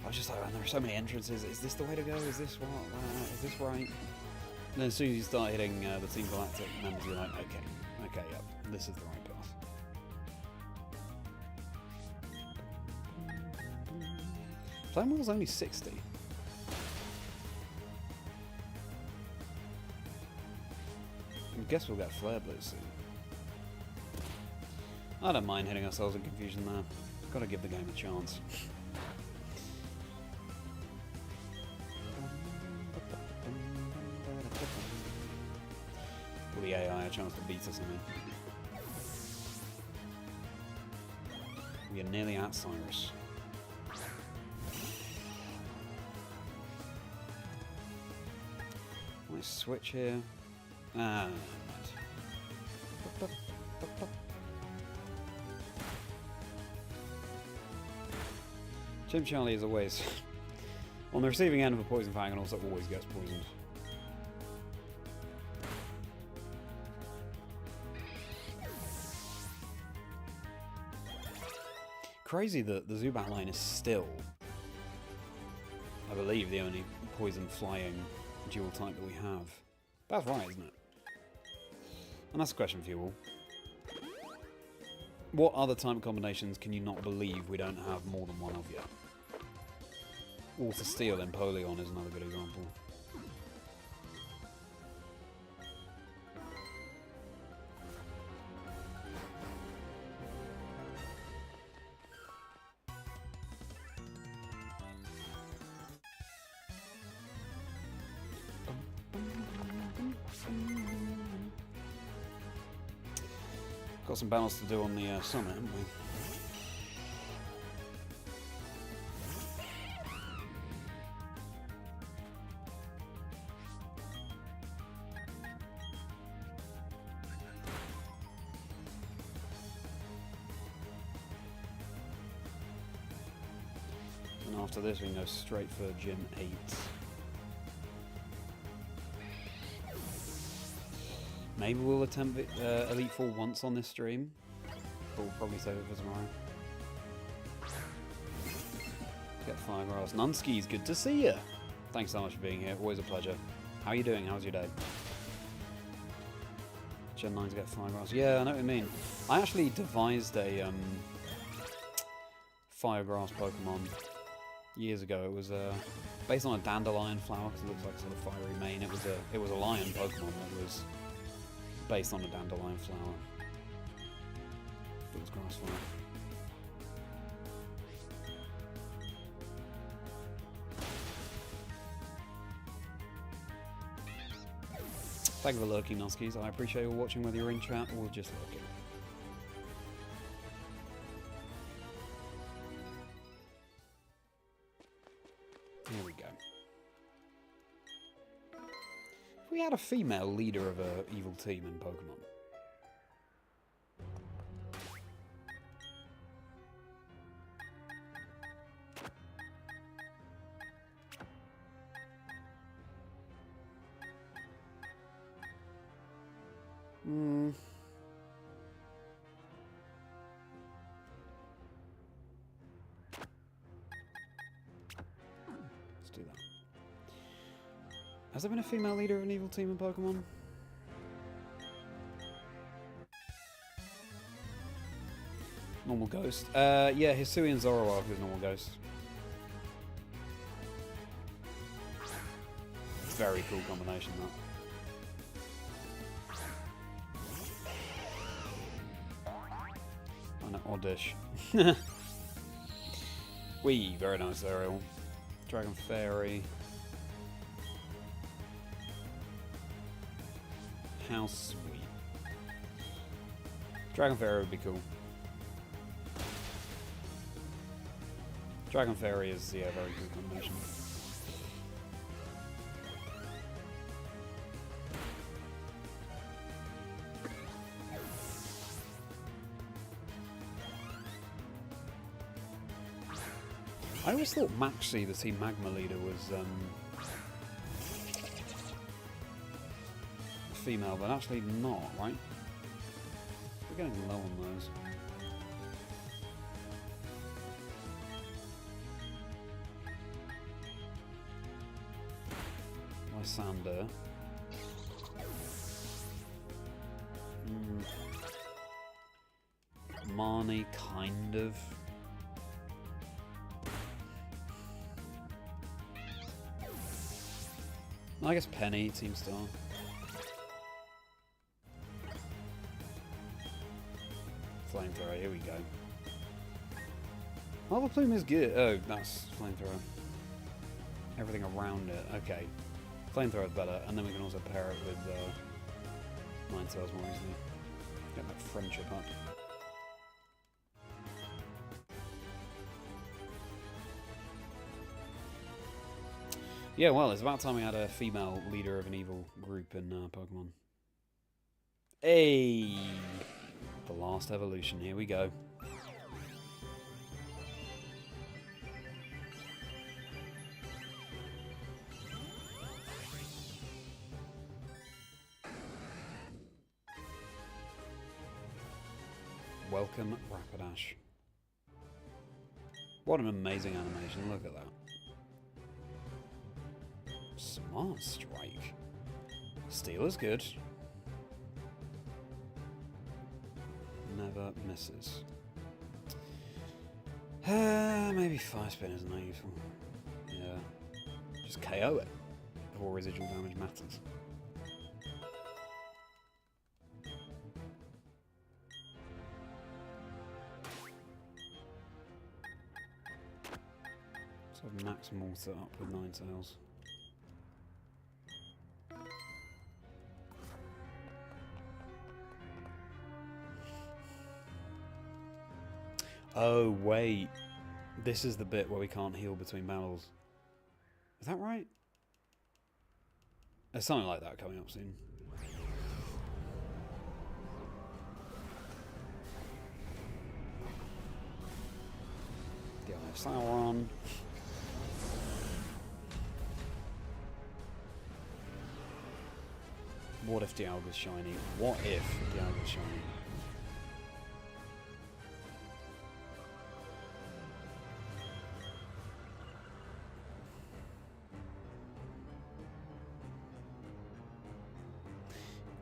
I was just like, man, there are so many entrances. Is this the way to go? Is this what? Is this right? And then as soon as you start hitting the Team Galactic members, you're like, okay, yep, this is the right path. Flame Wall's only 60. I guess we'll get Flare Blue soon. I don't mind hitting ourselves in confusion there. Gotta give the game a chance. Will the AI a chance to beat us, I mean. We are nearly at Cyrus. Nice switch here. Ah, Chimp Charlie is always on the receiving end of a poison fang and also always gets poisoned. Crazy that the Zubat line is still, I believe, the only poison flying dual type that we have. That's right, isn't it? And that's a question for you all. What other type combinations can you not believe we don't have more than one of yet? Water Steel in Polion is another good example. Got some battles to do on the summit, haven't we? And after this we can go straight for Gym 8. Maybe we'll attempt Elite Four once on this stream, but we'll probably save it for tomorrow. Get Firegrass. Nunskis, good to see you. Thanks so much for being here. Always a pleasure. How are you doing? How's your day? Gen 9 to get Firegrass. Yeah, I know what you mean. I actually devised a Firegrass Pokemon years ago. It was based on a dandelion flower because it looks like sort of fiery mane. It was a lion Pokemon that was based on a dandelion flower. It was grass flower. Thank you for lurking, Noskis. I appreciate you all watching, whether you're in chat or just lurking. Here we go. If we had a female leader of an evil team in Pokemon. Let's do that. Has there been a female leader of an evil team in Pokemon? Normal Ghost. Yeah, Hisuian Zoroark is Normal Ghost. Very cool combination, that. Oddish. Wee, very nice Ariel. Dragon Fairy. How sweet. Dragon Fairy would be cool. Dragon Fairy is, yeah, very good combination. I always thought Maxi, the Team Magma leader, was female, but actually not, right? We're getting low on those. Lysander. Marnie, kind of. I guess Penny, Team Star. Flamethrower, here we go. Oh, the plume is good. Oh, that's Flamethrower. Everything around it. Okay. Flamethrower is better, and then we can also pair it with Ninetales more easily. Get that friendship up. Yeah, well, it's about time we had a female leader of an evil group in Pokemon. Hey! The last evolution, here we go. Welcome, Rapidash. What an amazing animation, look at that. Smart Strike. Steel is good. Never misses. Maybe Fire Spin isn't that useful. Yeah. Just KO it before residual damage matters. So Magmortar up with Ninetales. Oh, wait. This is the bit where we can't heal between battles. Is that right? There's something like that coming up soon. Get my Sauron. What if Dialga's shiny? What if Dialga's shiny?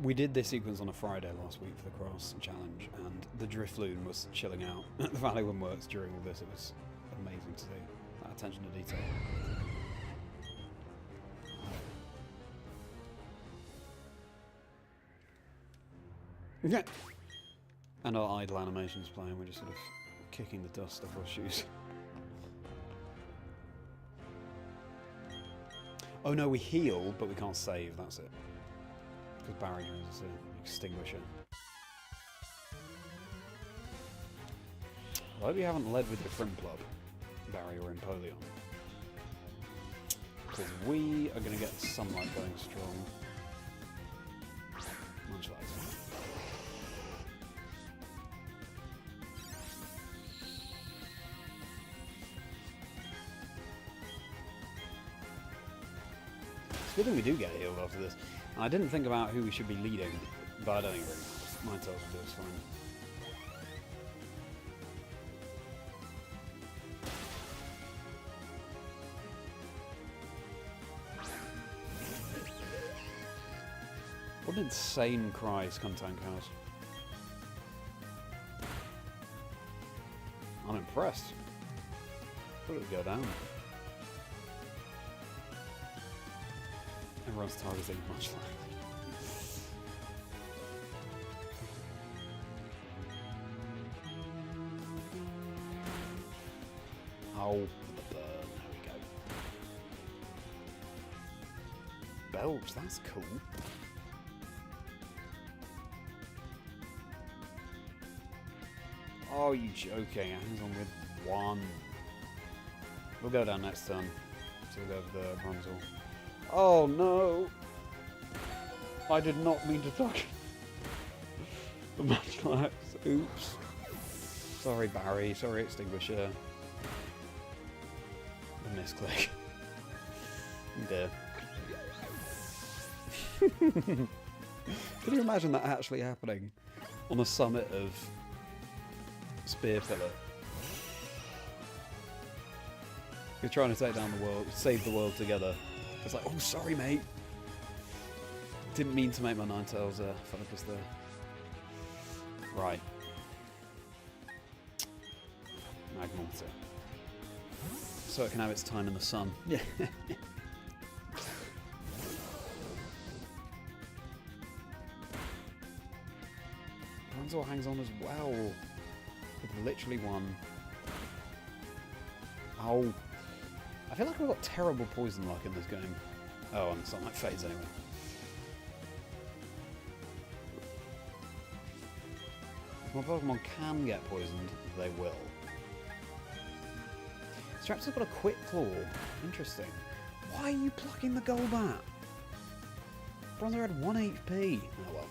We did this sequence on a Friday last week for the Cross Challenge, and the Drifloon was chilling out at the Valley Wind Works during all this. It was amazing to see that attention to detail. Yeah. And our idle animations playing, we're just sort of kicking the dust off our shoes. Oh no, we heal, but we can't save, that's it. Because barrier is an extinguisher. I hope you haven't led with your Frimplup, Barrier or Empoleon. Because we are going to get sunlight going strong. Much like that. It's good thing we do get healed after this. I didn't think about who we should be leading, but I don't think it really matters. Ninetales will do us fine. What an insane cry Skuntank has. I'm impressed. Thought it would go down. Everyone's targeting much like. Oh, the burn. There we go. Belch, that's cool. Oh, you joking? Hands on with one. We'll go down next turn. So we'll go for the Bronzor. Oh no! I did not mean to touch the Magmortar. Oops. Sorry, Barry. Sorry, Extinguisher. A misclick. Dear. Can you imagine that actually happening on the summit of Spear Pillar? You're trying to take down the world, save the world together. It's like, oh, sorry, mate. Didn't mean to make my Ninetales focus there. Right. Magmortar. So it can have its time in the sun. Yeah. Bronzor hangs on as well. With literally one. Oh. I feel like I've got terrible poison luck in this game. Oh, and the sunlight fades anyway. If my Pokemon can get poisoned, they will. Straps have got a quick claw. Interesting. Why are you plucking the Golbat? Bronzor had 1 HP. Oh well.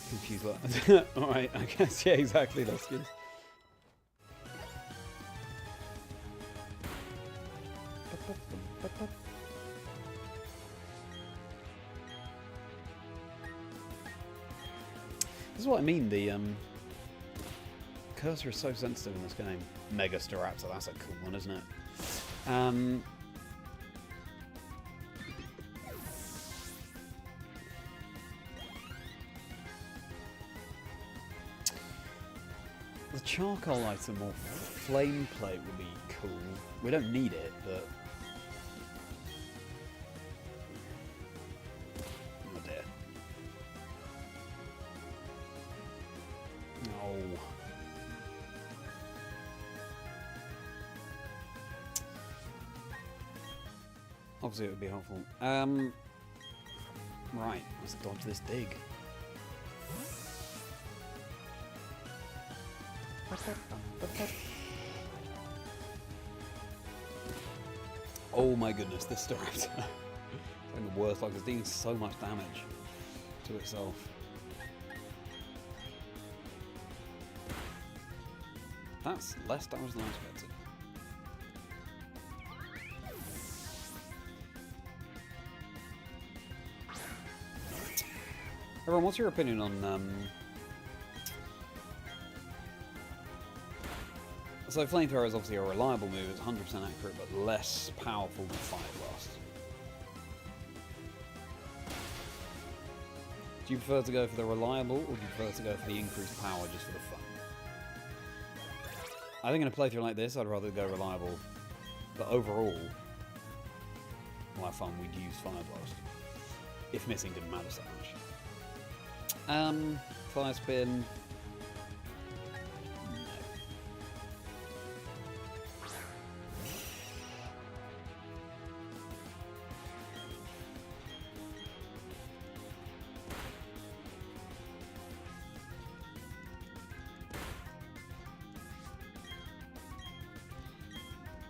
Confused that. Alright, I guess, yeah, exactly, that's good. This is what I mean, the cursor is so sensitive in this game. Mega Staraptor, that's a cool one, isn't it? The charcoal item or flame plate would be cool. We don't need it, but... Oh dear. No. Obviously it would be helpful. Right, let's dodge this dig. Oh my goodness, this Staraptor. It's like the worst, like it's doing so much damage to itself. That's less damage than I expected. Everyone, what's your opinion on so Flamethrower is obviously a reliable move, it's 100% accurate, but less powerful than Fire Blast. Do you prefer to go for the reliable, or do you prefer to go for the increased power just for the fun? I think in a playthrough like this, I'd rather go reliable, but overall, we'll have fun, we'd use Fire Blast. If missing didn't matter so much. Fire Spin...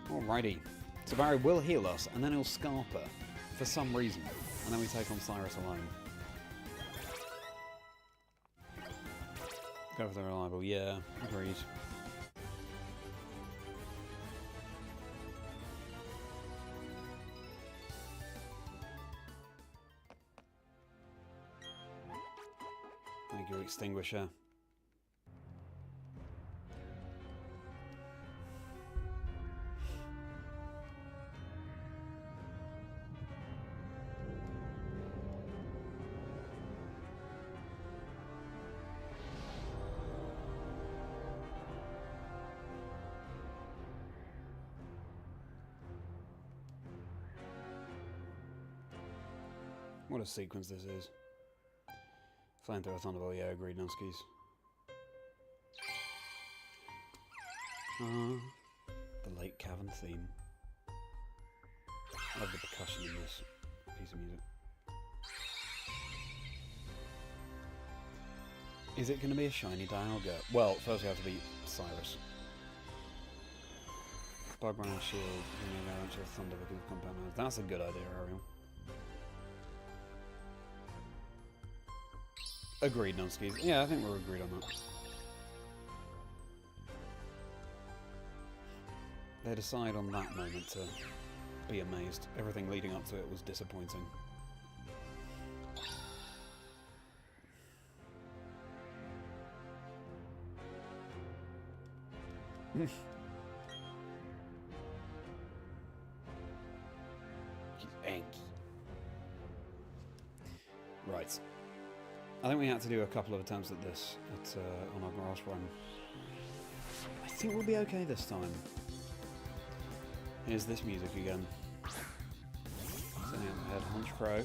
Alrighty, so Barry will heal us, and then he'll Scarper, for some reason, and then we take on Cyrus alone. Go for the reliable, yeah, agreed. Thank you, Extinguisher. What a sequence this is. Flamethrower, Thunderbolt, yeah, agreed, no skis. The Lake Cavern theme. I love the percussion in this piece of music. Is it going to be a shiny Dialga? Well, first we have to beat Cyrus. Bug round shield, you know, thunder because of compound noise. That's a good idea, Ariel. Agreed, Nunskis. Yeah, I think we're agreed on that. They decide on that moment to be amazed. Everything leading up to it was disappointing. He's angry. Right. I think we had to do a couple of attempts at this on our grass run. I think we'll be okay this time. Here's this music again. Sending out the head, Honchkrow.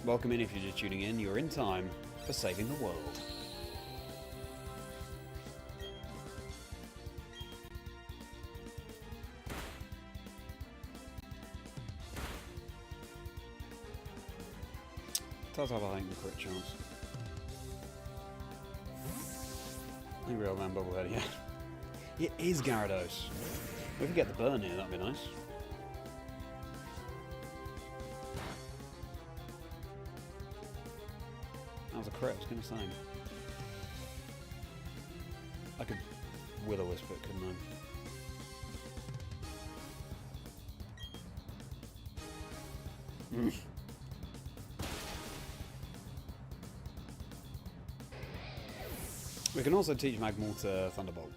Welcome in if you're just tuning in. You're in time for saving the world. Does have, I think, the crit chance. Real man bobblehead, yeah. It is Gyarados. If we could get the burn here, that'd be nice. That was a crit, I was going to say. I could Will-O-Wisp it, couldn't I? We can also teach Magmortar Thunderbolt.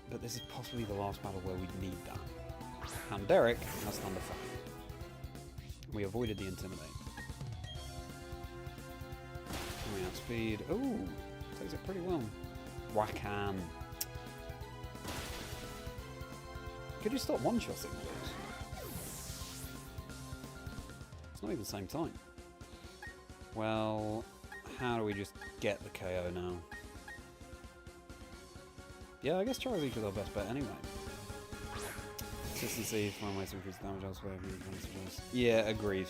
But this is possibly the last battle where we need that. And Derek has Thunderfang. We avoided the Intimidate. We outspeed. Ooh, takes it pretty well. Whackham. Could you stop one-shotting, please? It's not even the same time. Well, how do we just get the KO now? Yeah, I guess Charizard is our best bet anyway. Consistency, find ways to increase damage elsewhere. Yeah, agreed.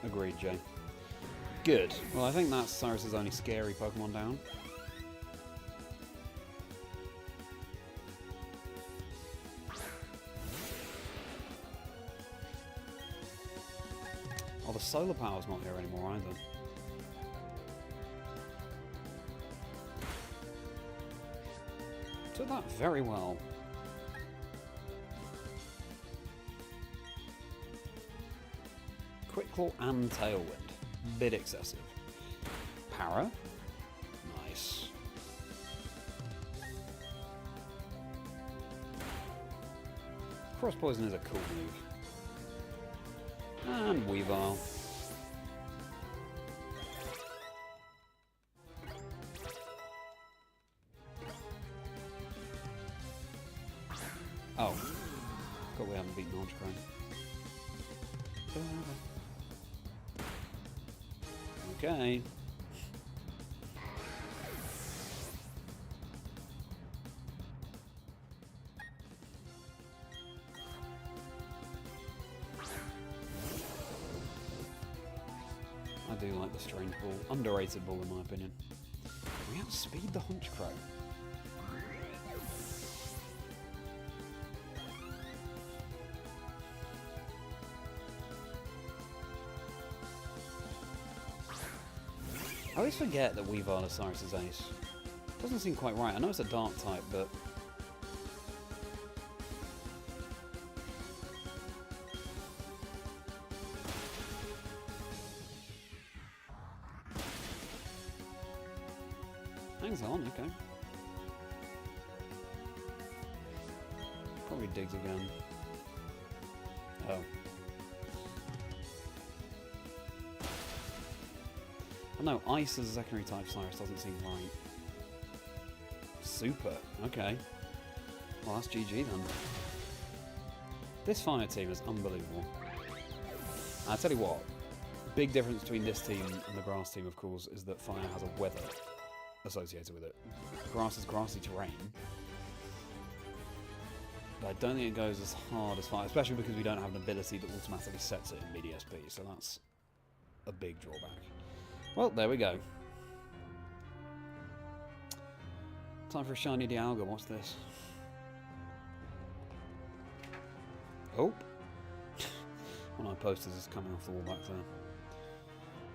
Agreed, Jay. Good. Well, I think that's Cyrus's only scary Pokemon down. Oh, the solar power's not here anymore either. Took that very well. Quick Claw and Tailwind. Bit excessive. Para. Nice. Cross Poison is a cool move. And Weavile. Oh. Forgot we haven't beaten Honchkrow. Okay. I do like the strange ball. Underrated ball in my opinion. We outspeed the Honchkrow. I always forget that Weavile is Cyrus's ace. Doesn't seem quite right. I know it's a dark type, but... hangs on, okay. Probably digs again. Oh. Oh no, Ice as a secondary type Cyrus doesn't seem right. Super, okay. Well, that's GG then. This fire team is unbelievable. I'll tell you what, big difference between this team and the grass team, of course, is that fire has a weather associated with it. Grass is grassy terrain. But I don't think it goes as hard as far, especially because we don't have an ability that automatically sets it in BDSP, so that's a big drawback. Well, there we go. Time for a shiny Dialga, what's this? Oh! One of my posters is coming off the wall back there.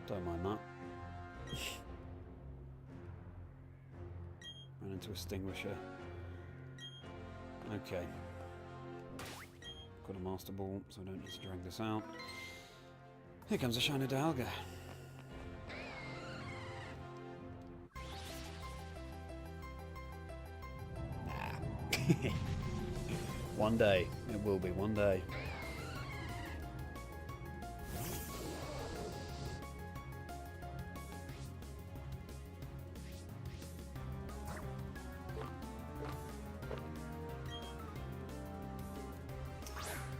Don't mind that. Ran into Extinguisher. Okay. Got a Master Ball, so I don't need to drag this out. Here comes a shiny Dialga. Nah. One day. It will be one day.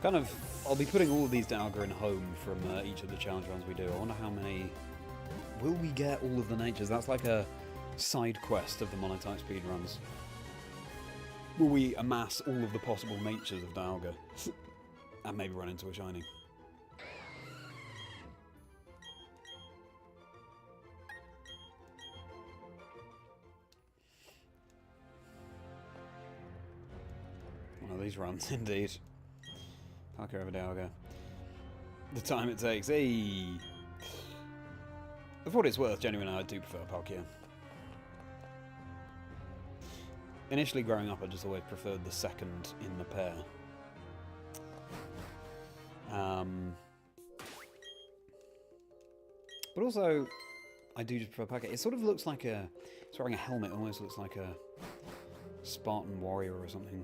Kind of, I'll be putting all of these Dialga in home from each of the challenge runs we do. I wonder how many... Will we get all of the natures? That's like a side quest of the MONOTYPE speedruns. Will we amass all of the possible natures of Dialga? And maybe run into a shiny. One of these runs, indeed. Palkia over Dialga. The time it takes. Hey! For what it's worth, genuinely, I do prefer Palkia. Initially growing up, I just always preferred the second in the pair. But also, I do just prefer Palkia. It sort of looks like a... It's wearing a helmet, almost looks like a Spartan warrior or something.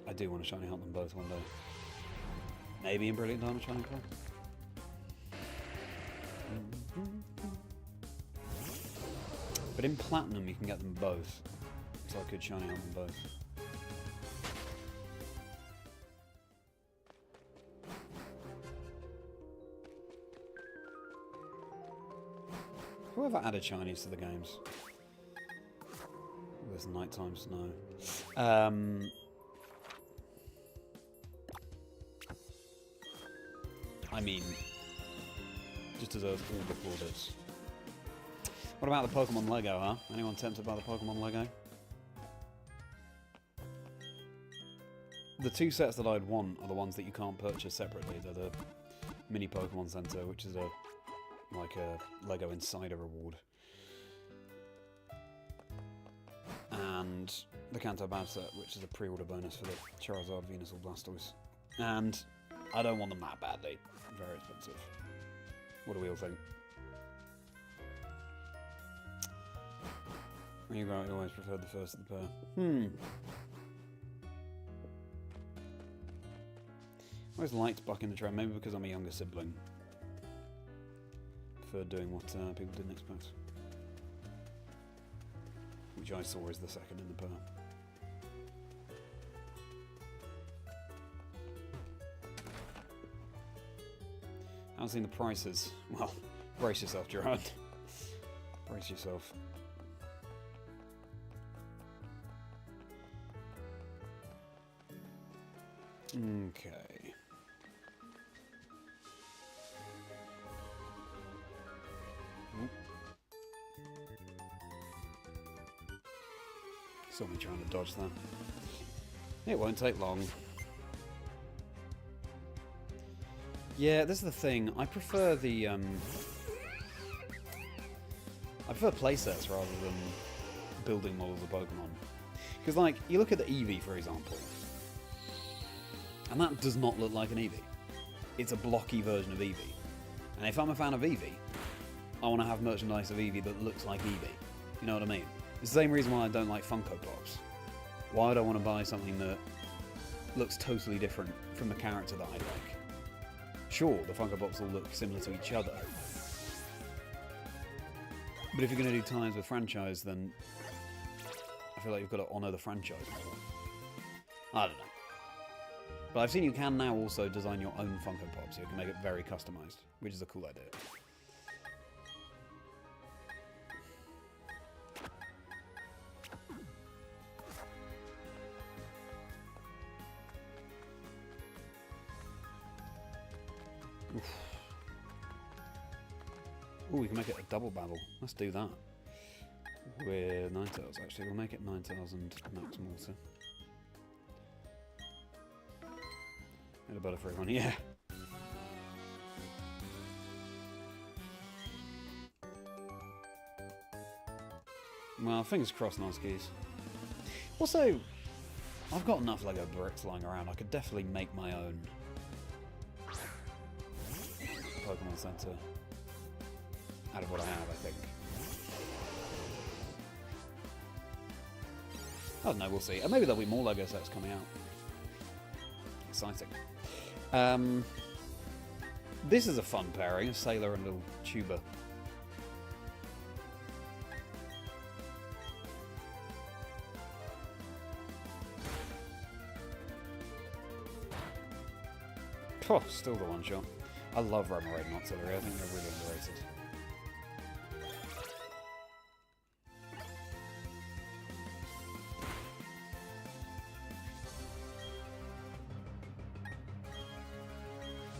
I do want to shiny hunt them both one day. Maybe in Brilliant Diamond Shining Claw. But in Platinum you can get them both. So I could shiny hunt them both. Whoever added shinies to the games? There's nighttime snow. I mean, just deserves all the plaudits. What about the Pokemon Lego, huh? Anyone tempted by the Pokemon Lego? The two sets that I'd want are the ones that you can't purchase separately. They're the Mini Pokemon Center, which is like a Lego Insider reward. And the Kanto Badge set, which is a pre-order bonus for the Charizard, Venusaur, Blastoise. And I don't want them that badly. Very expensive. What do we all think? You always preferred the first of the pair. I always liked bucking the trend, maybe because I'm a younger sibling. Preferred doing what people didn't expect. Which I saw as the second in the pair. I haven't seen the prices. Well, brace yourself, Gerard. Brace yourself. Okay. Saw me trying to dodge that. It won't take long. Yeah, this is the thing. I prefer the I prefer playsets rather than building models of Pokemon. Because, like, you look at the Eevee, for example, and that does not look like an Eevee. It's a blocky version of Eevee. And if I'm a fan of Eevee, I want to have merchandise of Eevee that looks like Eevee. You know what I mean? It's the same reason why I don't like Funko Pops. Why would I want to buy something that looks totally different from the character that I like? Sure, the Funko Pops will look similar to each other. But if you're going to do ties with franchise, then I feel like you've got to honour the franchise model. I don't know. But I've seen you can now also design your own Funko Pop, so you can make it very customised, which is a cool idea. Ooh, we can make it a double battle. Let's do that. With Ninetales, actually. We'll make it Ninetales and Magmortar. And a Butterfree one, yeah. Well, fingers crossed, Noskis. Also, I've got enough Lego bricks lying around. I could definitely make my own Pokemon Center out of what I have, I think. I don't know, we'll see. Maybe there'll be more Lego sets coming out. Exciting. This is a fun pairing, a Sailor and a little Tuber. Oh, still the one shot. I love Remoraid and Auxiliary. I think they're really underrated.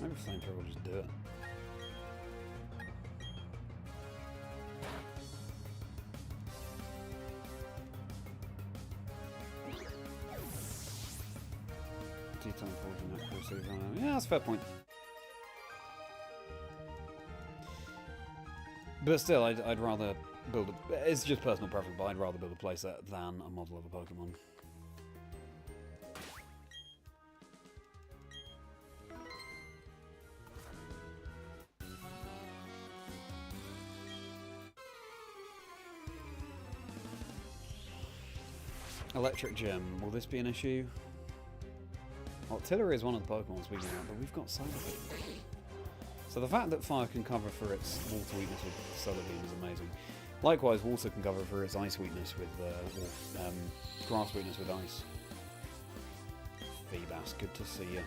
Maybe Flamethrower will just do it. Yeah, that's a fair point. But still, I'd rather build a... It's just personal preference, but I'd rather build a playset than a model of a Pokemon. Electric Gym. Will this be an issue? Artillery is one of the Pokemons we can have, but we've got Solar Beam. So the fact that Fire can cover for its Water weakness with Solar Beam is amazing. Likewise, Water can cover for its Ice weakness with, Grass weakness with Ice. Feebas, good to see you.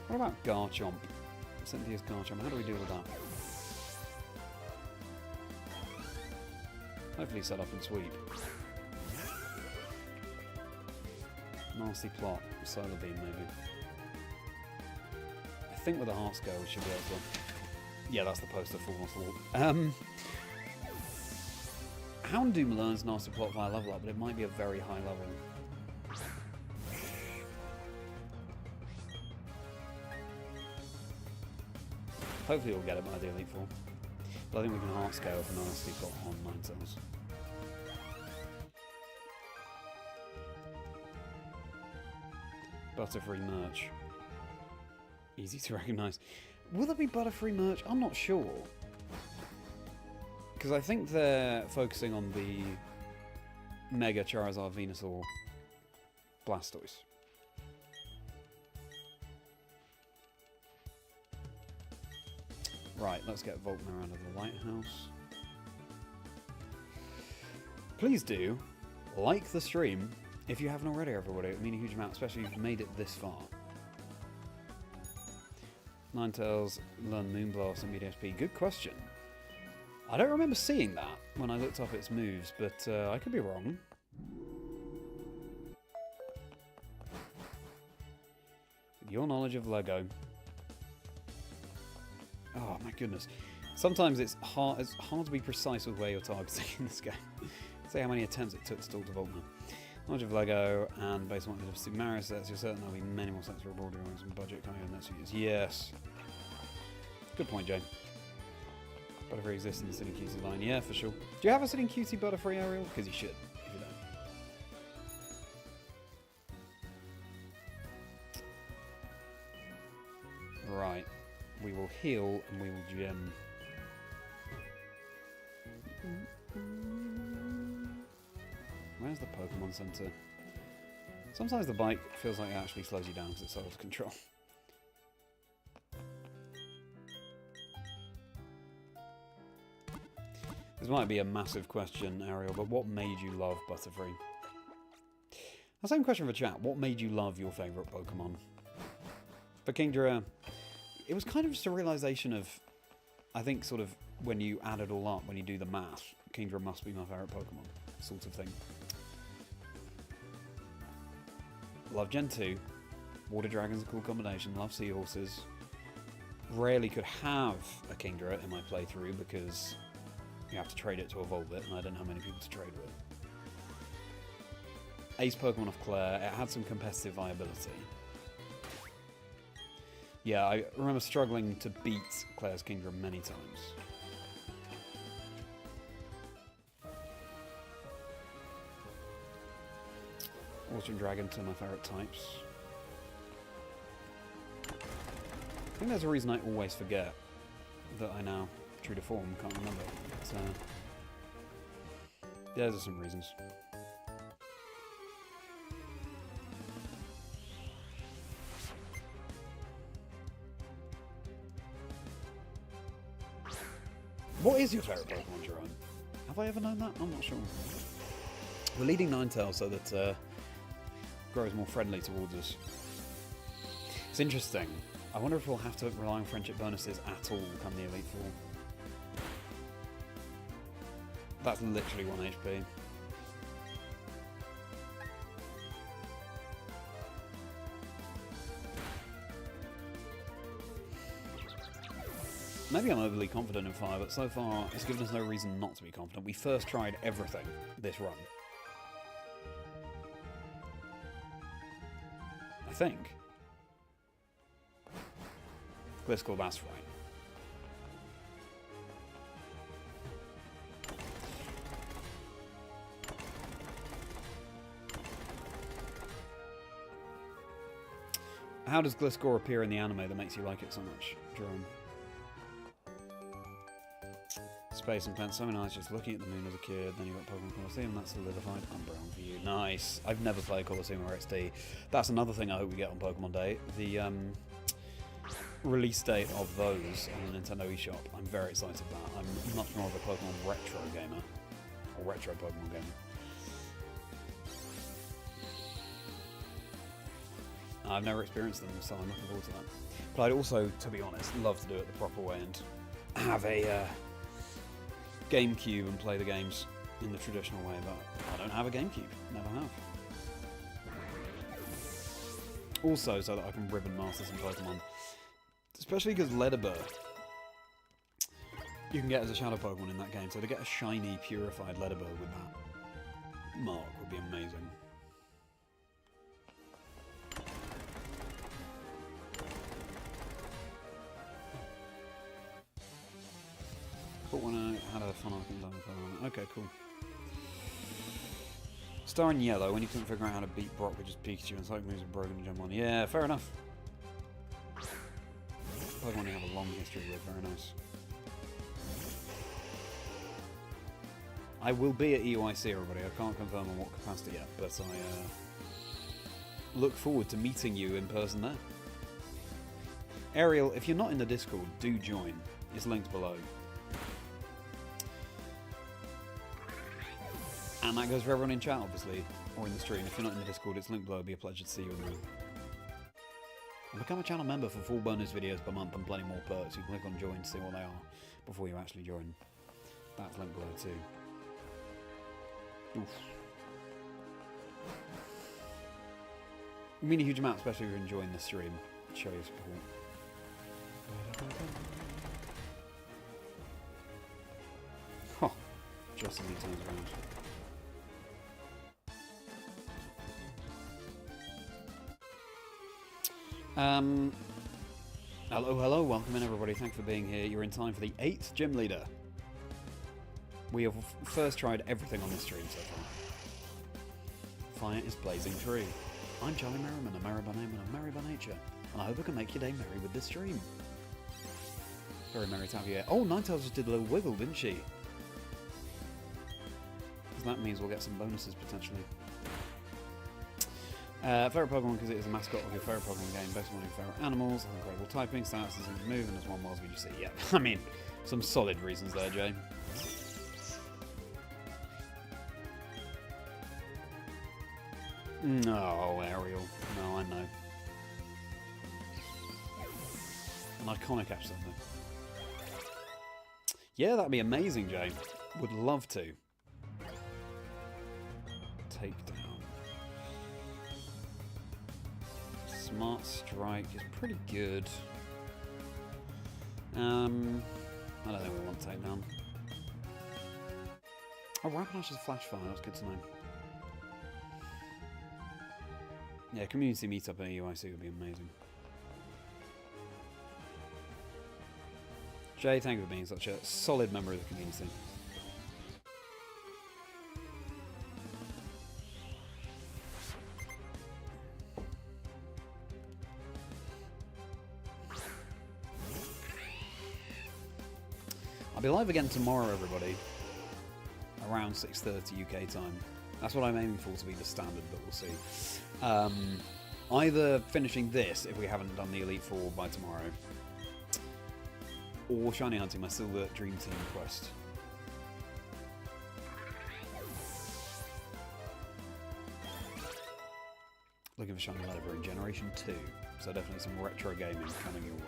What about Garchomp? Cynthia's Garchomp, how do we deal with that? Hopefully set up and sweep. Nasty plot. Solar Beam, maybe. I think with a Heart Scale we should be able to... Yeah, that's the poster fall off the wall. Houndoom learns Nasty Plot via level up, but it might be a very high level. Hopefully we'll get it by the Elite Four. But I think we can Heart Scale for Nasty Plot on Ninetales. Butterfree merch. Easy to recognise. Will there be Butterfree merch? I'm not sure. Because I think they're focusing on the Mega Charizard, Venusaur, Blastoise. Right, let's get Volkner out of the lighthouse. Please do like the stream. If you haven't already, everybody, it would mean a huge amount, especially if you've made it this far. Ninetales, learn Moonblast and MDSP. Good question. I don't remember seeing that when I looked up its moves, but I could be wrong. With your knowledge of Lego. Oh my goodness. Sometimes it's hard to be precise with where you're targeting in this game. Say how many attempts it took to talk to Volkner. Knowledge of Lego and based on the Super Mario sets, you're certain there'll be many more sets for a broader audience and budget coming in the next few years. Yes. Good point, Jay. Butterfree exists in the Sitting Cutie line. Yeah, for sure. Do you have a Sitting Cutie Butterfree, Ariel? Because you should, if you don't. Right. We will heal and we will gem. Where's the Pokemon Center? Sometimes the bike feels like it actually slows you down because it's out of control. This might be a massive question, Ariel, but what made you love Butterfree? The same question for chat. What made you love your favourite Pokemon? For Kingdra, it was kind of just a realisation of, I think, sort of, when you add it all up, when you do the math, Kingdra must be my favourite Pokemon, sort of thing. Love Gen 2. Water Dragon's a cool combination. Love seahorses. Rarely could have a Kingdra in my playthrough because you have to trade it to evolve it, and I didn't have many people to trade with. Ace Pokemon of Claire, it had some competitive viability. Yeah, I remember struggling to beat Claire's Kingdra many times. Water and Dragon, two of my favourite types. I think there's a reason I always forget that I now, true to form, can't remember. But, yeah, those are some reasons. What is your favourite Pokemon, Jerome? Have I ever known that? I'm not sure. We're leading Ninetales so that grows more friendly towards us. It's interesting. I wonder if we'll have to rely on friendship bonuses at all come the Elite Four. That's literally 1 HP. Maybe I'm overly confident in fire, but so far it's given us no reason not to be confident. We first tried everything this run. I think. Gliscor, that's right. How does Gliscor appear in the anime that makes you like it so much, Jerome? Space and Pen, so nice just looking at the moon as a kid, then you got Pokemon Colosseum, that's solidified. I'm brown for you. Nice. I've never played Colosseum or XD. That's another thing I hope we get on Pokemon Day. The release date of those on the Nintendo eShop. I'm very excited for that. I'm much more of a Pokemon retro gamer. Or retro Pokemon gamer. I've never experienced them, so I'm looking forward to that. But I'd also, to be honest, love to do it the proper way and have a GameCube and play the games in the traditional way, but I don't have a GameCube. Never have. Also, so that I can ribbon master some Pokemon. Especially because Ledibur you can get as a Shadow Pokemon in that game, so to get a shiny, purified Ledibur with that mark would be amazing. But when I had a fun icon, okay, cool. Star in Yellow, when you couldn't figure out how to beat Brock with just Pikachu and Psychic moves are broken and jump on. Yeah, fair enough. Pokemon you have a long history with, very nice. I will be at EUIC, everybody. I can't confirm on what capacity yet, but I look forward to meeting you in person there. Ariel, if you're not in the Discord, do join. It's linked below. And that goes for everyone in chat, obviously, or in the stream. If you're not in the Discord, it's linked below. It'd be a pleasure to see you in there. And become a channel member for full bonus videos per month and plenty more perks. You can click on join to see what they are before you actually join. That's linked below too. Oof. You mean a huge amount, especially if you're enjoying the stream. Show your support. Huh. Just as he turns around. Hello, welcome in everybody, thanks for being here. You're in time for the 8th gym leader. We have first tried everything on this stream so far. Fire is blazing true. I'm Charlie Merriman, a Merri by name and a Merri by nature. And I hope I can make your day merry with this stream. Very merry to have you here. Oh, Ninetales just did a little wiggle, didn't she? So that means we'll get some bonuses potentially. Favourite Pokemon because it is a mascot of your favourite Pokemon game, based on your favourite animals, has incredible typing, stats, and move, and as one was VGC. Yeah, I mean, some solid reasons there, Jay. No, Ariel. No, I know. An iconic Ash something. Yeah, that'd be amazing, Jay. Would love to. Take down. Smart Strike is pretty good. I don't think we want to take down. Oh, Rapidash is Flash Fire, that's good to know. Yeah, community meetup at UIC would be amazing. Jay, thank you for being such a solid member of the community. I'll be live again tomorrow, everybody, around 6:30 UK time. That's what I'm aiming for to be the standard, but we'll see. Either finishing this, if we haven't done the Elite Four by tomorrow, or shiny hunting my Silver Dream Team quest. Looking for shiny leather in Generation 2, so definitely some retro gaming coming your way.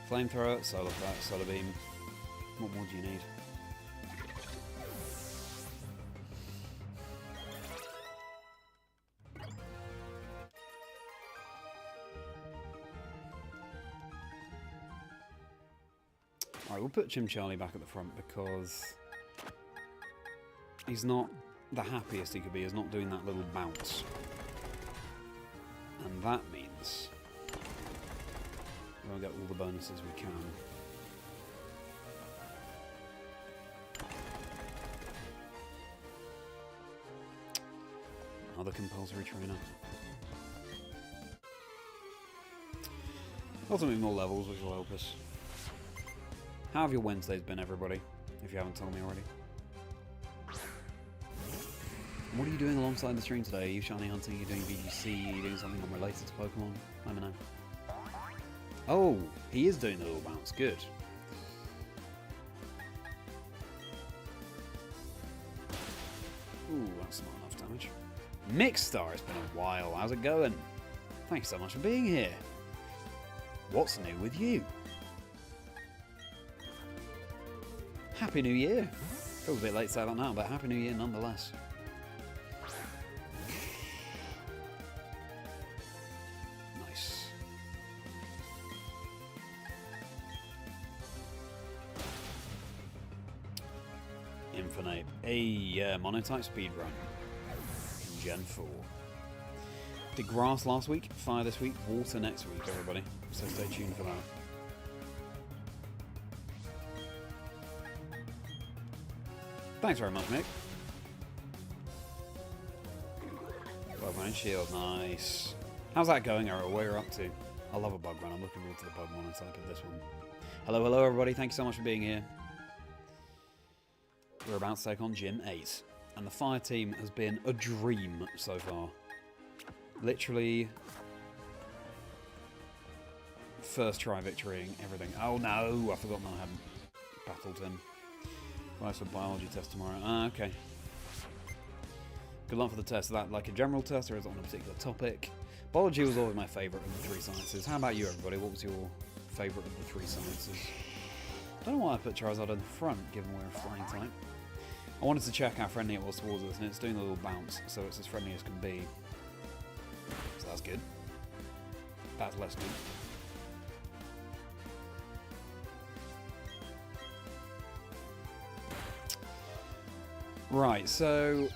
Flamethrower, Solar Flat, Solar Beam. What more do you need? Alright, we'll put Charlie back at the front because he's not the happiest he could be. He's not doing that little bounce. And that means we'll get all the bonuses we can. Another compulsory trainer. Ultimately more levels, which will help us. How have your Wednesdays been, everybody? If you haven't told me already. And what are you doing alongside the stream today? Are you shiny hunting? Are you doing VGC? Are you doing something unrelated to Pokemon? Let me know. Oh, he is doing the little bounce. Good. Ooh, that's not enough damage. Mixstar, it's been a while. How's it going? Thanks so much for being here. What's new with you? Happy New Year. Feels a bit late to say that now, but Happy New Year nonetheless. Nice. Infernape. Hey, Monotype Speedrun. Gen 4. Did grass last week, fire this week, water next week, everybody. So stay tuned for that. Thanks very much, Mick. Bug Shield, nice. How's that going, Errol? Where you're up to? I love a bug run. I'm looking forward to the bug monotype of this one. Hello, hello, everybody. Thank you so much for being here. We're about to take on Gym 8. And the fire team has been a dream so far. Literally first try victorying everything. Oh no, I forgot I hadn't battled him. Price for biology test tomorrow. Ah, okay. Good luck for the test. Is that like a general test or is it on a particular topic? Biology was always my favourite of the three sciences. How about you, everybody? What was your favourite of the three sciences? I don't know why I put Charizard in the front, given we're a flying type. I wanted to check how friendly it was towards us, and it's doing a little bounce, so it's as friendly as can be. So that's good. That's less good. Right, so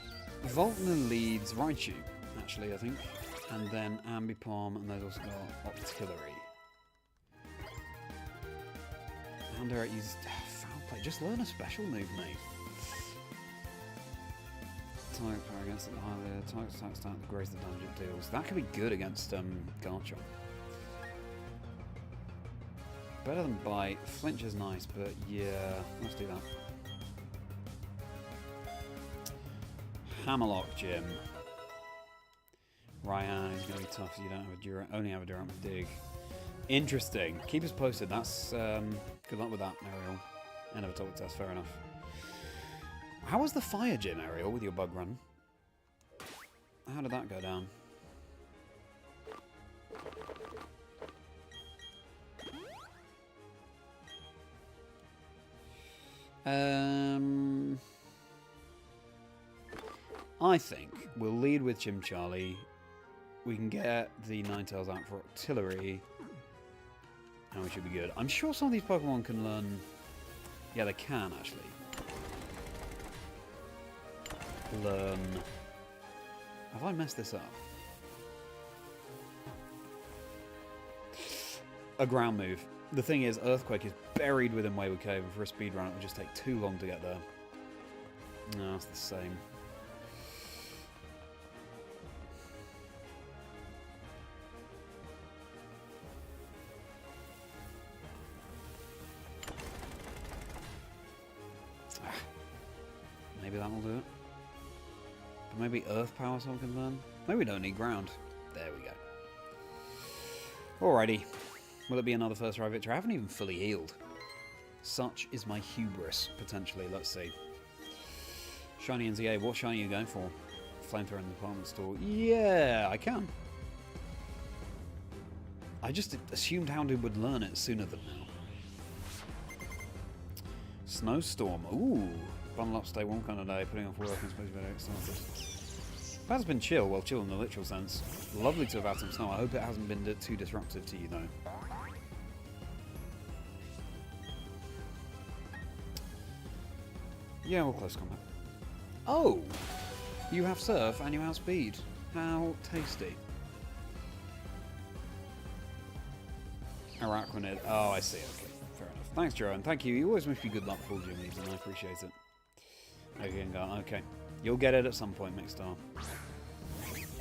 Voltner leads Raichu, actually, I think. And then Ambipom, and they've also got Octillery. And Derek uses Foul Play. Just learn a special move, mate. Type power against the higher type attack stat, the greater the damage it deals. That could be good against Garchomp. Better than Bite. Flinch is nice, but yeah, let's do that. Hammerlock Gym. Ryan is going to be tough so you don't have a only have a Durant Dig. Interesting. Keep us posted. That's good luck with that, Ariel. End of a topic test, fair enough. How was the fire gym, Ariel, with your bug run? How did that go down? I think we'll lead with Chimchali. We can get the Ninetales out for artillery. And we should be good. I'm sure some of these Pokemon can learn... Yeah, they can, actually. Learn... Have I messed this up? A ground move. The thing is, Earthquake is buried within Wayward Cave, and for a speedrun it would just take too long to get there. No, it's the same. Maybe that will do it. But maybe Earth Power someone can learn? Maybe we don't need ground. There we go. Alrighty. Will it be another first try victory? I haven't even fully healed. Such is my hubris, potentially. Let's see. Shiny NZA. What shiny are you going for? Flamethrower in the department store. Yeah, I can. I just assumed Houndoom would learn it sooner than now. Snowstorm. Ooh. Bundle up, stay warm kind of day. Putting off work and supposed to be started. That's been chill. Well, chill in the literal sense. Lovely to have had some snow. I hope it hasn't been too disruptive to you, though. Yeah, we'll close combat. Oh! You have Surf and you have Speed. How tasty. Araquanid. Oh, I see. Okay, fair enough. Thanks, Joe, and thank you. You always wish me good luck for all Jimmy's, and I appreciate it. Okay. You'll get it at some point, Mixstar.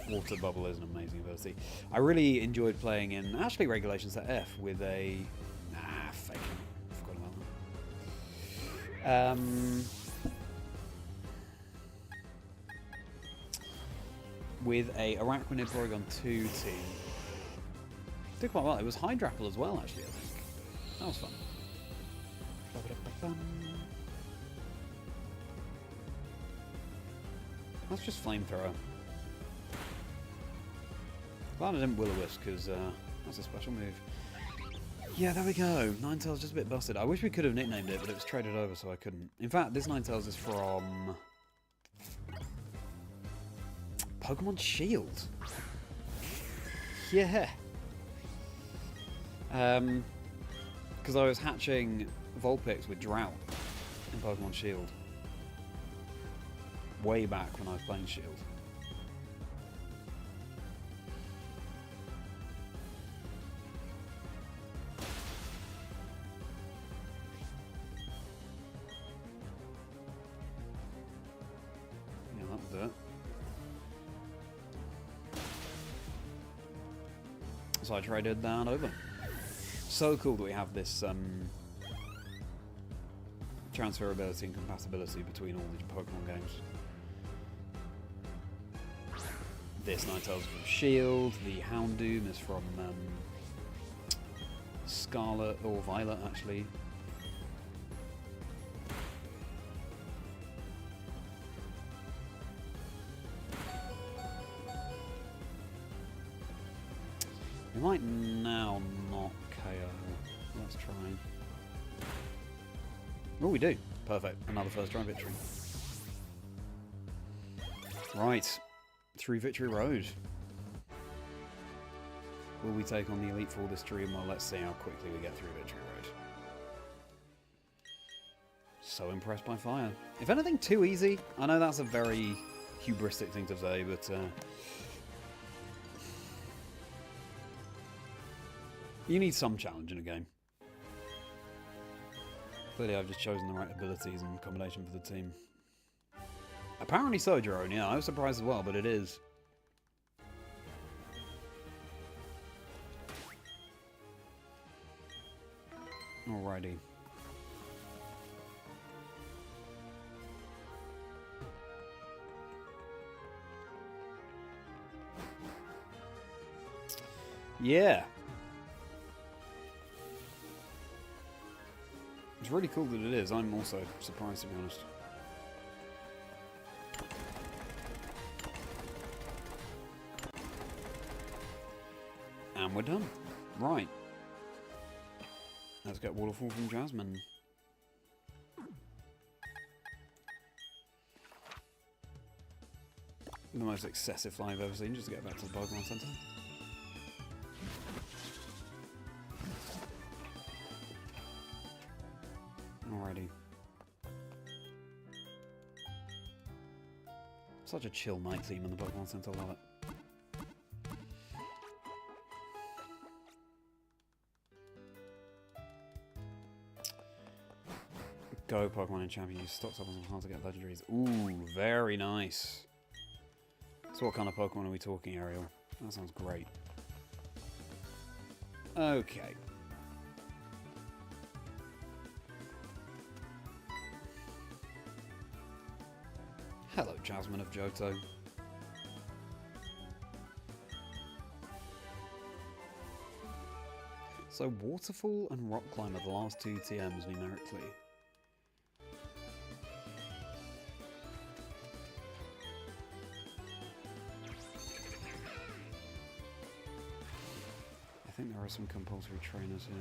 Water Bubble is an amazing ability. I really enjoyed playing in, actually, Regulation Set F with a... fake. I forgot about that. With a Araquanid Porygon 2 team. Did quite well. It was Hydrapple as well, actually, I think. That was fun. That's just Flamethrower. Glad I didn't Will-O-Wisp, because that's a special move. Yeah, there we go. Ninetales just a bit busted. I wish we could have nicknamed it, but it was traded over, so I couldn't. In fact, this Ninetales is from... Pokemon Shield. Yeah. Because I was hatching Vulpix with Drought in Pokemon Shield. Way back when I was playing Shield. Yeah, that was it. So I traded that over. So cool that we have this transferability and compatibility between all these Pokemon games. This Ninetales is from Shield, the Houndoom is from Scarlet, or Violet actually. We might now not KO. Let's try. Oh, we do. Perfect. Another first try victory. Right. Through Victory Road. Will we take on the Elite Four this stream? Well, let's see how quickly we get through Victory Road. So impressed by fire. If anything, too easy. I know that's a very hubristic thing to say, but... you need some challenge in a game. Clearly I've just chosen the right abilities and combination for the team. Apparently so, Jerome. Yeah, I was surprised as well, but it is. Alrighty. Yeah. It's really cool that it is. I'm also surprised, to be honest. And we're done. Right. Let's get Waterfall from Jasmine. The most excessive flying I've ever seen, just to get back to the Pokemon Center. Alrighty. Such a chill night theme in the Pokemon Center, love it. Go Pokemon in Champion, use stock supplements on how to get legendaries. Ooh, very nice. So what kind of Pokemon are we talking, Ariel? That sounds great. Okay. Hello, Jasmine of Johto. So Waterfall and Rock Climb are the last two TMs numerically. I think there are some compulsory trainers here.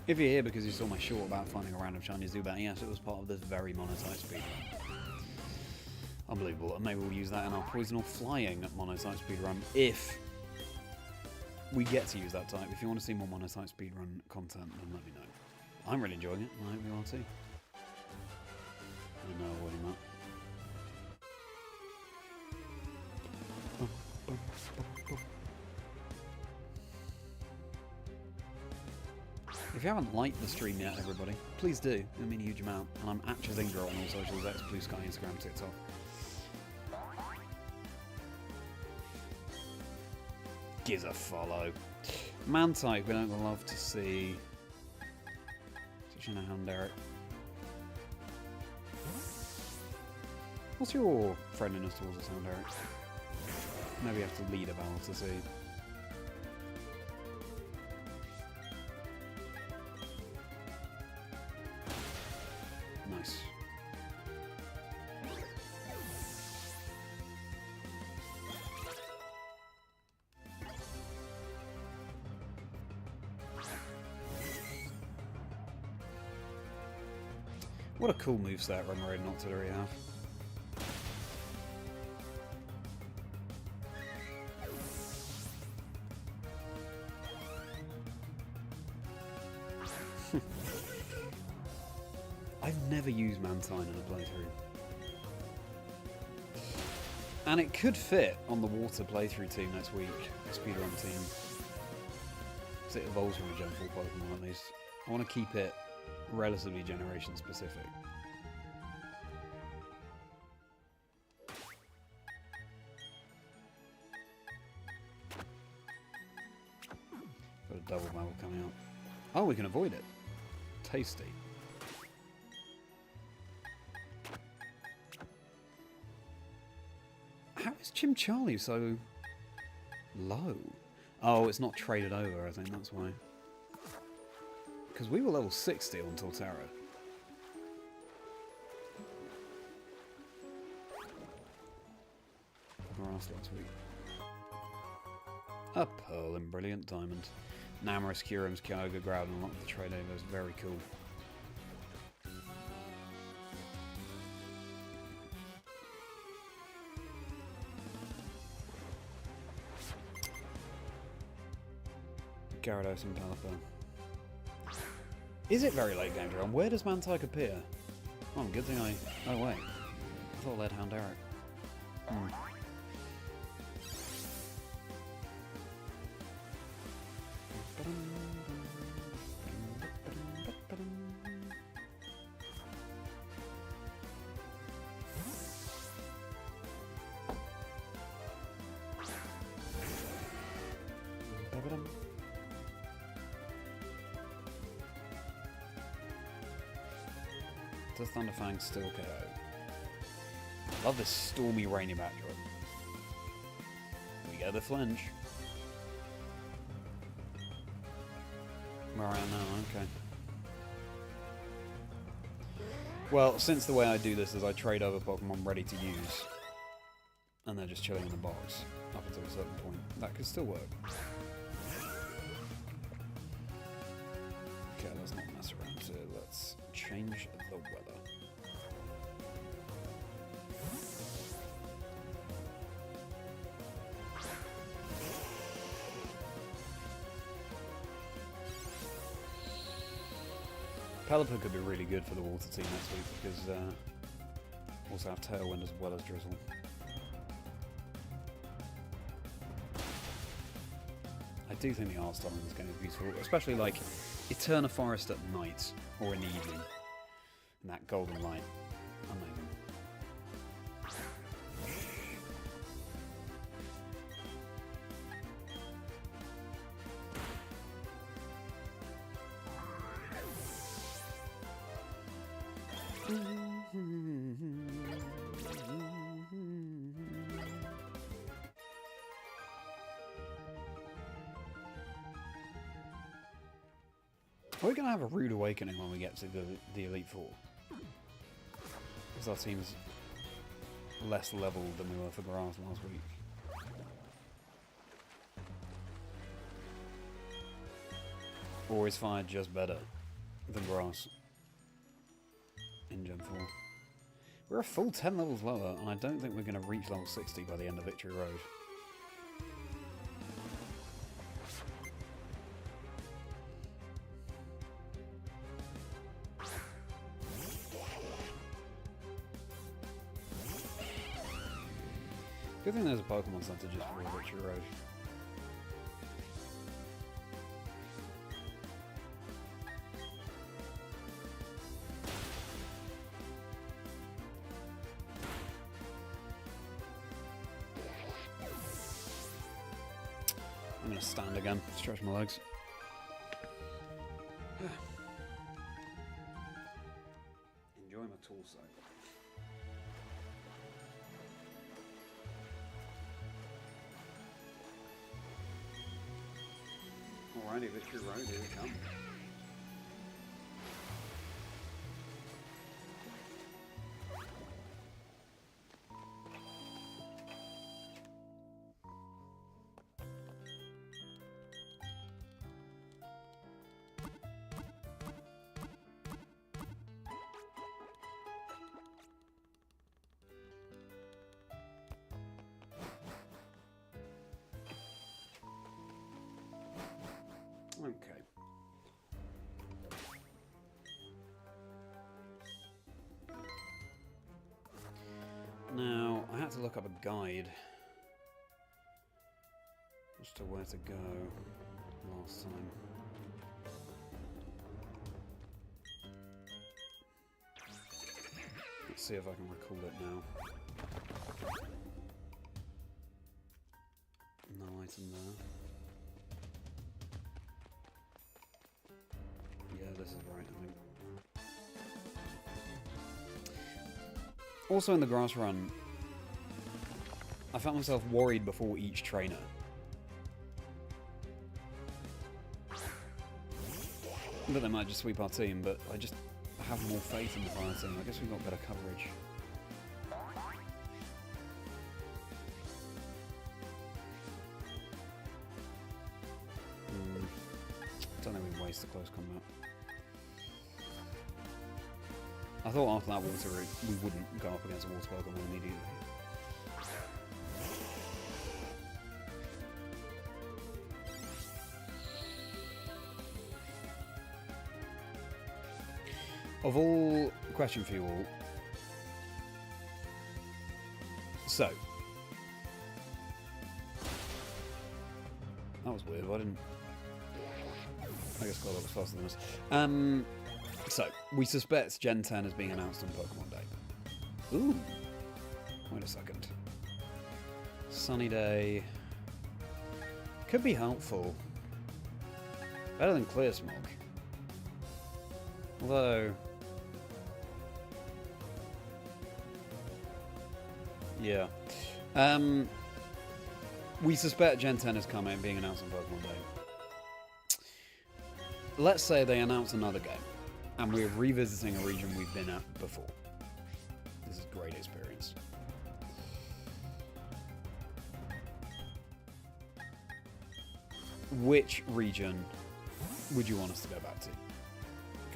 If you're here because you saw my short about finding a random shiny Zubat, yes, it was part of this very Monotype speedrun. Unbelievable. And maybe we'll use that in our Poison or Flying Monotype speedrun if we get to use that type. If you want to see more Monotype speedrun content, then let me know. I'm really enjoying it, and I hope you are too. I know what you meant. If you haven't liked the stream yet, everybody, please do. I mean a huge amount. And I'm at Chazingdra on all socials, X, Blue Sky, Instagram, TikTok. Gives a follow. Man-type, we don't love to see. Such a Houndoom. What's your friendliness towards this Houndoom? Maybe you have to lead a battle to see. Nice. What a cool moveset Remoraid and Octillery have. I've never used Mantine in a playthrough. And it could fit on the water playthrough team next week, the speedrun team. Because it evolves from a Gen 4 Pokemon at least. I want to keep it relatively generation specific. Got a double battle coming up. Oh, we can avoid it. Tasty. How is Charlie so low? Oh, it's not traded over, I think that's why. Because we were level 60 on Torterra. Grass last week. A Pearl and Brilliant Diamond. Namarus, Curums, Kyogre, Groudon, unlock the trade overs. Very cool. Gyarados and Pelipper. Is it very late game, Jerome? Where does Mantike appear? Oh, good thing I... Oh, wait. I thought I led Houndoom. Does Thunderfang still KO? Love this stormy, rainy backdrop. We get the flinch. We're around now, okay. Well, since the way I do this is I trade over Pokemon ready to use, and they're just chilling in the box up until a certain point, that could still work. Okay, let's not mess around here. Let's change the weather. Pelipper could be really good for the water team next week because also have Tailwind as well as Drizzle. I do think the art styling is going to be beautiful, especially like Eterna Forest at night or in the evening. And that golden light. Amazing. Are we going to have a rude awakening when we get to the Elite Four? Because our team's less leveled than we were for Grass last week. Or is Fire just better than Grass in Gen 4? We're a full 10 levels lower, and I don't think we're going to reach level 60 by the end of Victory Road. Good thing there's a Pokemon Center just for Victory Road. I'm gonna stand again, stretch my legs. Enjoy my torso. Alrighty, Victory Road, here we come. Okay. Now, I had to look up a guide as to where to go last time. Let's see if I can recall it now. No item there. Yeah, this is right, I think. Also in the grass run, I found myself worried before each trainer. But they might just sweep our team, but I just have more faith in the fire team. I guess we've got better coverage. Don't think we can waste the close combat. I thought after that water route we wouldn't go up against a water Pokemon immediately. Of all question for you all, so that was weird. Why didn't I guess Squirtle was faster than us? So, we suspect Gen 10 is being announced on Pokemon Day. Ooh. Wait a second. Sunny Day. Could be helpful. Better than Clear Smog. Although... yeah. We suspect Gen 10 is coming, being announced on Pokemon Day. Let's say they announce another game, and we're revisiting a region we've been at before. This is a great experience. Which region would you want us to go back to?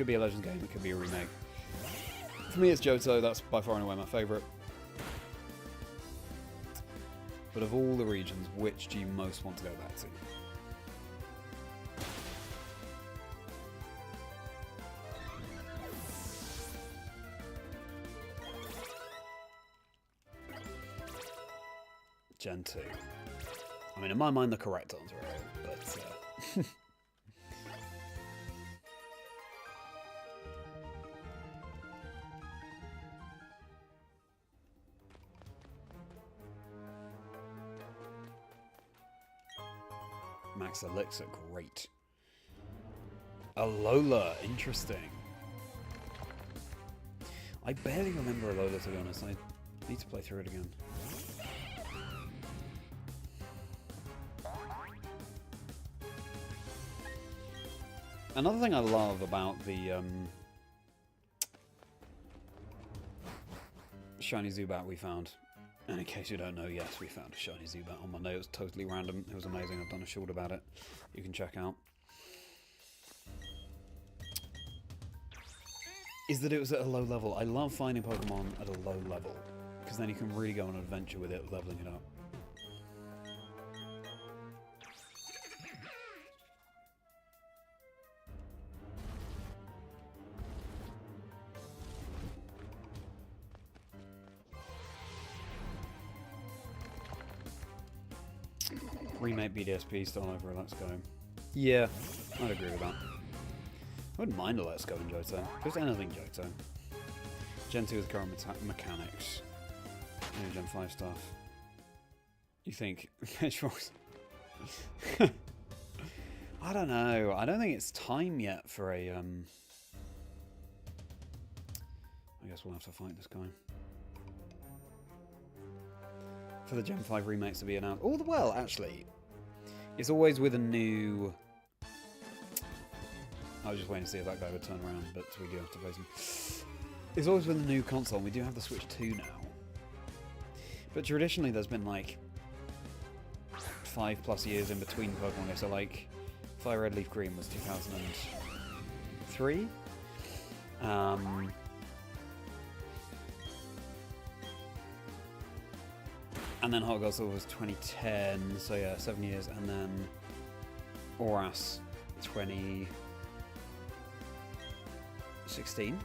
could be a Legends game, it could be a remake. For me, it's Johto. That's by far and away my favourite. But of all the regions, which do you most want to go back to? Gen 2. I mean, in my mind, the correct answer, right? But Max Elixir, great. Alola, interesting. I barely remember Alola, to be honest. I need to play through it again. Another thing I love about the shiny Zubat we found, and in case you don't know, yes, we found a shiny Zubat on Monday. It was totally random. It was amazing. I've done a short about it. You can check out. Is that it was at a low level. I love finding Pokemon at a low level, because then you can really go on an adventure with it, leveling it up. Remake BDSP, start over, let's go. Yeah, I'd agree with that. I wouldn't mind a let's go in Johto. Just anything Johto. Gen 2 with current mechanics. Maybe Gen 5 stuff. You think Pitchforks? I don't know. I don't think it's time yet for a I guess we'll have to fight this guy. For the Gen 5 remakes to be announced. Oh, well, actually, it's always with a new... I was just waiting to see if that guy would turn around, but we do have to face him. It's always with a new console, and we do have the Switch 2 now. But traditionally, there's been like 5+ years in between Pokemon. So like, Fire Red Leaf Green was 2003. And then Heart Gold Silver was 2010, so yeah, 7 years, and then Oras 2016.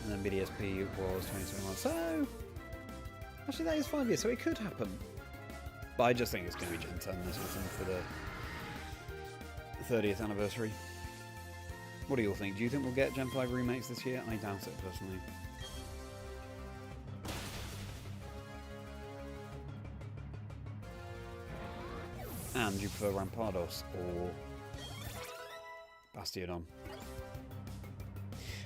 And then BDSP was 2021. So actually that is 5 years, so it could happen. But I just think it's going to be Gen 10 this autumn for the 30th anniversary. What do you all think? Do you think we'll get Gen 5 remakes this year? I doubt it, personally. And do you prefer Rampardos or Bastiodon?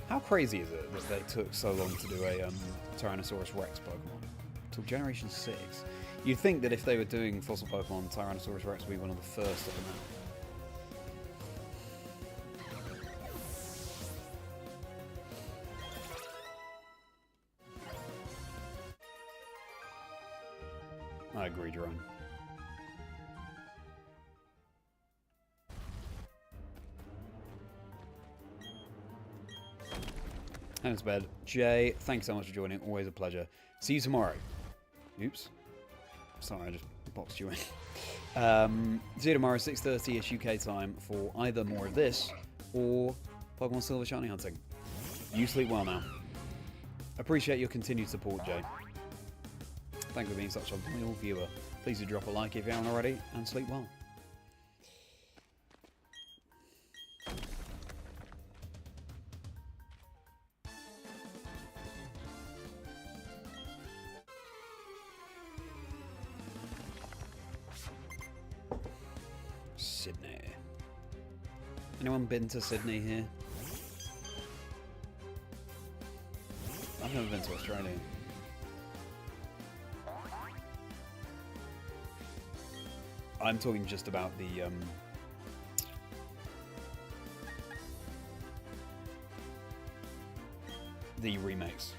How crazy is it that they took so long to do a Tyrannosaurus Rex Pokemon? Till Generation 6. You'd think that if they were doing fossil Pokemon, Tyrannosaurus Rex would be one of the first of them out. I agree, Jerome. And it's bed. Jay, thanks so much for joining. Always a pleasure. See you tomorrow. Oops. Sorry, I just boxed you in. See you tomorrow, 6:30ish UK time, for either more of this or Pokemon Silver Shiny hunting. You sleep well now. Appreciate your continued support, Jay. Thank you for being such a loyal viewer. Please do drop a like if you haven't already, and sleep well. Sydney. Anyone been to Sydney here? I've never been to Australia. I'm talking just about the remakes.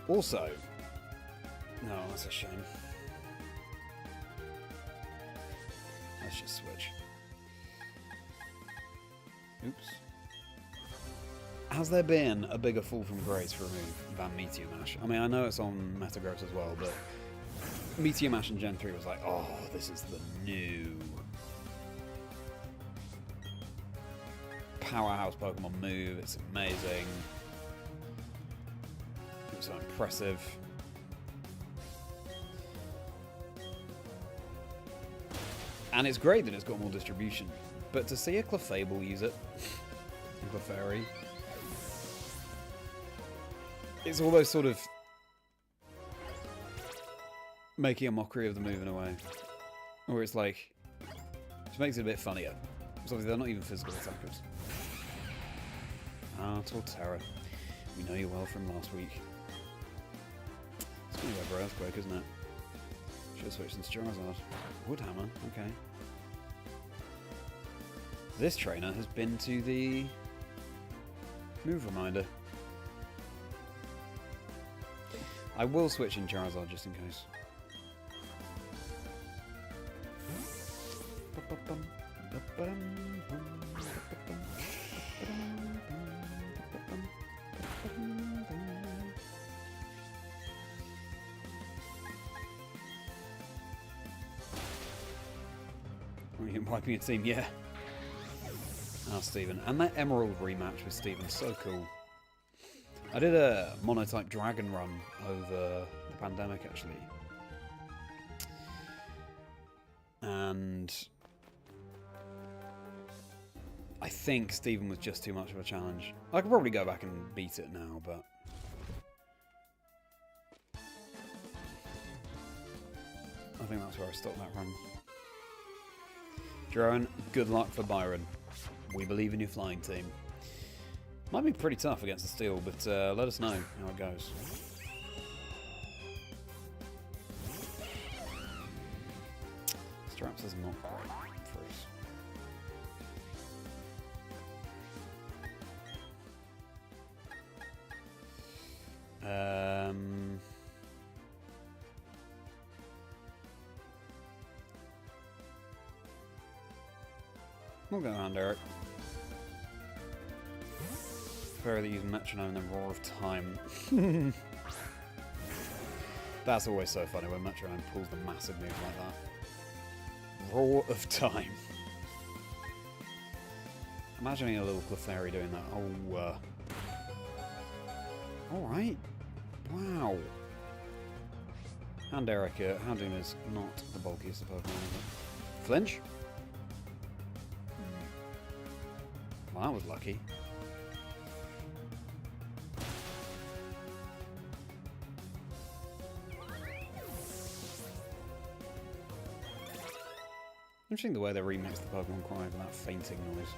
Also, no, that's a shame. Let's just switch. Oops. Has there been a bigger fall from grace for a move than Meteor Mash? I mean, I know it's on Metagross as well, but Meteor Mash in Gen 3 was like, oh, this is the new powerhouse Pokemon move. It's amazing. It was so impressive. And it's great that it's got more distribution. But to see a Clefable use it, a Clefairy, it's almost sort of making a mockery of the move in a way. Or it's like, it makes it a bit funnier. Because obviously they're not even physical attackers. Ah, Torterra. We know you well from last week. It's going to go for Earthquake, isn't it? Should have switched into Charizard. Woodhammer, okay. This trainer has been to the move reminder. I will switch in Charizard just in case. Wiping a team, yeah. Oh, Steven. And that Emerald rematch with Steven, so cool. I did a Monotype Dragon run over the pandemic, actually. And I think Steven was just too much of a challenge. I could probably go back and beat it now, but I think that's where I stopped that run. Jerome, good luck for Byron. We believe in your flying team. Might be pretty tough against the steel, but let us know how it goes. Straps is not great for us. We'll go on, Derek. Prefer that use Metronome than Roar of Time. That's always so funny when Metronome pulls the massive move like that. Roar of Time. Imagining a little Clefairy doing that. Oh, alright. Wow. And Derek, Houndoom is not the bulkiest of Pokemon, is it? Flinch? Well, that was lucky. Interesting the way they remixed the Pokemon Cry with that fainting noise.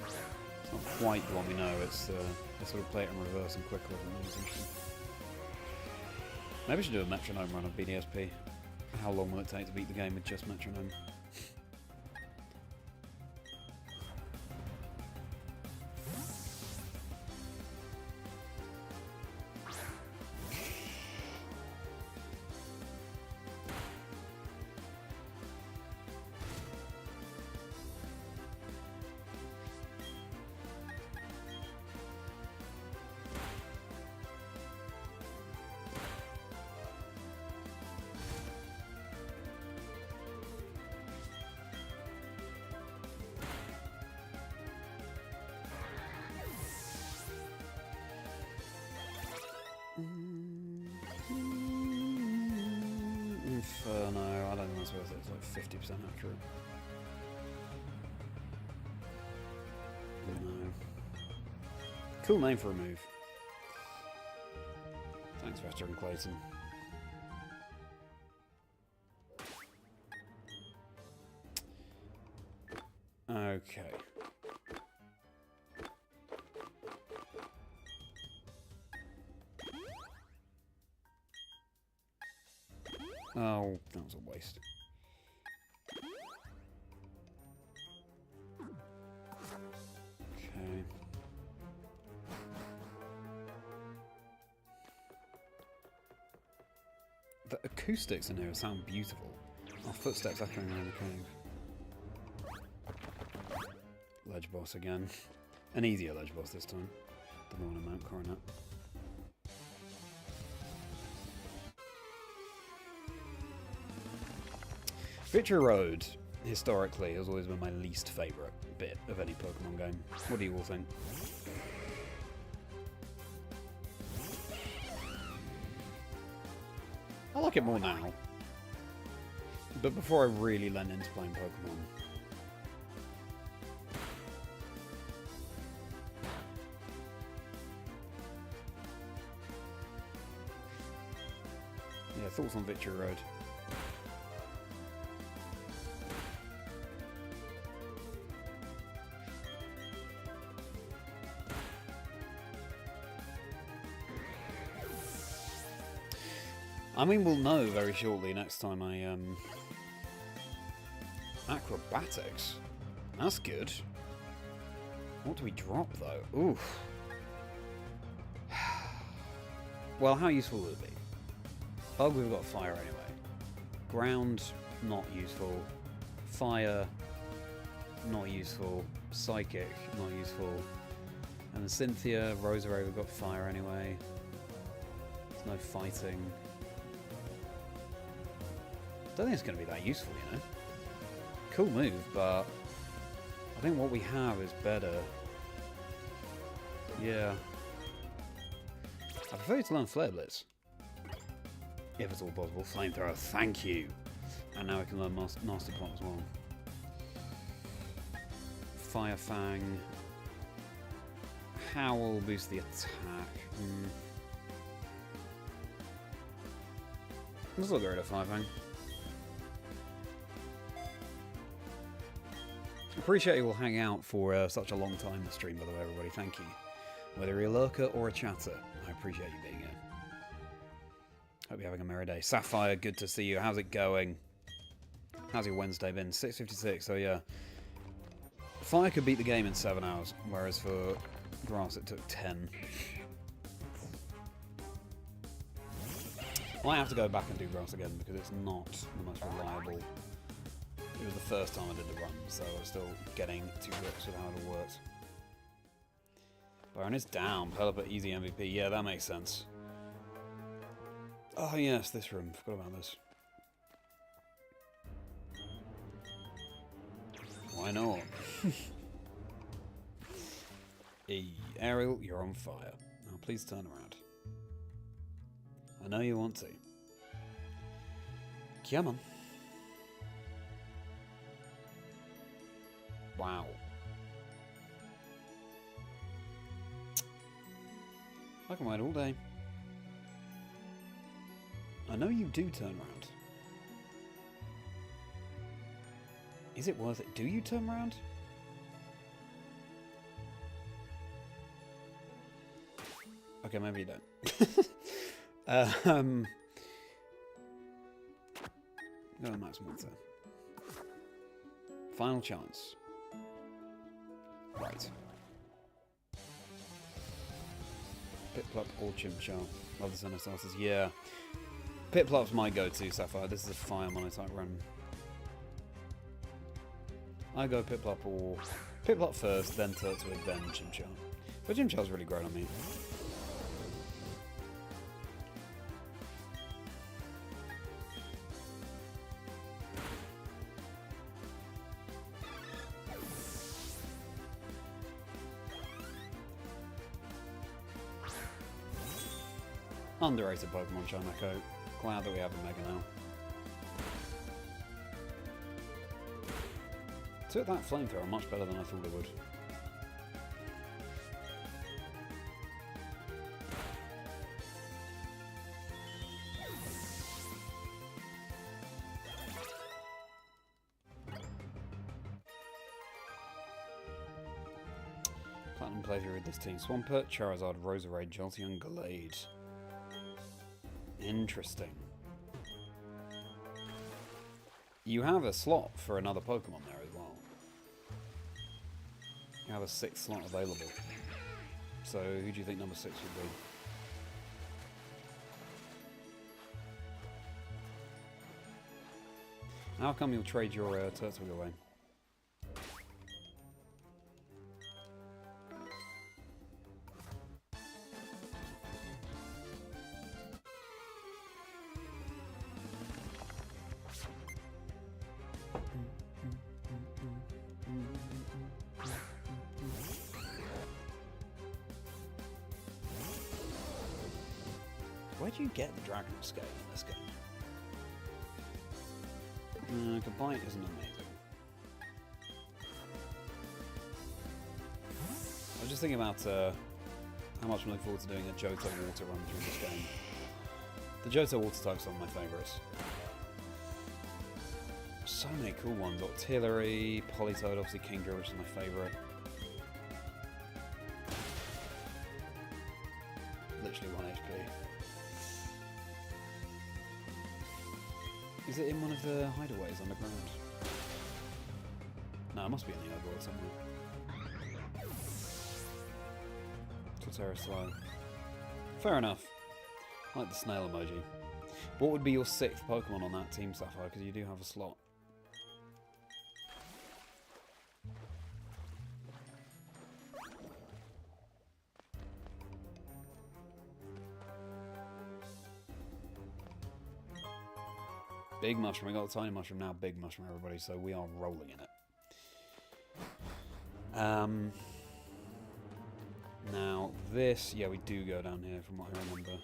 It's not quite the one we know, it's they sort of play it in reverse and quicker than it is. Maybe we should do a Metronome run of BDSP. How long will it take to beat the game with just Metronome? Inferno, I don't think that's worth it, it's like 50% accurate. No. Cool name for a move. Thanks, Veteran Clayton. Okay. Oh, that was a waste. Okay. The acoustics in here sound beautiful. Our footsteps echoing around the cave. Ledge boss again. An easier ledge boss this time. The one in Mount Coronet. Victory Road, historically, has always been my least favourite bit of any Pokemon game. What do you all think? I like it more now. But before I really leaned into playing Pokemon. Yeah, thoughts on Victory Road? I mean, we'll know very shortly next time I, Acrobatics? That's good. What do we drop, though? Oof. Well, how useful will it be? Bug, we've got fire anyway. Ground, not useful. Fire, not useful. Psychic, not useful. And Cynthia, Roserade, we've got fire anyway. There's no fighting. Don't think it's going to be that useful, you know. Cool move, but I think what we have is better. Yeah. I prefer you to learn Flare Blitz. If it's all possible. Flamethrower, thank you. And now I can learn Nasty Plot as well. Fire Fang. Howl boost the attack. Let's not get rid of Fire Fang. Appreciate you all hanging out for such a long time in the stream, by the way, everybody. Thank you. Whether you're a lurker or a chatter, I appreciate you being here. Hope you're having a merry day. Sapphire, good to see you. How's it going? How's your Wednesday been? 6:56, so yeah. Fire could beat the game in 7 hours, whereas for Grass it took 10. I might have to go back and do Grass again because it's not the most reliable. It was the first time I did the run, so I was still getting to grips with how it all works. Baron is down. Pelipper easy MVP. Yeah, that makes sense. Oh yes, this room. Forgot about this. Why not? Hey, Ariel, you're on fire. Now please turn around. I know you want to. Come on. Wow. I can wait all day. I know you do turn around. Is it worth it? Do you turn around? Okay, maybe you don't. Go to Magmortar. Final chance. Right. Piplup or Chimchar. Love the Senatos's. Yeah. Piplup's my go-to, Sapphire. This is a fire monotype run. I go Piplup or... Piplup first, then Turtwig, then Chimchar. But Chimchar's really grown on me. Underrated Pokemon Chimecho. Glad that we have a Mega now. Took that Flamethrower much better than I thought it would. Platinum playthrough with this team. Swampert, Charizard, Roserade, Jolteon, Gallade. Interesting. You have a slot for another Pokemon there as well. You have a 6th slot available. So who do you think number 6 would be? How come you'll trade your turtle away? Where do you get the Dragon Escape in this game? Goodbye isn't amazing. I was just thinking about how much I'm looking forward to doing a Johto water run through this game. The Johto water types are my favourites. So many cool ones. Octillery, Politoed, obviously Kingdra, which is my favourite. Literally 1 HP. Is it in one of the hideaways underground? No, it must be in the overworld somewhere. Torterra Slow. Fair enough. I like the snail emoji. What would be your 6th Pokemon on that Team Sapphire? Because you do have a slot. Big Mushroom. We got the Tiny Mushroom now. Big Mushroom, everybody. So we are rolling in it. Now this, yeah, we do go down here from what I remember.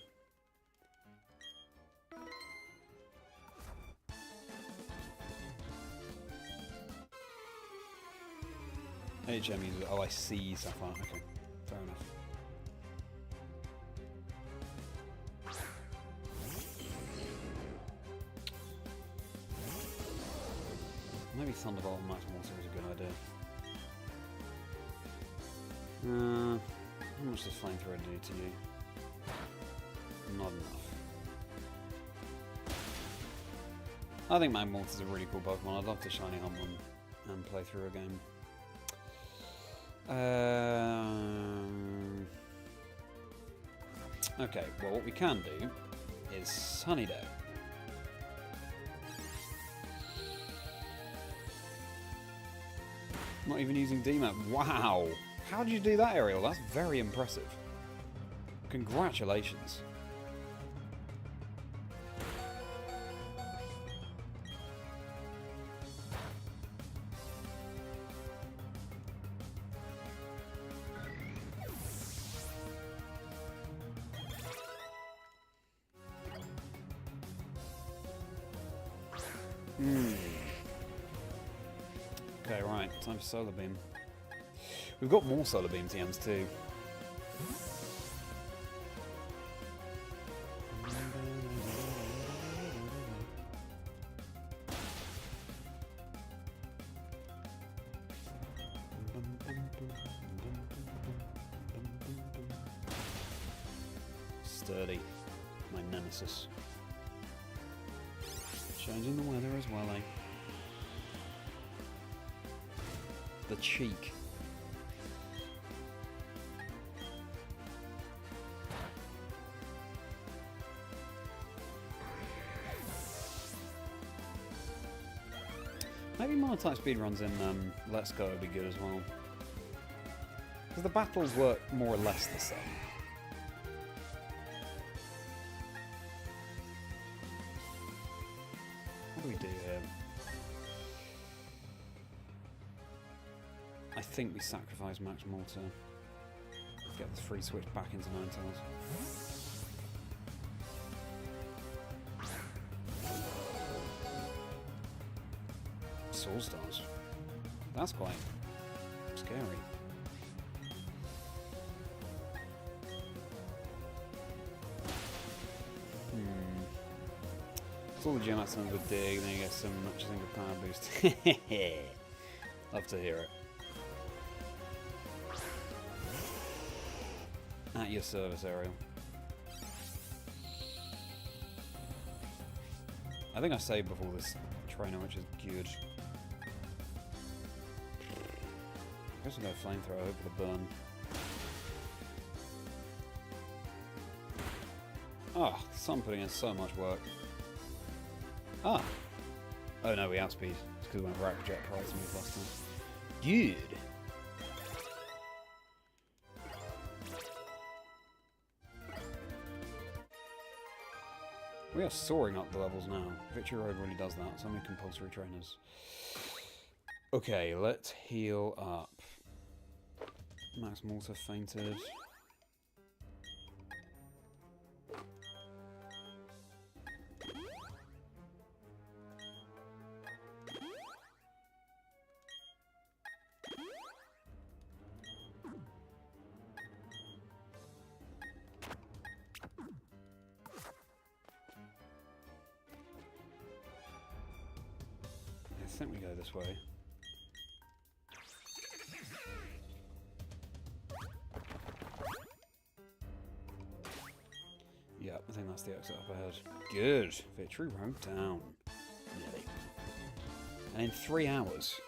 HM user. Oh, I see Sapphire. Okay, fair enough. Maybe Thunderbolt and Magmortar is a good idea. How much does Flamethrower do to you? Not enough. I think Magmortar is a really cool Pokemon. I'd love to shiny hunt one and play through a game. Okay, well what we can do is Sunny Day. Not even using DMAP. Wow! How did you do that, Ariel? That's very impressive. Congratulations. Okay, right. Time for Solar Beam. We've got more Solar Beam TMs too. Sturdy. My nemesis. Changing the weather as well, eh? The cheek. Maybe monotype speedruns in Let's Go would be good as well. Because the battles work more or less the same. What do we do here? I think we sacrifice Magmortar. Get the free switch back into Ninetales. Soul Stars. That's quite scary. It's all the gym accents with dig, and then you get some Chazingdra power boost. Love to hear it. At your service, Ariel. I think I saved before this trainer, which is good. I guess I'll go Flamethrower, hope for the burn. Ah, the sun putting in so much work. Ah! Oh no, we outspeed. It's because we went Rapidash price move last time. Good. We are soaring up the levels now. Victory Road really does that. So many compulsory trainers. Okay, let's heal up. Magmortar fainted. I think we go this way. Yeah, I think that's the exit up ahead. Good. Victory Road down. Nearly. And in 3 hours,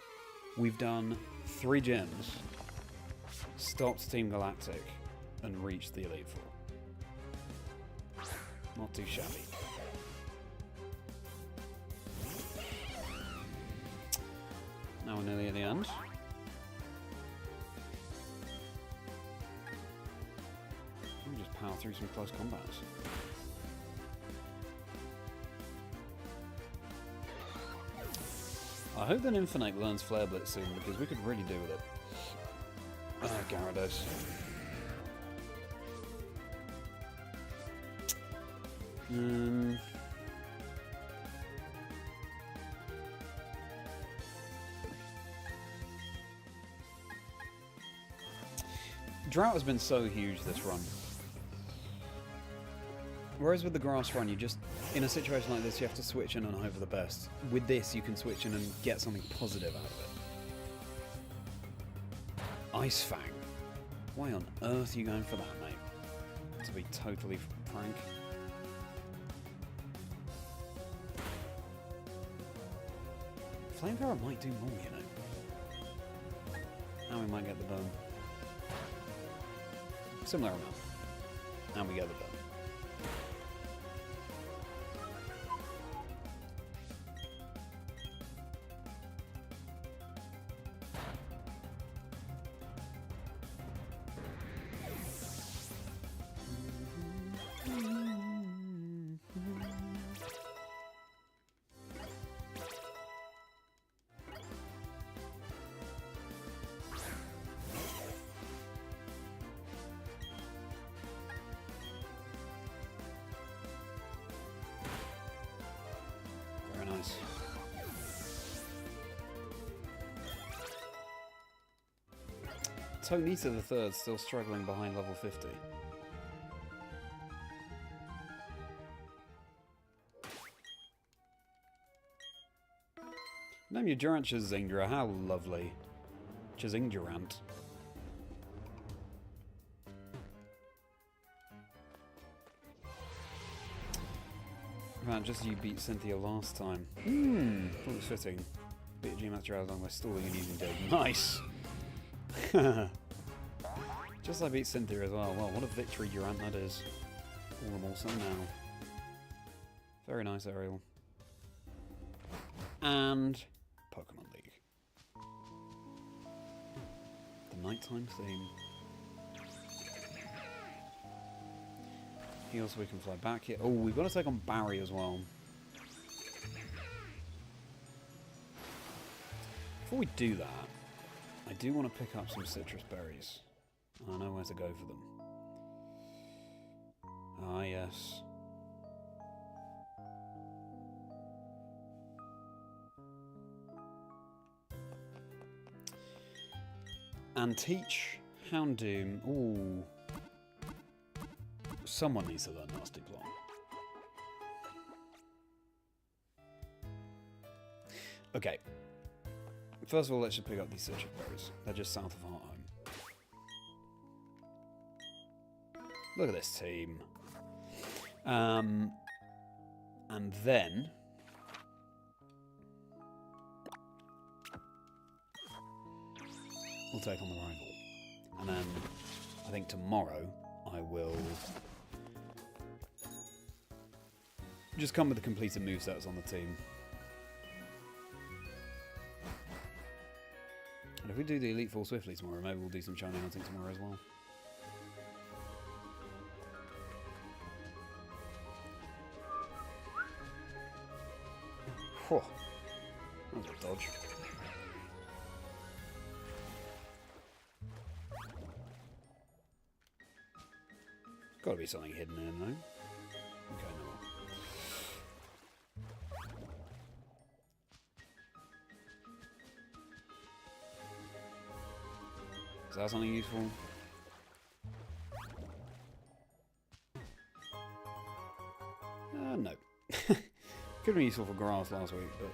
we've done 3 gyms, stopped Team Galactic, and reached the Elite Four. Not too shabby. Now we're nearly at the end. We'll just power through some close combats. I hope that Infernape learns Flare Blitz soon, because we could really do with it. Gyarados. Drought has been so huge this run. Whereas with the grass run, you just, in a situation like this, you have to switch in and hope for the best. With this, you can switch in and get something positive out of it. Ice Fang. Why on earth are you going for that, mate? To be totally frank. Flamethrower might do more, you know. And we might get the burn. Similar amount. And we get the burn. Nice. Tonita the Third still struggling behind level 50. Name your Durant Chazingdra, how lovely. Chazingdra. Man, just as you beat Cynthia last time. Thought it was fitting. Beat a G-Master out by stalling and using Dave. Nice! Just as I beat Cynthia as well. Well, what a victory Durant that is. All the more so now. Very nice, Ariel. And Pokemon League. The nighttime theme. Heal so we can fly back here. Oh, we've got to take on Barry as well. Before we do that, I do want to pick up some citrus berries. I know where to go for them. Ah, yes. And teach Houndoom. Ooh. Someone needs to learn Nasty Plot. Okay. First of all, let's just pick up these citrus berries. They're just south of Hearthome. Look at this team. And then we'll take on the rival. And then I think tomorrow I will just come with the completed movesets on the team. If we do the Elite Four swiftly tomorrow, maybe we'll do some shiny hunting tomorrow as well. Whew. That was a dodge. Gotta be something hidden in though. Okay, no. Is that something useful? No. Could have been useful for grass last week, but...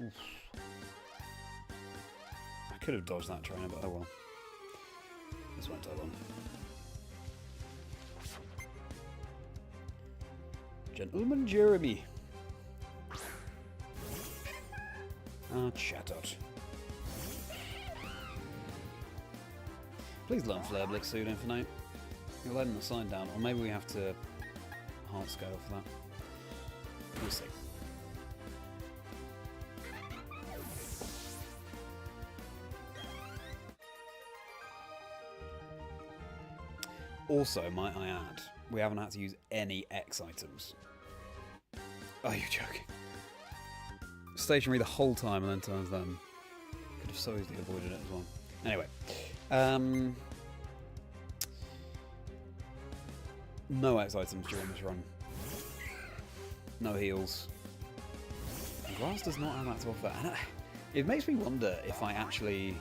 Oof. I could have dodged that trainer, but oh well. This won't take long. Gentleman Jeremy. Ah, Chatot. Please learn Flare Blitz soon, Infernape. You're letting the sign down, or maybe we have to hard scale for that. We'll see. Also, might I add, we haven't had to use any X items. Are you joking? Stationary the whole time and then turns them. Could have so easily avoided it as well. Anyway. No X items during this run. No heals. Grass does not have that to offer. And it makes me wonder if I actually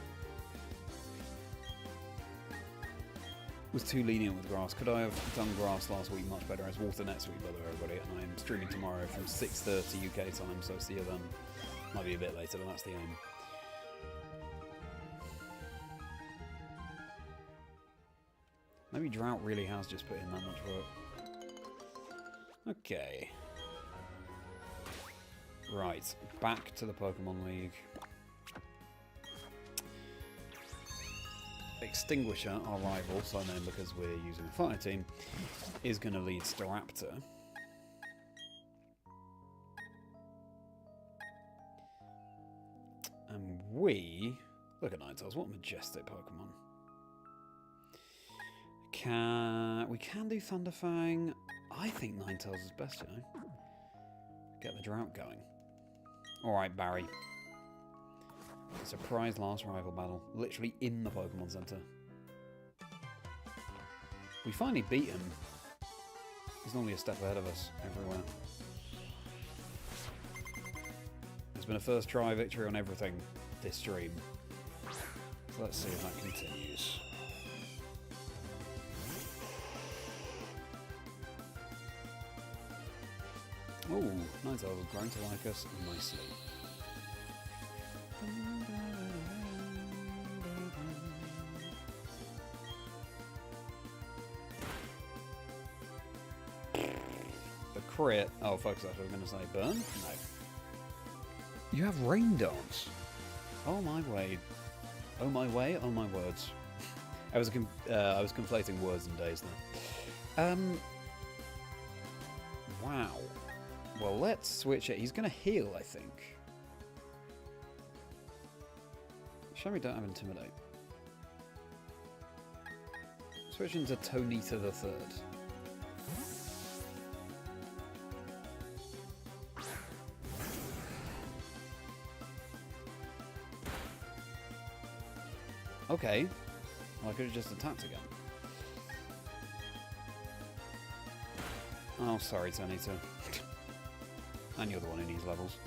was too lenient with grass. Could I have done grass last week much better? It's water next week, by the way, everybody. And I'm streaming tomorrow from 6:30 UK time, so see you then. Might be a bit later, but that's the aim. Maybe Drought really has just put in that much work. Okay. Right, back to the Pokemon League. Extinguisher, our rival, so known because we're using a fire team, is going to lead Staraptor. And we... Look at Ninetales, what a majestic Pokemon. We can do Thunderfang. I think Ninetales is best, you know. Get the Drought going. Alright, Barry. Surprise last rival battle. Literally in the Pokemon Center. We finally beat him. He's normally a step ahead of us everywhere. There's been a first try victory on everything this stream. So let's see if that continues. Oh, Ninetales is growing to like us nicely. The crit. Oh, folks, that's what I was going to say. Burn? No. You have Rain Dance. Oh my way. Oh my way. Oh my words. I was conflating words and days there. Wow. Well, let's switch it. He's going to heal, I think. Sherry don't have Intimidate. Switch into Tonita the Third. Okay. Well, I could have just attacked again. Oh, sorry, Tonita. And you're the one who needs levels.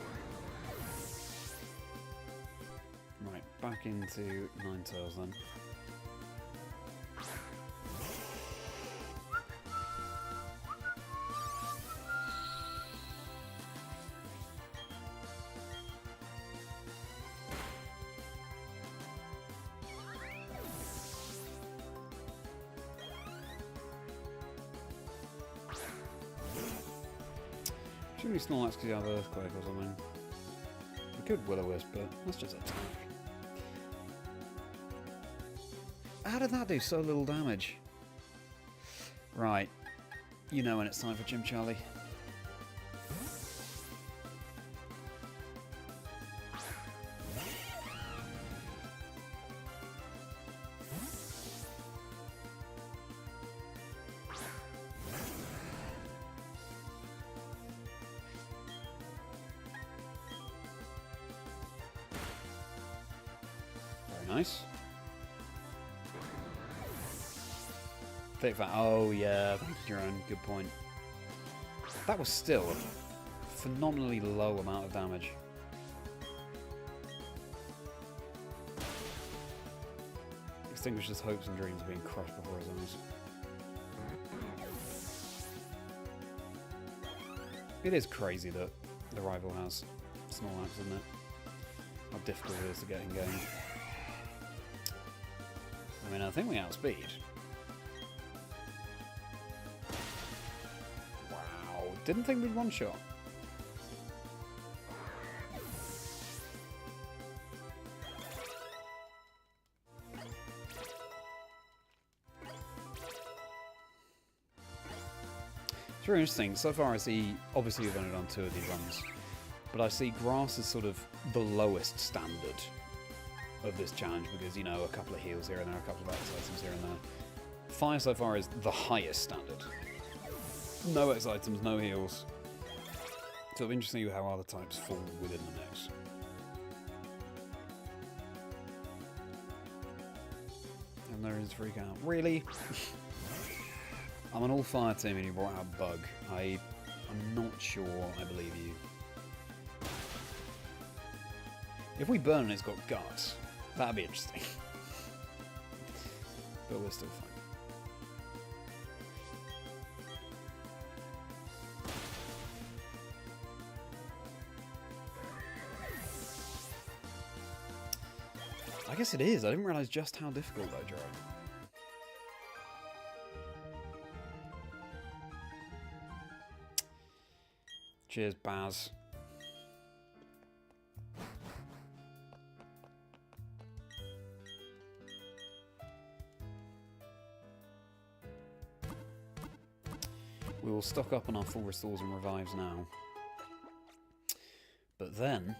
Right, back into Ninetales then. Shouldn't be Snorlax because you have Earthquake or something. We could Will-O-Wisp, but let's just attack. How did that do so little damage? Right. You know when it's time for Gym Charlie. nice. Thick fat. Oh yeah, thank you, Jerome. Good point. That was still a phenomenally low amount of damage. Extinguishes hopes and dreams of being crushed before his eyes. It is crazy that the rival has Snorlax, isn't it? How difficult it is to get in game. I mean, I think we outspeed. Wow, didn't think we'd one-shot. It's really interesting. So far I see, obviously we've only done 2 of these runs, but I see grass as sort of the lowest standard of this challenge because, you know, a couple of heals here and there, a couple of X items here and there. Fire so far is the highest standard. No X items, no heals. So it's interesting how other types fall within the mix. And there is freak out. Really? I'm an all-fire team and you brought out Bug. I'm not sure I believe you. If we burn and it's got guts, that'd be interesting. But we're still fine. I guess it is. I didn't realise just how difficult though, Jerome. Cheers, Baz. We will stock up on our full restores and revives now. But then,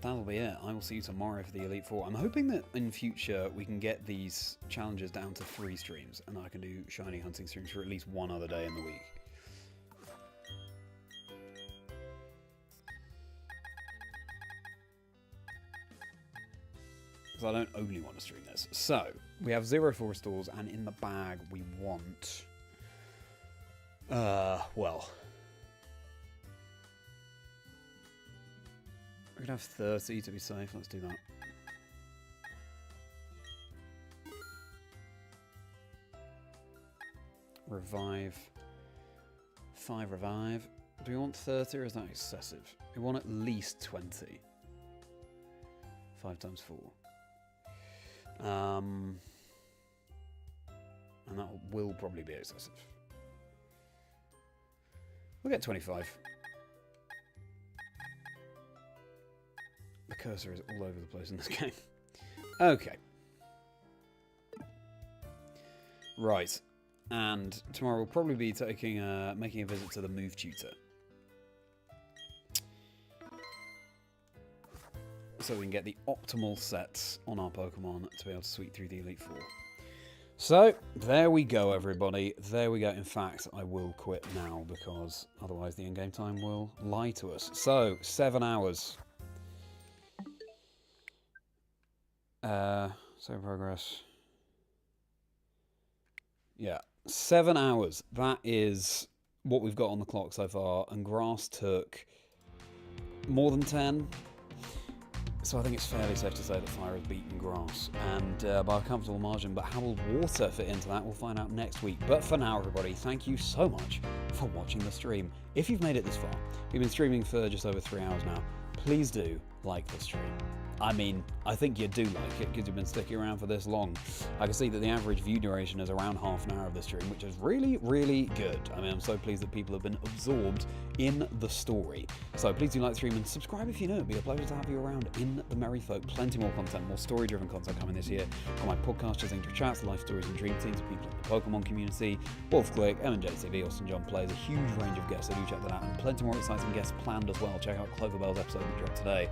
that'll be it. I will see you tomorrow for the Elite Four. I'm hoping that in future we can get these challenges down to 3 streams and I can do shiny hunting streams for at least one other day in the week. Because I don't only want to stream this. So, we have 0 full restores, and in the bag we want... well... we could have 30 to be safe, let's do that. Revive. 5 revive. Do we want 30 or is that excessive? We want at least 20. 5 times 4. And that will probably be excessive. We'll get 25. The cursor is all over the place in this game. Okay. Right. And tomorrow we'll probably be taking making a visit to the move tutor. So we can get the optimal sets on our Pokemon to be able to sweep through the Elite Four. So, there we go, everybody. There we go. In fact, I will quit now because otherwise the in-game time will lie to us. So, 7 hours. So progress. Yeah, 7 hours. That is what we've got on the clock so far. And grass took more than 10. So I think it's fairly safe to say that fire has beaten grass, and by a comfortable margin. But how will water fit into that? We'll find out next week. But for now, everybody, thank you so much for watching the stream. If you've made it this far, we've been streaming for just over 3 hours now. Please do like the stream. I mean, I think you do like it because you've been sticking around for this long. I can see that the average view duration is around half an hour of the stream, which is really, really good. I mean, I'm so pleased that people have been absorbed in the story. So please do like the stream and subscribe if you know. It'd be a pleasure to have you around in the Merry Folk. Plenty more content, more story-driven content coming this year on my podcast, Chazingdra Chats, life stories and dream scenes of people in the Pokemon community, Wolf Click, M&JTV, Austin John Plays, a huge range of guests, so do check that out, and plenty more exciting guests planned as well. Check out Cloverbell's episode that dropped today.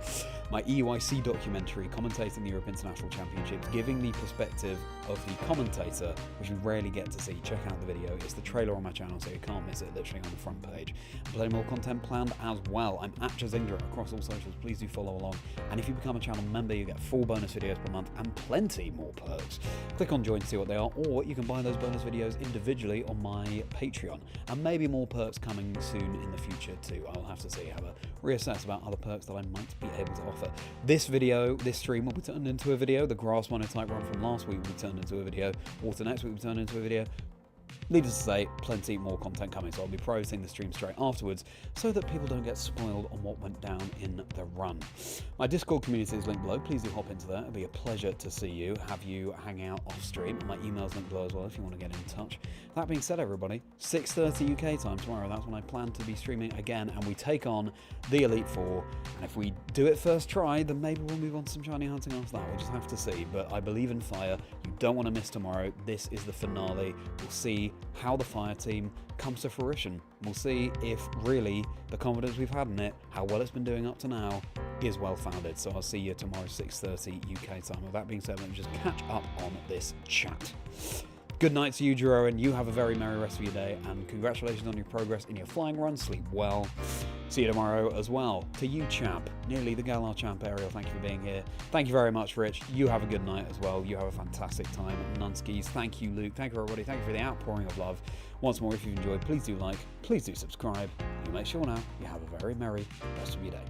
my EUIC documentary commentating the Europe International Championships, giving the perspective of the commentator, which we rarely get to see. Check out the video. It's the trailer on my channel, so you can't miss it, literally on the front page. And plenty more content planned as well. I'm at Chazingdra across all socials. Please do follow along. And if you become a channel member, you get 4 bonus videos per month and plenty more perks. Click on join to see what they are, or you can buy those bonus videos individually on my Patreon. And maybe more perks coming soon in the future too. I'll have to see, have a reassess about other perks that I might be able to offer. This stream will be turned into a video. The grass monotype run from last week will be turned into a video. Water next week will be turned into a video. Needless to say, plenty more content coming, so I'll be processing the stream straight afterwards so that people don't get spoiled on what went down in the run. My Discord community is linked below. Please do hop into there. It'll be a pleasure to see you, have you hang out off stream. My email's linked below as well if you want to get in touch. That being said, everybody, 6:30 UK time tomorrow. That's when I plan to be streaming again, and we take on the Elite Four. And if we do it first try, then maybe we'll move on to some shiny hunting after that. We'll just have to see. But I believe in fire. You don't want to miss tomorrow. This is the finale. We'll see how the fire team comes to fruition. We'll see if really the confidence we've had in it, how well it's been doing up to now, is well founded. So I'll see you tomorrow 6:30 UK time. With that being said, let me just catch up on this chat. Good night to you, Jeroen. You have a very merry rest of your day, and congratulations on your progress in your flying run. Sleep well. See you tomorrow as well. To you, champ, nearly the Galar champ, Ariel, thank you for being here. Thank you very much, Rich. You have a good night as well. You have a fantastic time. Nunskis, thank you, Luke. Thank you, everybody. Thank you for the outpouring of love. Once more, if you've enjoyed, please do like, please do subscribe. You make sure now you have a very merry rest of your day.